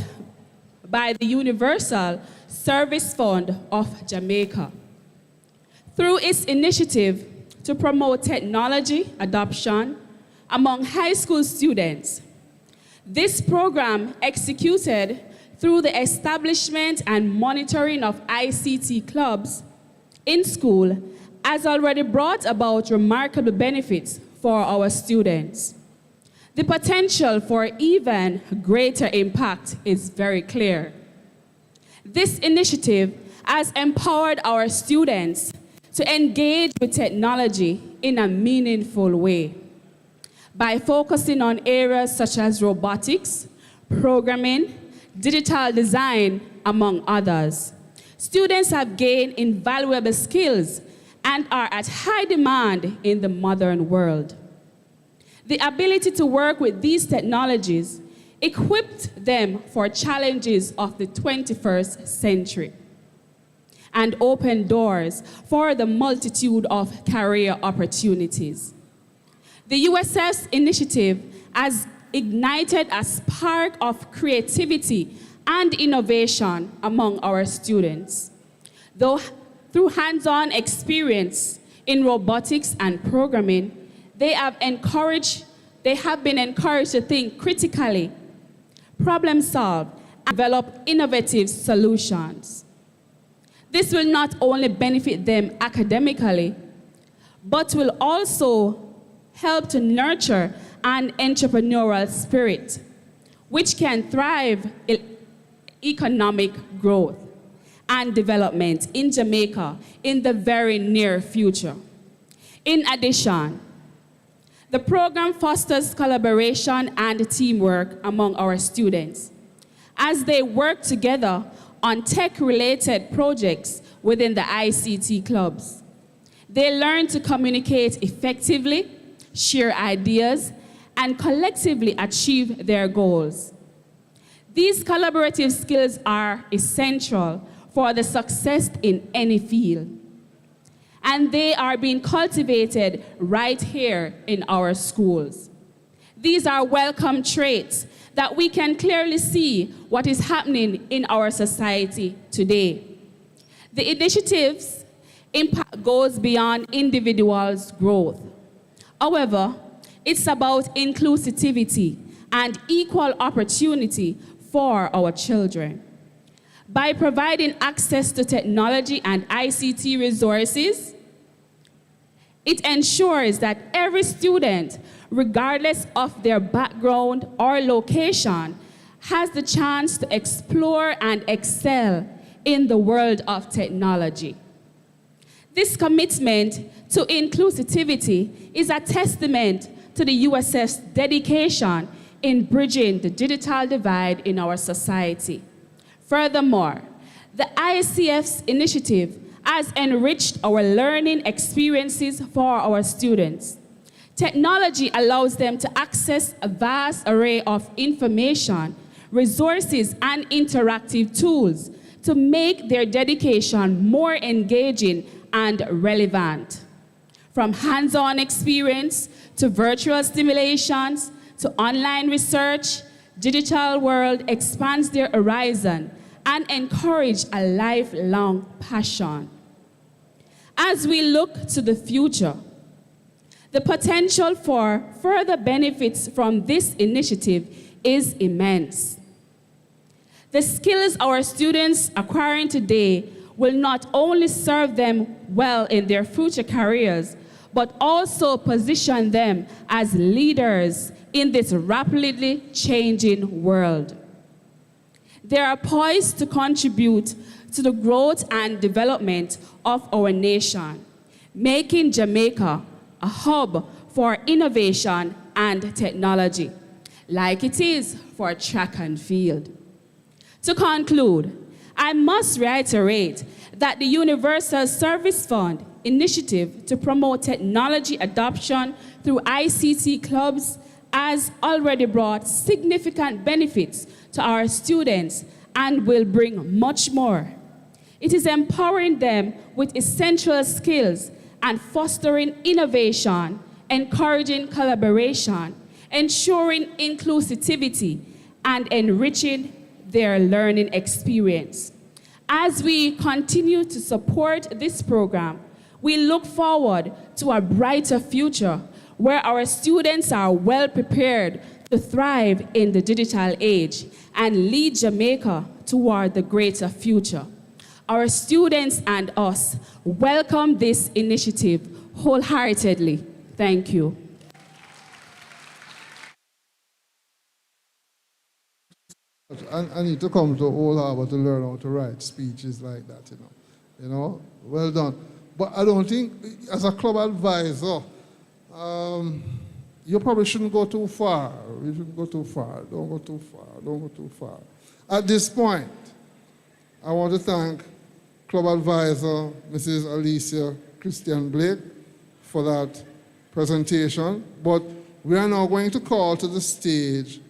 by the Universal Service Fund of Jamaica. Through its initiative to promote technology adoption among high school students, this program, executed through the establishment and monitoring of ICT clubs in school, has already brought about remarkable benefits for our students. The potential for even greater impact is very clear. This initiative has empowered our students to engage with technology in a meaningful way by focusing on areas such as robotics, programming, digital design, among others. Students have gained invaluable skills and are at high demand in the modern world. The ability to work with these technologies equipped them for challenges of the 21st century and opened doors for the multitude of career opportunities. The USF's initiative has ignited a spark of creativity and innovation among our students. Though through hands-on experience in robotics and programming, they have been encouraged to think critically, problem solve, and develop innovative solutions. This will not only benefit them academically, but will also help to nurture an entrepreneurial spirit, which can thrive in economic growth and development in Jamaica in the very near future. In addition, the program fosters collaboration and teamwork among our students as they work together on tech-related projects within the ICT clubs. They learn to communicate effectively, share ideas, and collectively achieve their goals. These collaborative skills are essential for the success in any field, and they are being cultivated right here in our schools. These are welcome traits that we can clearly see what is happening in our society today. The initiative's impact goes beyond individuals' growth. However, it's about inclusivity and equal opportunity for our children. By providing access to technology and ICT resources, it ensures that every student, regardless of their background or location, has the chance to explore and excel in the world of technology. This commitment to inclusivity is a testament to the USF's dedication in bridging the digital divide in our society. Furthermore, the ICF's initiative has enriched our learning experiences for our students. Technology allows them to access a vast array of information, resources, and interactive tools to make their dedication more engaging and relevant. From hands-on experience to virtual stimulations to online research, digital world expands their horizon and encourage a lifelong passion. As we look to the future, the potential for further benefits from this initiative is immense. The skills our students acquiring today will not only serve them well in their future careers, but also position them as leaders in this rapidly changing world. They are poised to contribute to the growth and development of our nation, making Jamaica a hub for innovation and technology, like it is for track and field. To conclude, I must reiterate that the Universal Service Fund initiative to promote technology adoption through ICT clubs has already brought significant benefits to our students and will bring much more. It is empowering them with essential skills and fostering innovation, encouraging collaboration, ensuring inclusivity, and enriching their learning experience. As we continue to support this program, we look forward to a brighter future where our students are well prepared to thrive in the digital age and lead Jamaica toward the greater future. Our students and us welcome this initiative wholeheartedly. Thank you. I need to come to Old Harbor to learn how to write speeches like that, you know. Well done. But I don't think, as a club advisor, you probably shouldn't go too far. You shouldn't go too far. Don't go too far. Don't go too far. At this point, I want to thank club advisor, Mrs. Alicia Christian Blake, for that presentation. But we are now going to call to the stage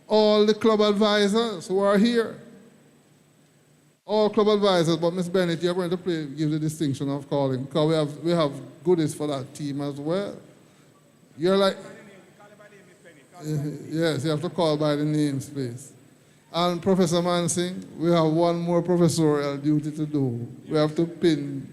all the club advisors who are here. All club advisors, but Ms. Bennett, you're going to give the distinction of calling, because we have goodies for that team as well. You're like, yes, you have to call by the names, please. And Professor Mansing, we have one more professorial duty to do. We have to pin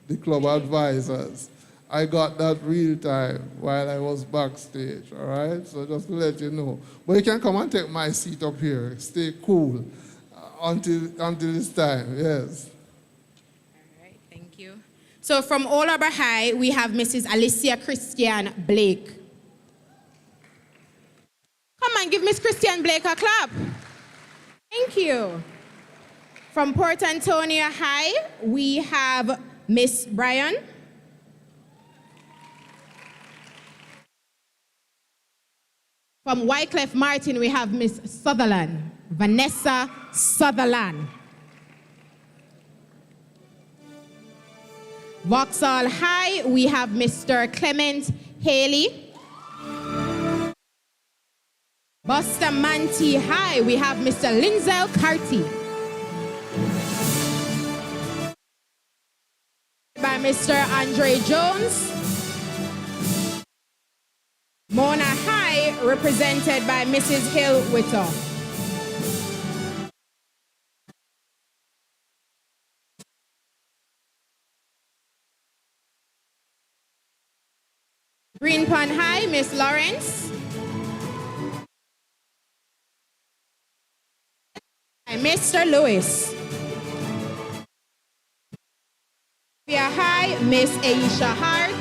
the club advisors. I got that real time while I was backstage, all right? So just to let you know. But you can come and take my seat up here. Stay cool until this time, yes. All right, thank you. So from Old Harbor High, we have Mrs. Alicia Christian Blake. Come on, give Miss Christian Blake a clap. Thank you. From Port Antonio High, we have Miss Bryan. From Wycliffe Martin, we have Miss Sutherland, Vanessa Sutherland. Vauxhall High, we have Mr. Clement Haley. Bustamante High, we have Mr. Linzel Carty. By Mr. Andre Jones. Mona High, represented by Mrs. Hill Whittle. Green Pond High, Miss Lawrence. And Mr. Lewis. Via High, Miss Aisha Hart.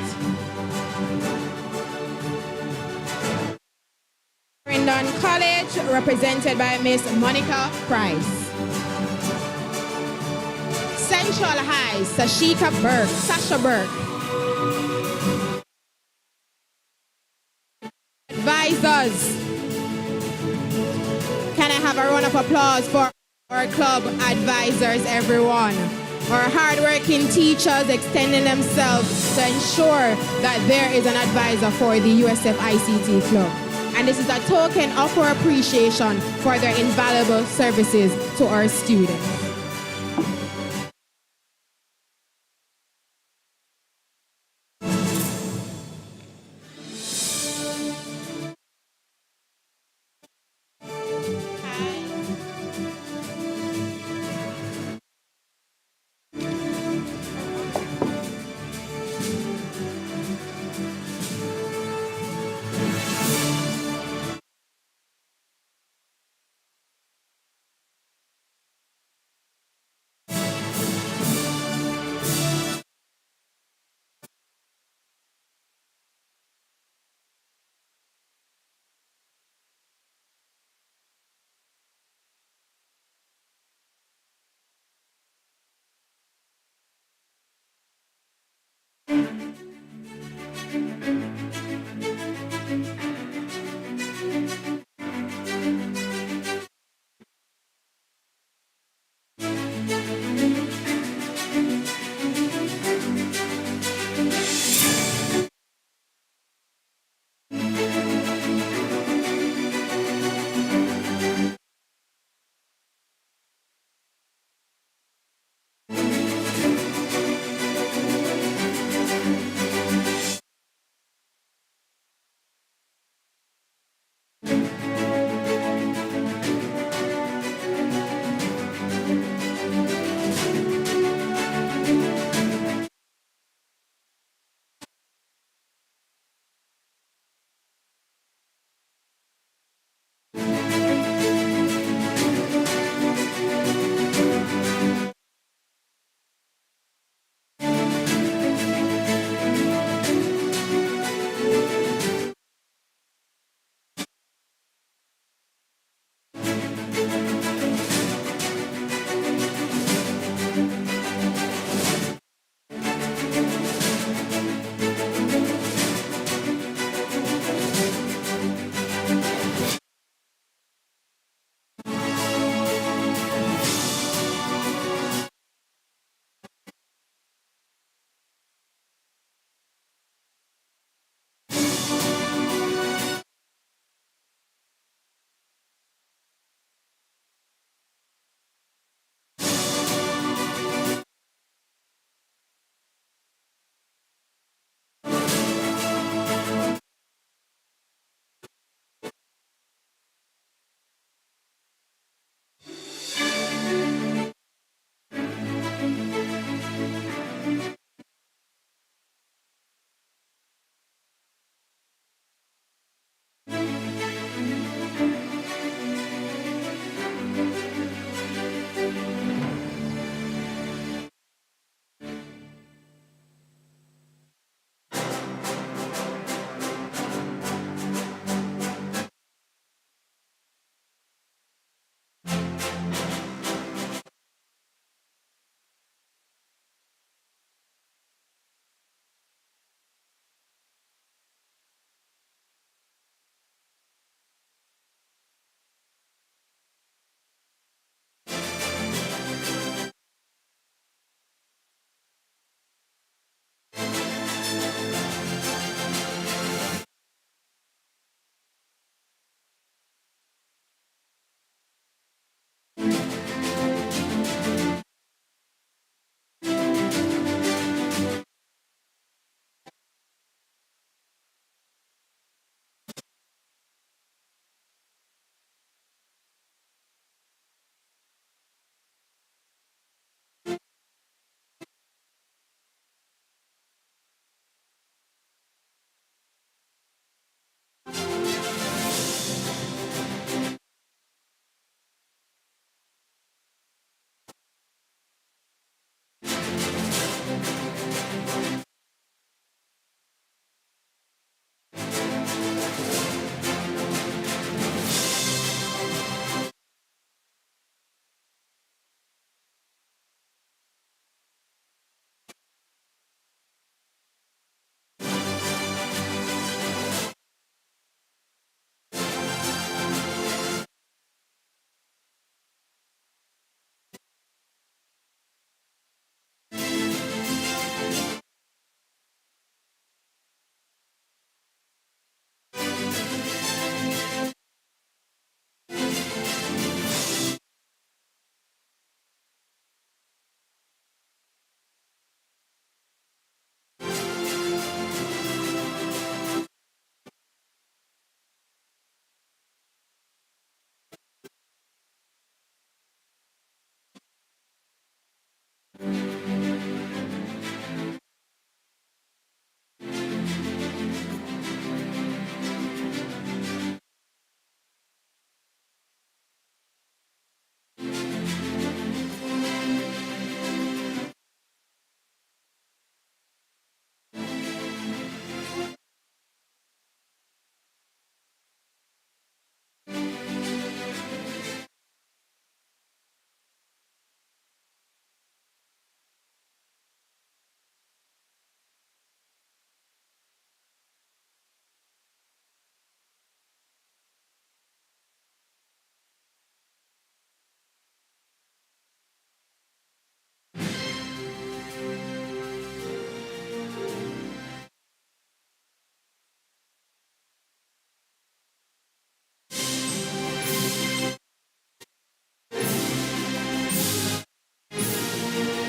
Rendon College, represented by Miss Monica Price. Central High, Sashika Burke, Sasha Burke. Advisors. Can I have a round of applause for our club advisors, everyone? Our hardworking teachers extending themselves to ensure that there is an advisor for the USF ICT Club. And this is a token of our appreciation for their invaluable services to our students.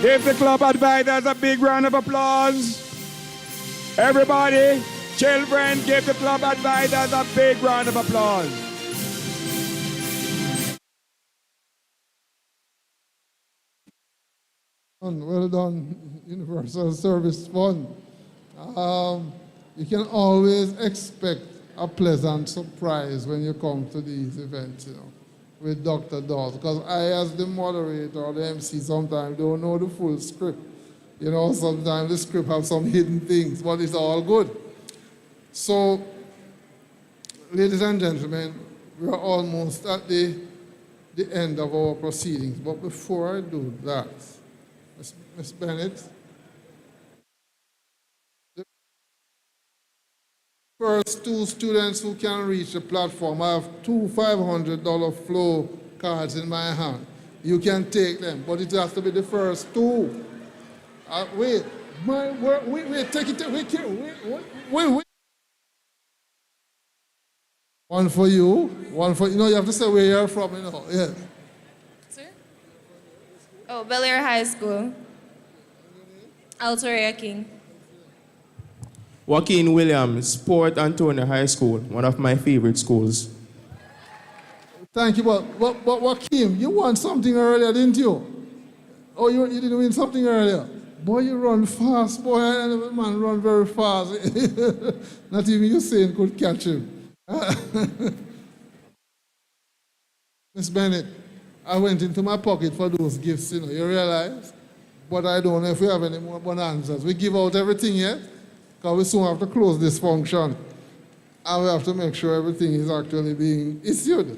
Give the club advisors a big round of applause. Everybody, children, give the club advisors a big round of applause. Well done, Universal Service Fund. You can always expect a pleasant surprise when you come to these events, with Dr. Dawes, because I, as the moderator or the MC, sometimes don't know the full script. Sometimes the script have some hidden things, but it's all good. So, ladies and gentlemen, we're almost at the end of our proceedings, but before I do that, Ms. Bennett, the first two students who can reach the platform, I have two $500 flow cards in my hand. You can take them, but it has to be the first two. Wait, take it, wait. One for you, you have to say where you're from, yes. Sir? Oh, Bel Air High School. Altoria King. Joaquin Williams, Port Antonio High School, one of my favorite schools. Thank you, but Joaquin, you won something earlier, didn't you? Oh, you didn't win something earlier? Boy, you run fast, boy, and the man run very fast. Not even Usain could catch him. Miss Bennett, I went into my pocket for those gifts, you realize? But I don't know if we have any more bonanzas. We give out everything yet, because we soon have to close this function. And we have to make sure everything is actually being issued.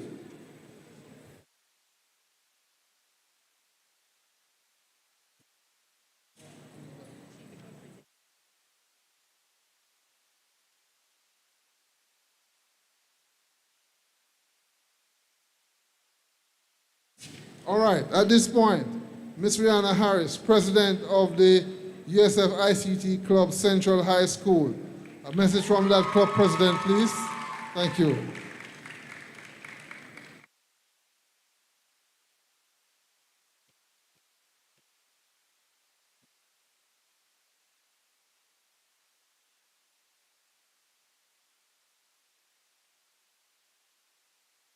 All right, at this point, Ms. Rihanna Harris, President of the USF ICT Club Central High School. A message from that club president, please. Thank you.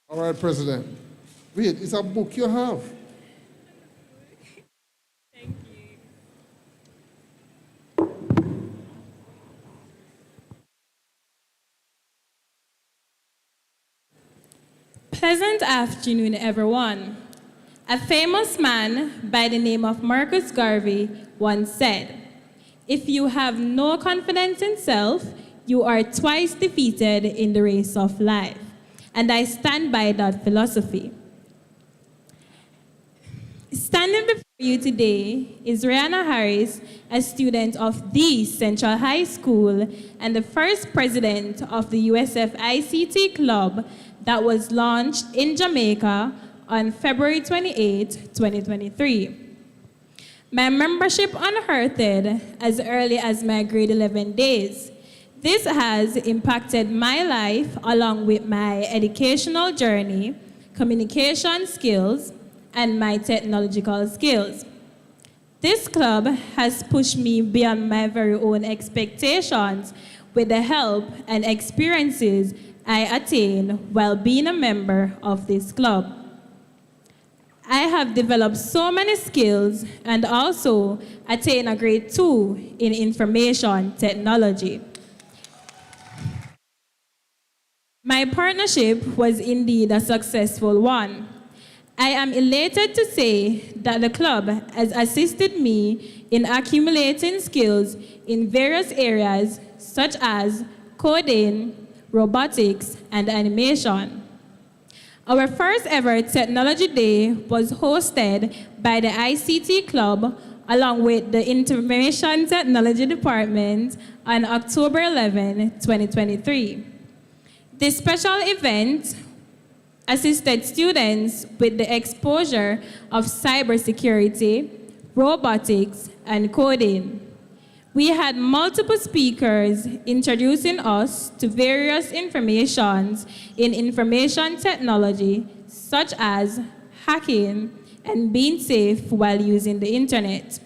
All right, President. Wait, it's a book you have. Thank you. Pleasant afternoon, everyone. A famous man by the name of Marcus Garvey once said, "If you have no confidence in self, you are twice defeated in the race of life." And I stand by that philosophy. Standing before you today is Rihanna Harris, a student of the Central High School and the first president of the USF ICT Club that was launched in Jamaica on February 28, 2023. My membership unearthed as early as my grade 11 days. This has impacted my life along with my educational journey, communication skills, and my technological skills. This club has pushed me beyond my very own expectations with the help and experiences I attained while being a member of this club. I have developed so many skills and also attained a grade 2 in information technology. My partnership was indeed a successful one. I am elated to say that the club has assisted me in accumulating skills in various areas such as coding, robotics, and animation. Our first ever Technology Day was hosted by the ICT Club along with the Information Technology Department on October 11, 2023. This special event assisted students with the exposure of cybersecurity, robotics, and coding. We had multiple speakers introducing us to various informations in information technology, such as hacking and being safe while using the internet.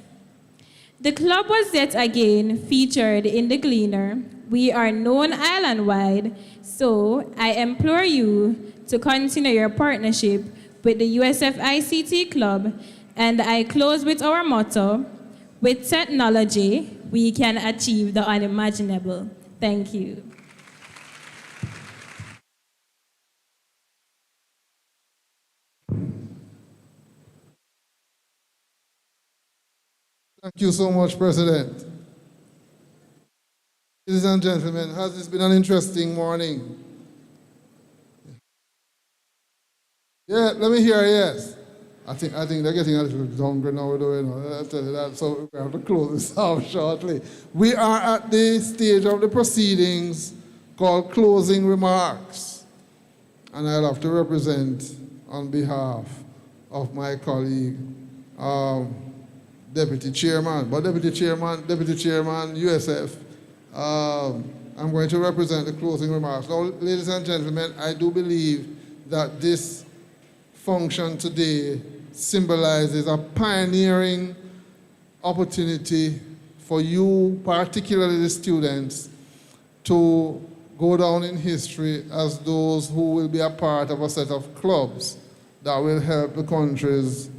The club was yet again featured in the Gleaner. We are known island-wide, so I implore you to continue your partnership with the USF ICT Club, and I close with our motto, with technology, we can achieve the unimaginable. Thank you. Thank you so much, President. Ladies and gentlemen, has this been an interesting morning? Yeah, let me hear a yes. I think they're getting a little hungry now, I'll tell you that, so we have to close this off shortly. We are at the stage of the proceedings called closing remarks. And I'll have to represent on behalf of my colleague, Deputy Chairman, USF, I'm going to represent the closing remarks. Now, ladies and gentlemen, I do believe that this function today symbolizes a pioneering opportunity for you, particularly the students, to go down in history as those who will be a part of a set of clubs that will help the country's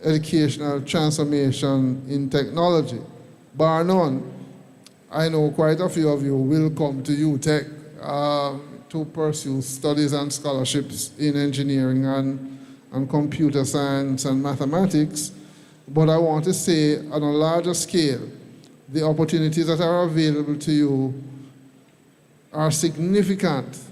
educational transformation in technology. Bar none, I know quite a few of you will come to UTech to pursue studies and scholarships in engineering and computer science and mathematics. But I want to say on a larger scale, the opportunities that are available to you are significant.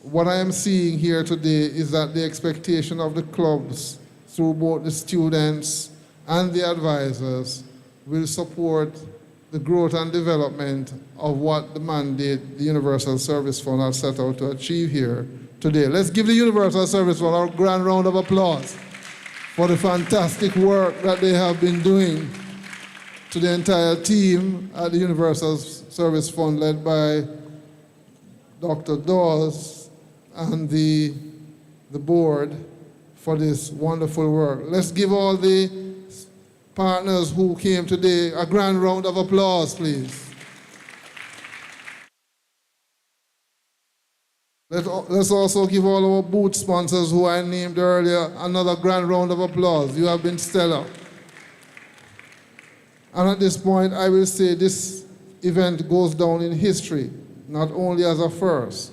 What I am seeing here today is that the expectation of the clubs through both the students and the advisors will support the growth and development of what the mandate the Universal Service Fund has set out to achieve here today. Let's give the Universal Service Fund a grand round of applause for the fantastic work that they have been doing. To the entire team at the Universal Service Fund led by Dr. Dawes and the board for this wonderful work. Let's give all the partners who came today a grand round of applause, please. Let's also give all our booth sponsors who I named earlier another grand round of applause. You have been stellar. And at this point, I will say this event goes down in history, not only as a first,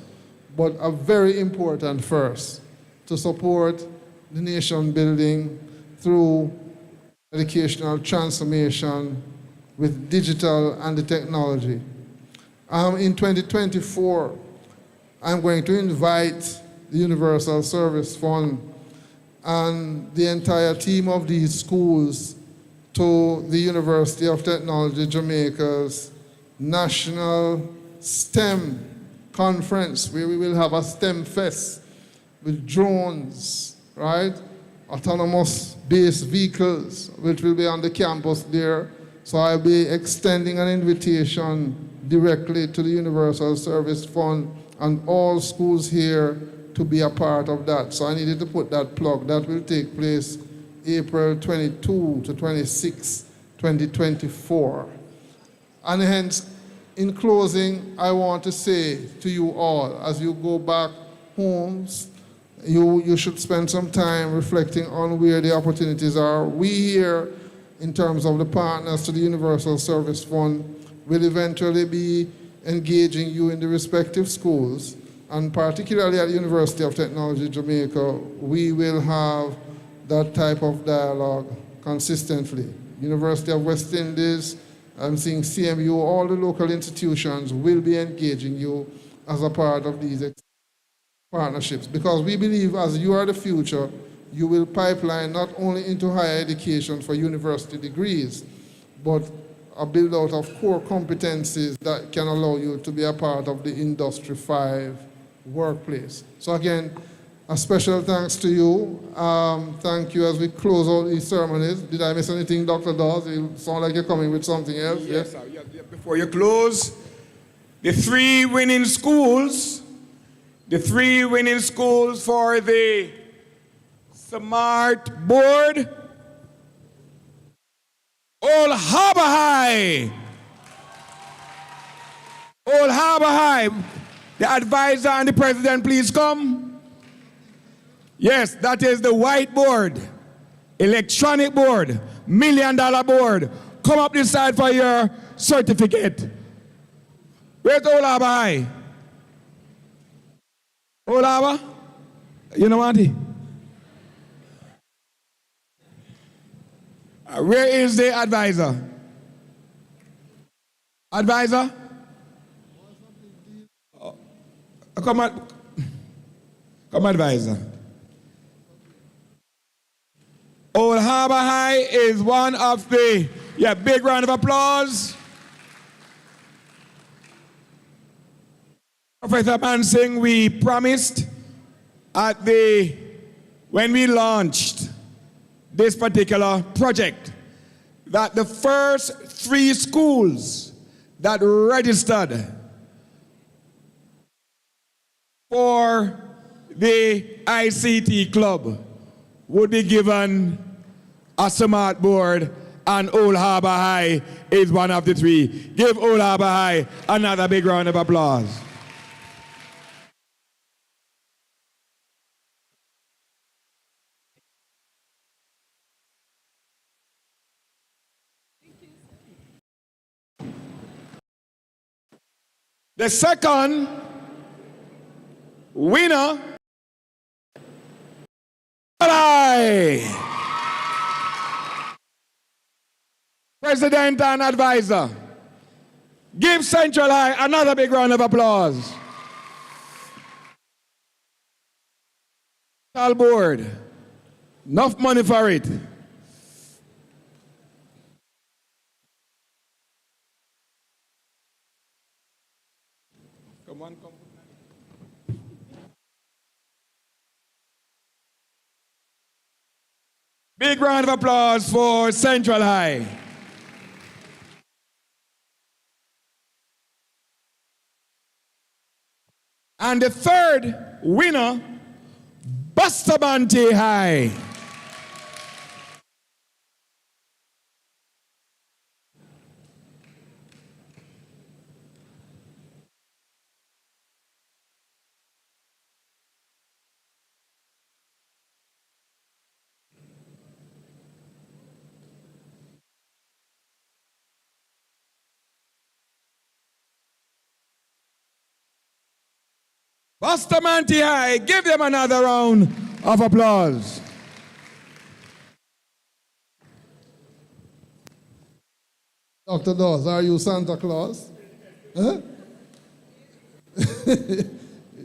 but a very important first to support the nation building through educational transformation with digital and the technology. In 2024, I'm going to invite the Universal Service Fund and the entire team of these schools to the University of Technology Jamaica's National STEM Conference, where we will have a STEM Fest with drones, right? Autonomous-based vehicles, which will be on the campus there. So I'll be extending an invitation directly to the Universal Service Fund and all schools here to be a part of that. So I needed to put that plug. That will take place April 22 to 26, 2024. And hence, in closing, I want to say to you all, as you go back homes, you should spend some time reflecting on where the opportunities are. We here, in terms of the partners to the Universal Service Fund, will eventually be engaging you in the respective schools, and particularly at the University of Technology Jamaica, we will have that type of dialogue consistently. University of West Indies, I'm seeing CMU, all the local institutions will be engaging you as a part of these partnerships, because we believe as you are the future, you will pipeline not only into higher education for university degrees, but a build out of core competencies that can allow you to be a part of the Industry 5 workplace. So again, a special thanks to you. Thank you as we close out these ceremonies. Did I miss anything, Dr. Dawes? You sound like you're coming with something else. Yes, sir. Before you close, the three winning schools for the Smart Board Old Harbor High. Old Harbor High. The advisor and the president, please come. Yes, that is the whiteboard, electronic board, $1 million board. Come up this side for your certificate. Where's Old Harbor High? Old Harbor? You know, Auntie? Where is the advisor? Advisor? Come on. Come, advisor. Old Harbor High is one of the, big round of applause. Professor Mansing, we promised when we launched this particular project that the first 3 schools that registered for the ICT club would be given a smart board, and Old Harbor High is one of the 3. Give Old Harbor High another big round of applause. The second winner, President and advisor. Give Central High another big round of applause. Board, enough money for it. Come on, come. Big round of applause for Central High. And the third winner, Bustamante High. Bustamante High, give them another round of applause. Dr. Dawes, are you Santa Claus? Huh?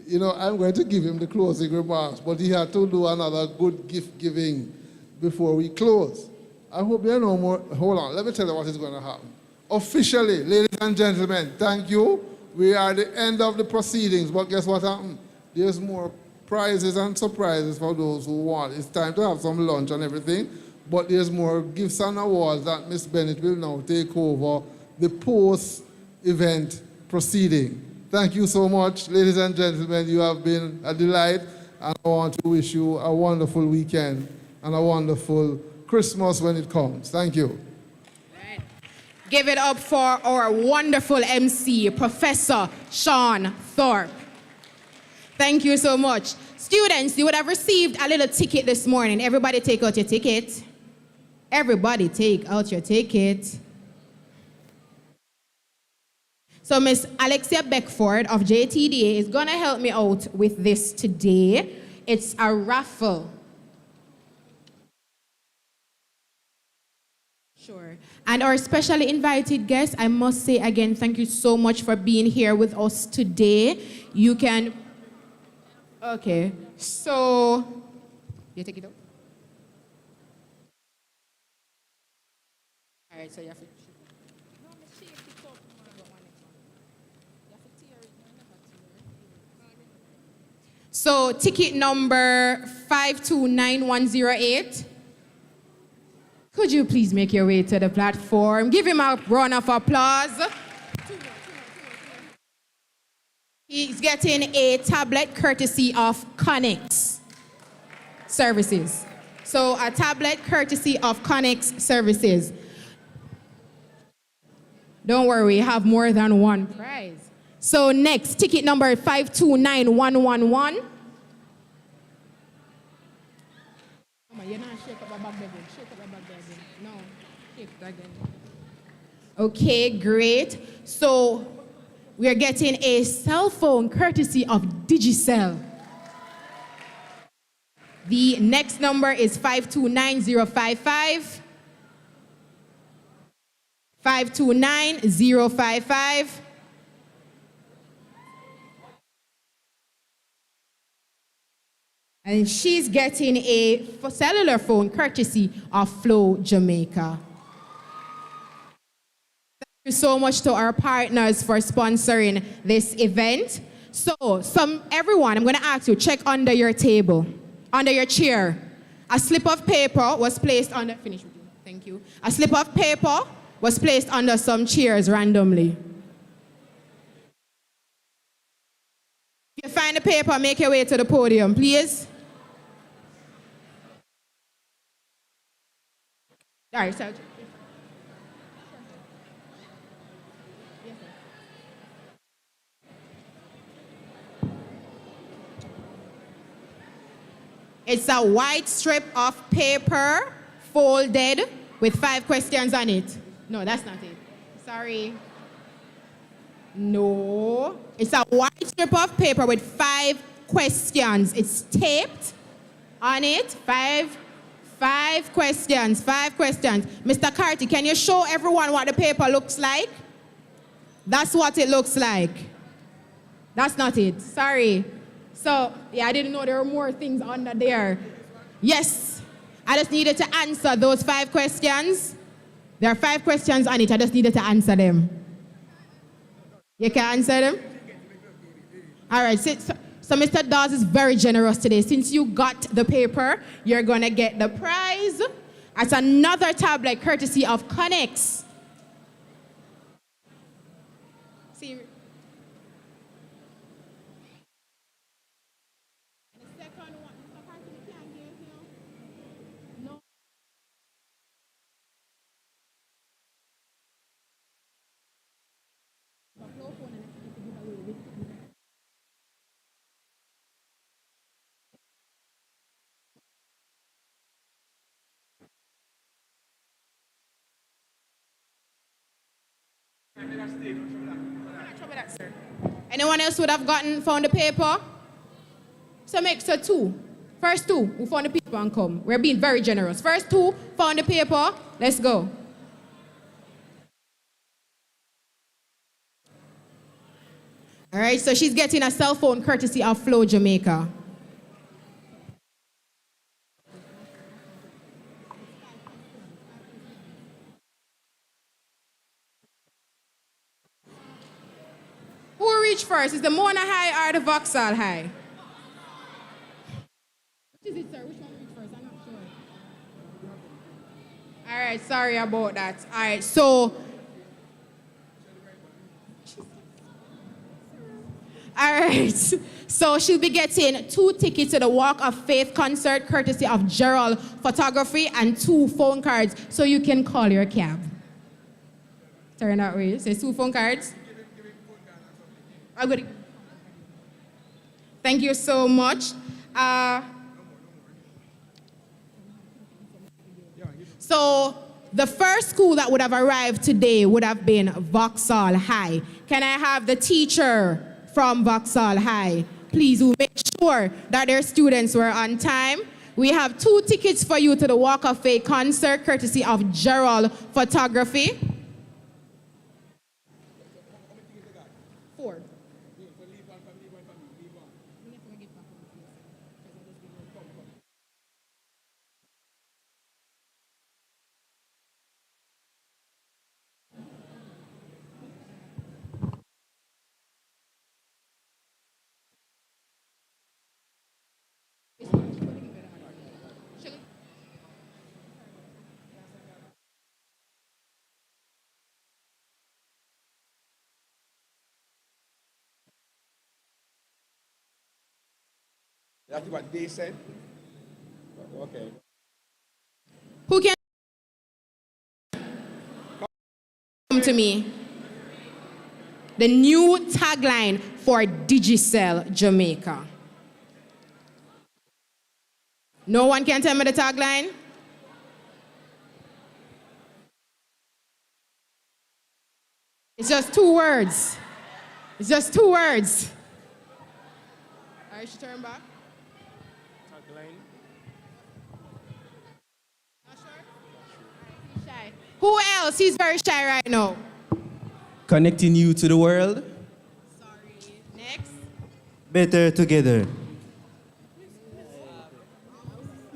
You know, I'm going to give him the closing remarks, but he had to do another good gift giving before we close. I hope there are no more. Hold on, let me tell you what is going to happen. Officially, ladies and gentlemen, thank you. We are at the end of the proceedings, but guess what happened? There's more prizes and surprises for those who want. It's time to have some lunch and everything, but there's more gifts and awards that Miss Bennett will now take over the post-event proceeding. Thank you so much, ladies and gentlemen. You have been a delight, and I want to wish you a wonderful weekend and a wonderful Christmas when it comes. Thank you. Give it up for our wonderful MC, Professor Sean Thorpe. Thank you so much. Students, you would have received a little ticket this morning. Everybody take out your ticket. Everybody take out your ticket. So Miss Alexia Beckford of JTDA is gonna help me out with this today. It's a raffle. Sure. And our specially invited guest, I must say again, thank you so much for being here with us today. You can, okay, so, you take it out? All right, so you have to, so ticket number 529108. Could you please make your way to the platform? Give him a round of applause. He's getting a tablet courtesy of Connex Services. So a tablet courtesy of Connex Services. Don't worry, we have more than one prize. So next, ticket number 529111. Okay, great. So we are getting a cell phone courtesy of Digicel. The next number is 529055. 529055. And she's getting a cellular phone courtesy of Flow Jamaica. Thank you so much to our partners for sponsoring this event. So, everyone, I'm going to ask you, check under your table, under your chair. A slip of paper was placed under, finish with you, thank you. A slip of paper was placed under some chairs randomly. If you find the paper, make your way to the podium, please. All right, Sergeant. It's a white strip of paper folded with 5 questions on it. No, that's not it. Sorry. No. It's a white strip of paper with 5 questions. It's taped on it. Five questions. Mr. Carty, can you show everyone what the paper looks like? That's what it looks like. That's not it. Sorry. So, yeah, I didn't know there were more things under there. Yes. I just needed to answer those 5 questions. There are 5 questions on it. I just needed to answer them. You can answer them? All right. So Mr. Dawes is very generous today. Since you got the paper, you're going to get the prize. That's another tablet courtesy of Connex. See. Anyone else would have found the paper? So make 2. First 2 who found the paper and come. We're being very generous. First 2 found the paper. Let's go. All right, so she's getting a cell phone courtesy of Flow Jamaica. Who will reach first? Is the Mona High or the Vauxhall High? Which is it, sir? Which one will reach first? I'm not sure. All right, sorry about that. All right, so. All right, so she'll be getting 2 tickets to the Walk of Faith concert courtesy of Gerald Photography and 2 phone cards so you can call your cab. Turn that way. So 2 phone cards. Thank you so much. So the first school that would have arrived today would have been Vauxhall High. Can I have the teacher from Vauxhall High, please, who make sure that their students were on time? We have 2 tickets for you to the Walk of Faith concert courtesy of Gerald Photography. 4. That's what they said? Okay. Who can come to me? the new tagline for Digicel Jamaica. No one can tell me the tagline? It's just 2 words. It's just 2 words. All right, she turn back. Tagline. Not sure? He's shy. Who else? He's very shy right now. Connecting you to the world. Sorry. Next. Better together.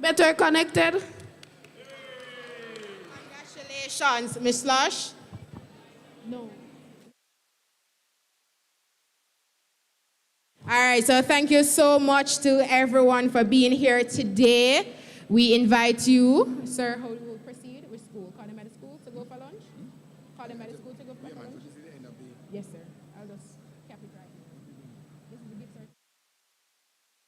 Better connected. Congratulations, Miss Lush. No. All right, so thank you so much to everyone for being here today. We invite you, sir, how will we proceed with school? Call them at the school to go for lunch? Call them at the school to go for lunch? Yes, sir. I'll just cap it right here.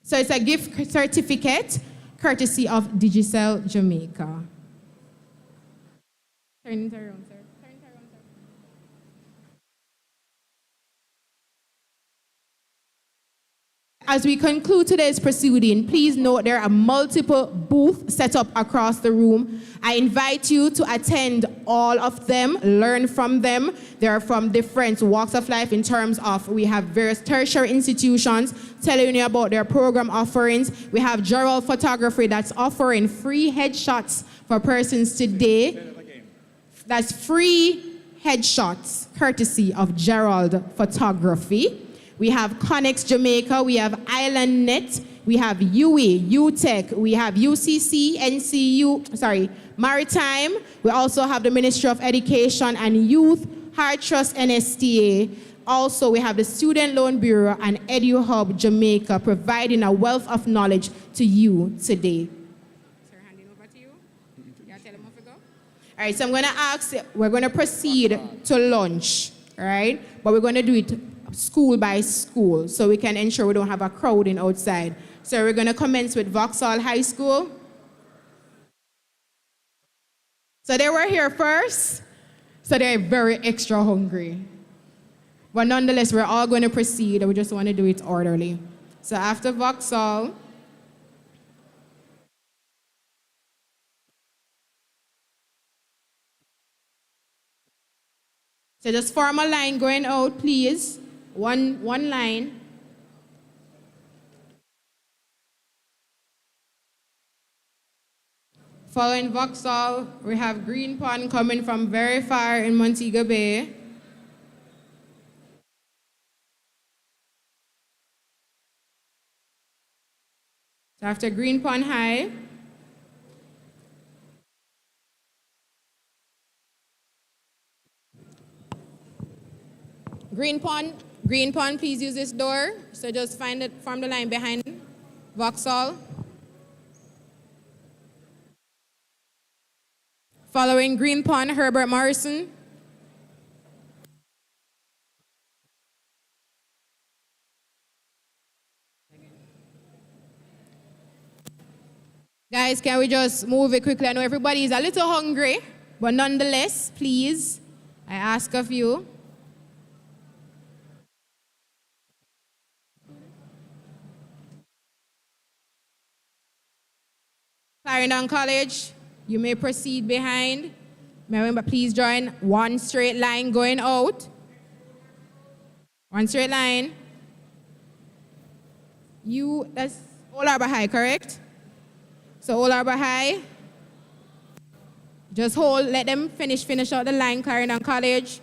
This is a gift certificate. So it's a gift certificate courtesy of Digicel Jamaica. Turn it around, sir. Turn it around, sir. As we conclude today's proceeding, please note there are multiple booths set up across the room. I invite you to attend all of them, learn from them. They are from different walks of life in terms of we have various tertiary institutions telling you about their program offerings. We have Daryl Photography that's offering free headshots for persons today. That's free headshots courtesy of Gerald Photography. We have Connex Jamaica, we have Island Net, we have UE, UTech, we have UCC, Maritime. We also have the Ministry of Education and Youth, Heart Trust NSTA. Also, we have the Student Loan Bureau and EduHub Jamaica providing a wealth of knowledge to you today. Sir, handing over to you. Yeah, tell them off we go. All right, so I'm going to ask, we're going to proceed to lunch, all right? But we're going to do it school by school so we can ensure we don't have a crowding outside. So we're going to commence with Vauxhall High School. So they were here first, so they're very extra hungry. But nonetheless, we're all going to proceed. We just want to do it orderly. So after Vauxhall, so just form a line going out, please. One line. Following Vauxhall, we have Green Pond coming from very far in Montego Bay. So after Green Pond High, Green Pond, please use this door. So just form the line behind Vauxhall. Following Green Pond, Herbert Morrison. Guys, can we just move it quickly? I know everybody is a little hungry, but nonetheless, please, I ask of you. Clarendon College, you may proceed behind. Remember, please join one straight line going out. One straight line. That's Old Harbour High, correct? So Old Harbour High, just hold, let them finish out the line, Clarendon College.